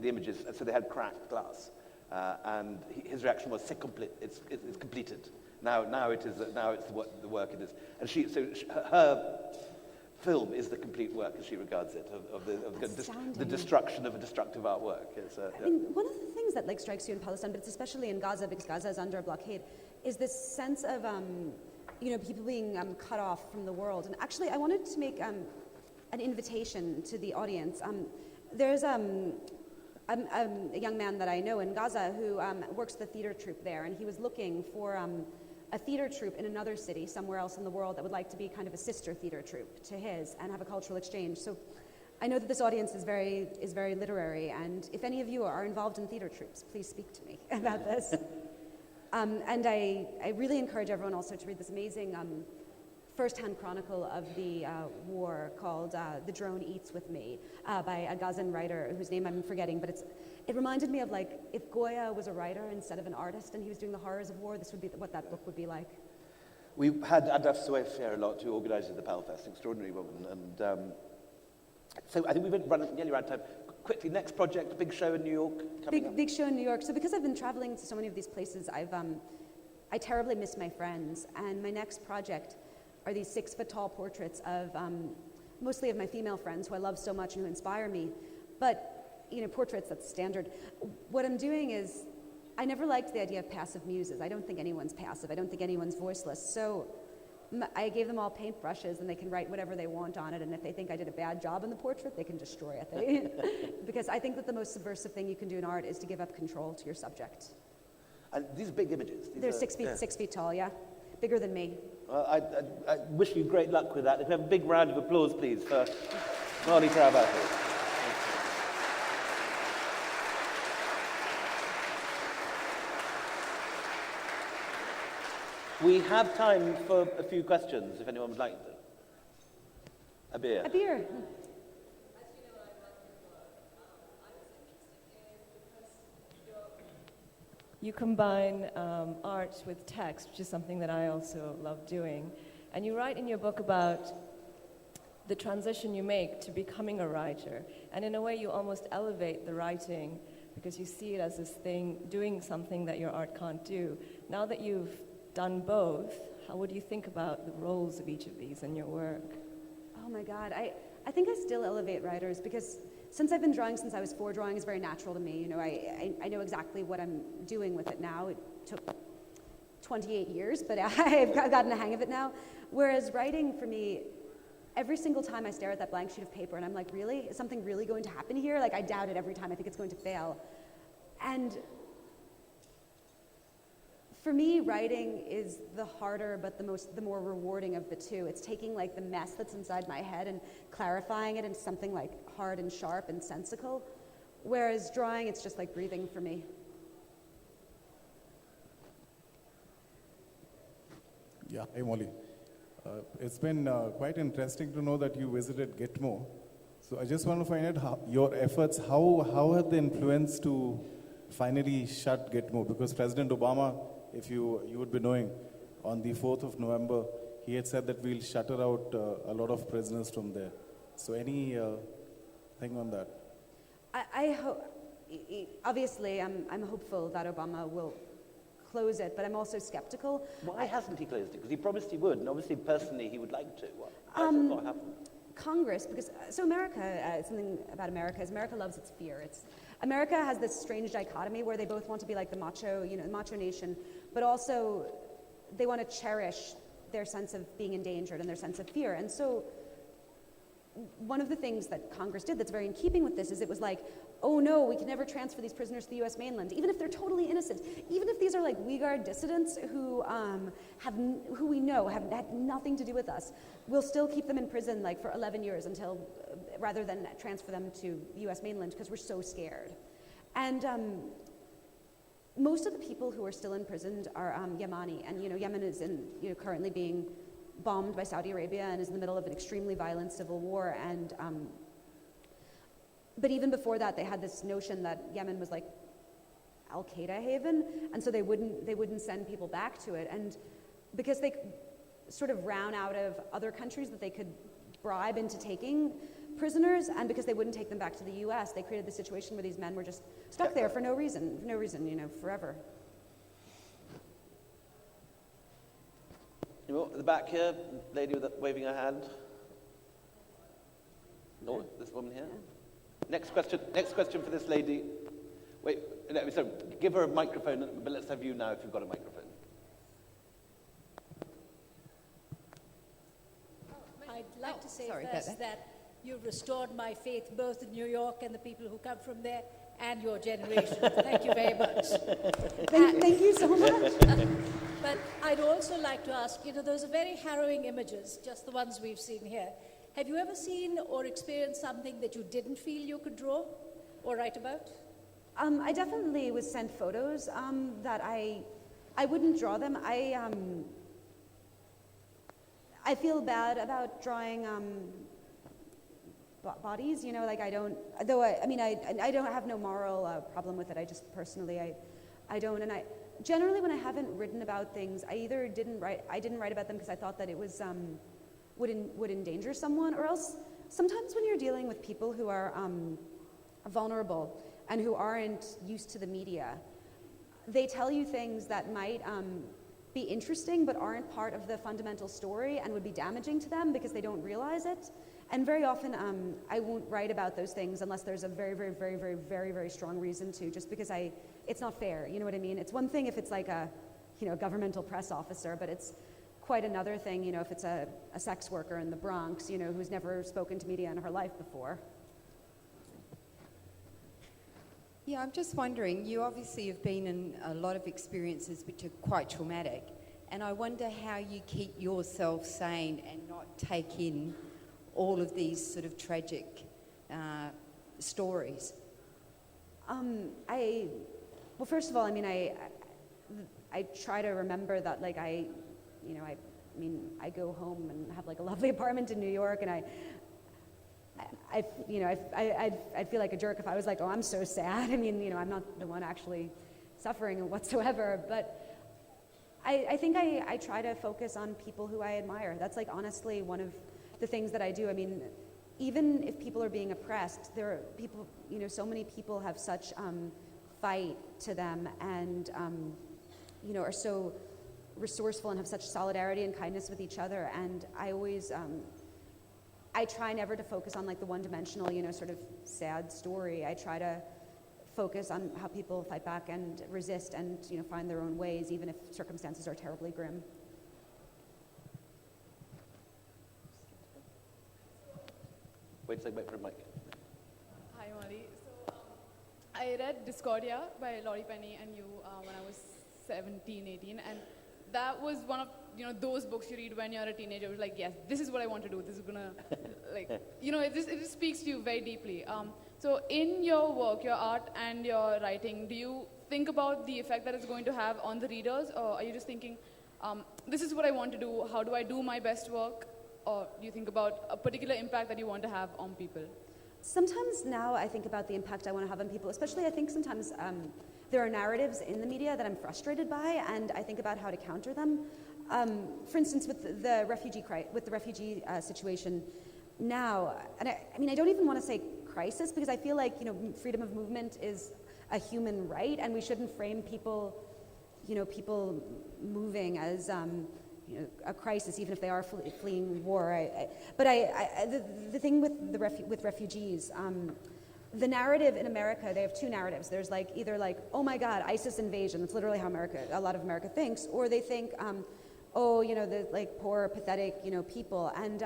images, so they had cracked glass. And his reaction was, "C'est complete. It's completed. Now it's the work it is." And her film is the complete work, as she regards it, of the Astounding. destruction of a destructive artwork. It's, I mean, one of the things that like strikes you in Palestine, but it's especially in Gaza because Gaza is under a blockade, is this sense of people being cut off from the world. And actually, I wanted to make an invitation to the audience. There's a young man that I know in Gaza who works the theater troupe there, and he was looking for a theater troupe in another city, somewhere else in the world, that would like to be kind of a sister theater troupe to his and have a cultural exchange. So I know that this audience is very literary, and if any of you are involved in theater troupes, please speak to me about this. And I really encourage everyone also to read this amazing first-hand chronicle of the war called The Drone Eats With Me by a Gazan writer whose name I'm forgetting, but it reminded me of like if Goya was a writer instead of an artist and he was doing the horrors of war, this would be what that book would be like. We had Adaf Soef here a lot, who organises the Palfest, extraordinary woman. And so I think we've been running nearly around time. Quickly, next project, big show in New York coming up. Big show in New York. So because I've been traveling to so many of these places, I terribly miss my friends. And my next project are these 6-foot-tall portraits of mostly of my female friends who I love so much and who inspire me. But portraits, that's standard. What I'm doing is, I never liked the idea of passive muses. I don't think anyone's passive. I don't think anyone's voiceless. So I gave them all paintbrushes, and they can write whatever they want on it. And if they think I did a bad job in the portrait, they can destroy it. Because I think that the most subversive thing you can do in art is to give up control to your subject. And these are big images. They're 6 feet tall, yeah. Bigger than me. I wish you great luck with that. If we have a big round of applause, please, for Marley Travati. We have time for a few questions, if anyone would like them. A beer. A beer. You combine art with text, which is something that I also love doing. And you write in your book about the transition you make to becoming a writer. And in a way, you almost elevate the writing because you see it as this thing, doing something that your art can't do. Now that you've done both, how would you think about the roles of each of these in your work? Oh my God, I think I still elevate writers because since I've been drawing since I was 4, drawing is very natural to me. I know exactly what I'm doing with it now. It took 28 years, but I've gotten the hang of it now. Whereas writing for me, every single time I stare at that blank sheet of paper and I'm like, really? Is something really going to happen here? Like I doubt it every time. I think it's going to fail. And for me, writing is the harder but the more rewarding of the two. It's taking like the mess that's inside my head and clarifying it into something like hard and sharp and sensical. Whereas drawing, it's just like breathing for me. Yeah, hey Molly. It's been quite interesting to know that you visited Gitmo. So I just want to find out how your efforts, how have they influenced to finally shut Gitmo? Because President Obama, if you would be knowing, on the 4th of November, he had said that we'll shutter out a lot of prisoners from there. So any thing on that? I hope, obviously, I'm hopeful that Obama will close it, but I'm also skeptical. Why hasn't he closed it? Because he promised he would, and obviously personally he would like to. Why has it not happened? Congress, because so America, something about America is America loves its fear. America has this strange dichotomy where they both want to be like the macho, the macho nation, but also they want to cherish their sense of being endangered and their sense of fear. And so one of the things that Congress did that's very in keeping with this is it was like, oh no, we can never transfer these prisoners to the US mainland, even if they're totally innocent, even if these are like Uyghur dissidents who we know have had nothing to do with us, we'll still keep them in prison like for 11 years until, rather than transfer them to the US mainland because we're so scared. And most of the people who are still imprisoned are Yemeni, and Yemen is currently being bombed by Saudi Arabia and is in the middle of an extremely violent civil war. And but even before that, they had this notion that Yemen was like Al-Qaeda haven, and so they wouldn't send people back to it. And because they sort of ran out of other countries that they could bribe into taking prisoners, and because they wouldn't take them back to the U.S., they created the situation where these men were just stuck there for no reason, forever. At the back here, lady waving her hand. Oh, this woman here. Next question for this lady. Wait, no, so give her a microphone, but let's have you now if you've got a microphone. I'd like to say first that you've restored my faith both in New York and the people who come from there and your generation. Thank you very much. Thank you so much. But I'd also like to ask, those are very harrowing images, just the ones we've seen here. Have you ever seen or experienced something that you didn't feel you could draw or write about? I definitely was sent photos that I wouldn't draw them. I feel bad about drawing bodies, like I don't, though I don't have no moral problem with it. I just personally, I don't, and generally when I haven't written about things, I didn't write about them because I thought that it was, would endanger someone, or else sometimes when you're dealing with people who are vulnerable and who aren't used to the media, they tell you things that might be interesting but aren't part of the fundamental story and would be damaging to them because they don't realize it. And very often I won't write about those things unless there's a very, very, very, very, very, very strong reason to, just because it's not fair, you know what I mean? It's one thing if it's like a governmental press officer, but it's quite another thing, if it's a sex worker in the Bronx, who's never spoken to media in her life before. Yeah, I'm just wondering, you obviously have been in a lot of experiences which are quite traumatic, and I wonder how you keep yourself sane and not take in all of these sort of tragic stories. Well, first of all, I try to remember that, like, I go home and have like a lovely apartment in New York, and I'd feel like a jerk if I was like, oh, I'm so sad. I'm not the one actually suffering whatsoever, but I think I try to focus on people who I admire. That's like honestly one of the things that I do. Even if people are being oppressed, there are people, so many people have such fight to them and, are so resourceful and have such solidarity and kindness with each other. And I always, I try never to focus on like the one-dimensional, sort of sad story. I try to focus on how people fight back and resist and, find their own ways, even if circumstances are terribly grim. Wait for a mic. Hi, Molly. So I read Discordia by Laurie Penny and you when I was 17, 18, and that was one of those books you read when you're a teenager. It was like, yes, this is what I want to do. This is gonna, it just speaks to you very deeply. So in your work, your art and your writing, do you think about the effect that it's going to have on the readers, or are you just thinking, this is what I want to do, how do I do my best work? Or do you think about a particular impact that you want to have on people? Sometimes now I think about the impact I want to have on people, especially I think sometimes there are narratives in the media that I'm frustrated by, and I think about how to counter them. For instance, with the refugee situation now, and I don't even want to say crisis, because I feel like freedom of movement is a human right, and we shouldn't frame people moving as a crisis, even if they are fleeing war. But the thing with refugees, the narrative in America, they have two narratives. There's like either like, oh my God, ISIS invasion. That's literally how a lot of America thinks, or they think, oh, the like poor, pathetic, people. And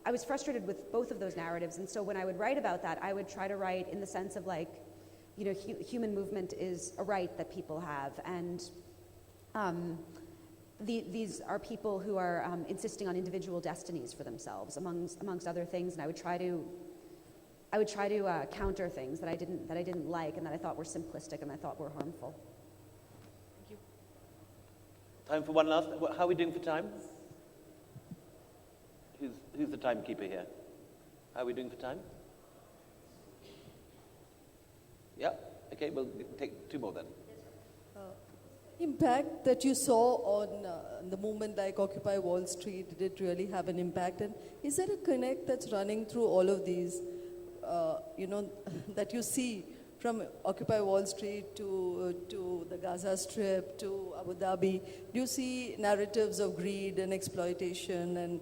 I was frustrated with both of those narratives. And so when I would write about that, I would try to write in the sense of like, human movement is a right that people have, and these are people who are insisting on individual destinies for themselves, amongst other things. And I would try to counter things that I didn't like and that I thought were simplistic and I thought were harmful. Thank you. Time for one last. How are we doing for time? Who's the timekeeper here? How are we doing for time? Yeah. Okay. We'll take two more then. Impact that you saw on the movement like Occupy Wall Street, did it really have an impact? And is there a connect that's running through all of these, that you see from Occupy Wall Street to the Gaza Strip to Abu Dhabi? Do you see narratives of greed and exploitation and,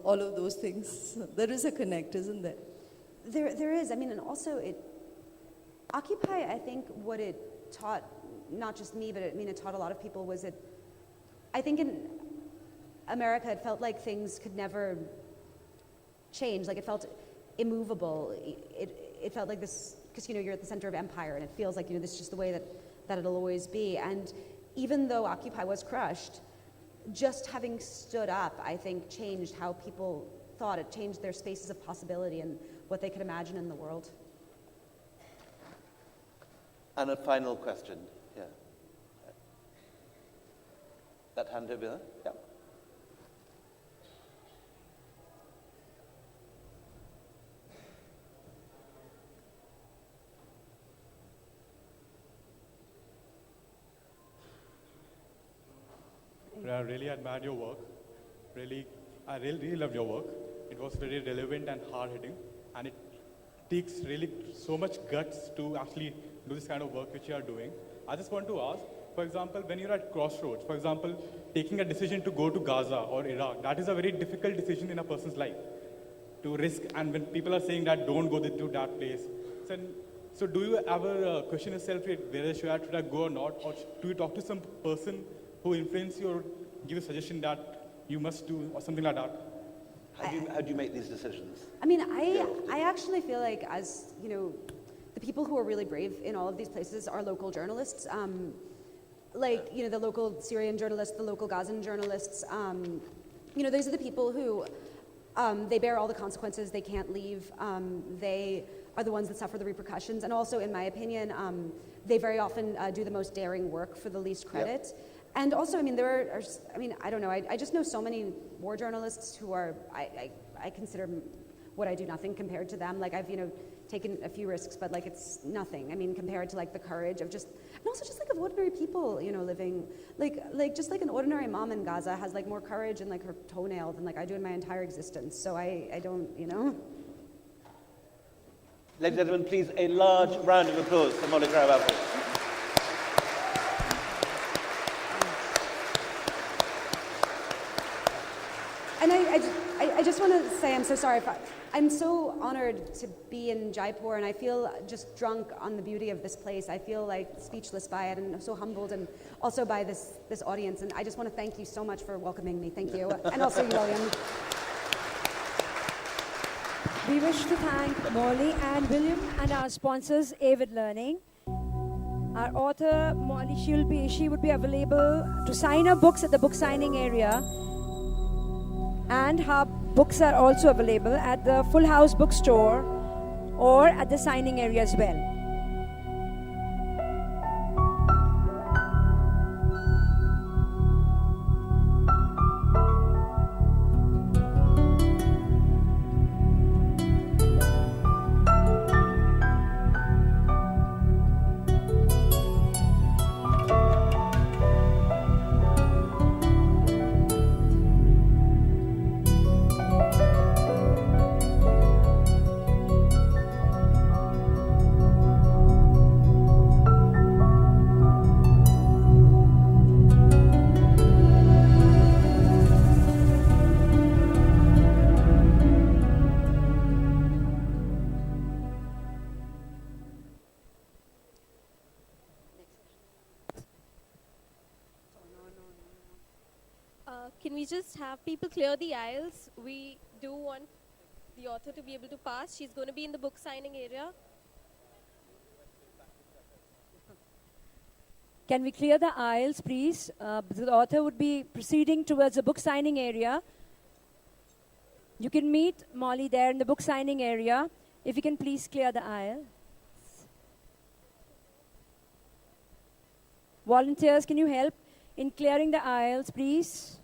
all of those things? There is a connect, isn't there? There is. I mean, and also Occupy, I think what it taught, not just me, but it taught a lot of people was I think in America, it felt like things could never change. Like it felt immovable. It felt like this, because you're at the center of empire, and it feels like this is just the way that it'll always be. And even though Occupy was crushed, just having stood up, I think, changed how people thought. It changed their spaces of possibility and what they could imagine in the world. And a final question. Yeah. That hand over there. Yeah. I really admired your work. I really loved your work. It was very relevant and hard-hitting, and it takes really so much guts to actually do this kind of work which you are doing. I just want to ask, for example, when you're at crossroads, for example, taking a decision to go to Gaza or Iraq, that is a very difficult decision in a person's life to risk. And when people are saying that don't go to that place, so do you ever question yourself whether should I go or not, or do you talk to some person who influence you or give a suggestion that you must do or something like that? How do you make these decisions? I mean, I actually feel like, as the people who are really brave in all of these places are local journalists. The local Syrian journalists, the local Gazan journalists. Those are the people who they bear all the consequences. They can't leave. They are the ones that suffer the repercussions. And also, in my opinion, they very often do the most daring work for the least credit. Yep. And also, I don't know, I just know so many war journalists who are, I consider what I do nothing compared to them. Like, I've, taken a few risks, but like, it's nothing. I mean, compared to like the courage of and also just like of ordinary people, living, like just like an ordinary mom in Gaza has like more courage in like her toenail than like I do in my entire existence. So I don't, Ladies and gentlemen, please, a large round of applause for Molly Karabalko. And I just want to say I'm so sorry. I'm so honored to be in Jaipur, and I feel just drunk on the beauty of this place. I feel like speechless by it, and so humbled, and also by this audience. And I just want to thank you so much for welcoming me. Thank you. And also you, William. We wish to thank Molly and William and our sponsors, Avid Learning. Our author, Molly, she would be available to sign her books at the book signing area. And her books are also available at the Full House bookstore or at the signing area as well. Can we just have people clear the aisles? We do want the author to be able to pass. She's going to be in the book signing area. Can we clear the aisles, please? The author would be proceeding towards the book signing area. You can meet Molly there in the book signing area. If you can please clear the aisle. Volunteers, can you help in clearing the aisles, please?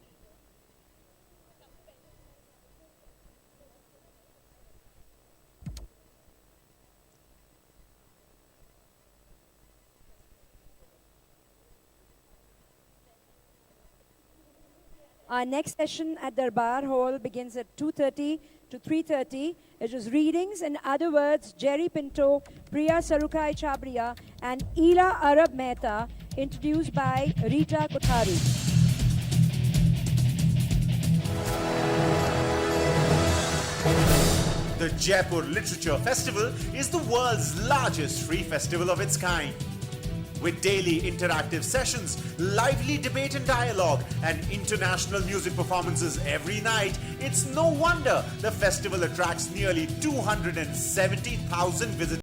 Our next session at Durbar Hall begins at 2:30 to 3:30. It is readings, in other words, Jerry Pinto, Priya Sarukai Chabria, and Ila Arab Mehta, introduced by Rita Kothari. The Jaipur Literature Festival is the world's largest free festival of its kind. With daily interactive sessions, lively debate and dialogue, and international music performances every night, it's no wonder the festival attracts nearly 270,000 visitors.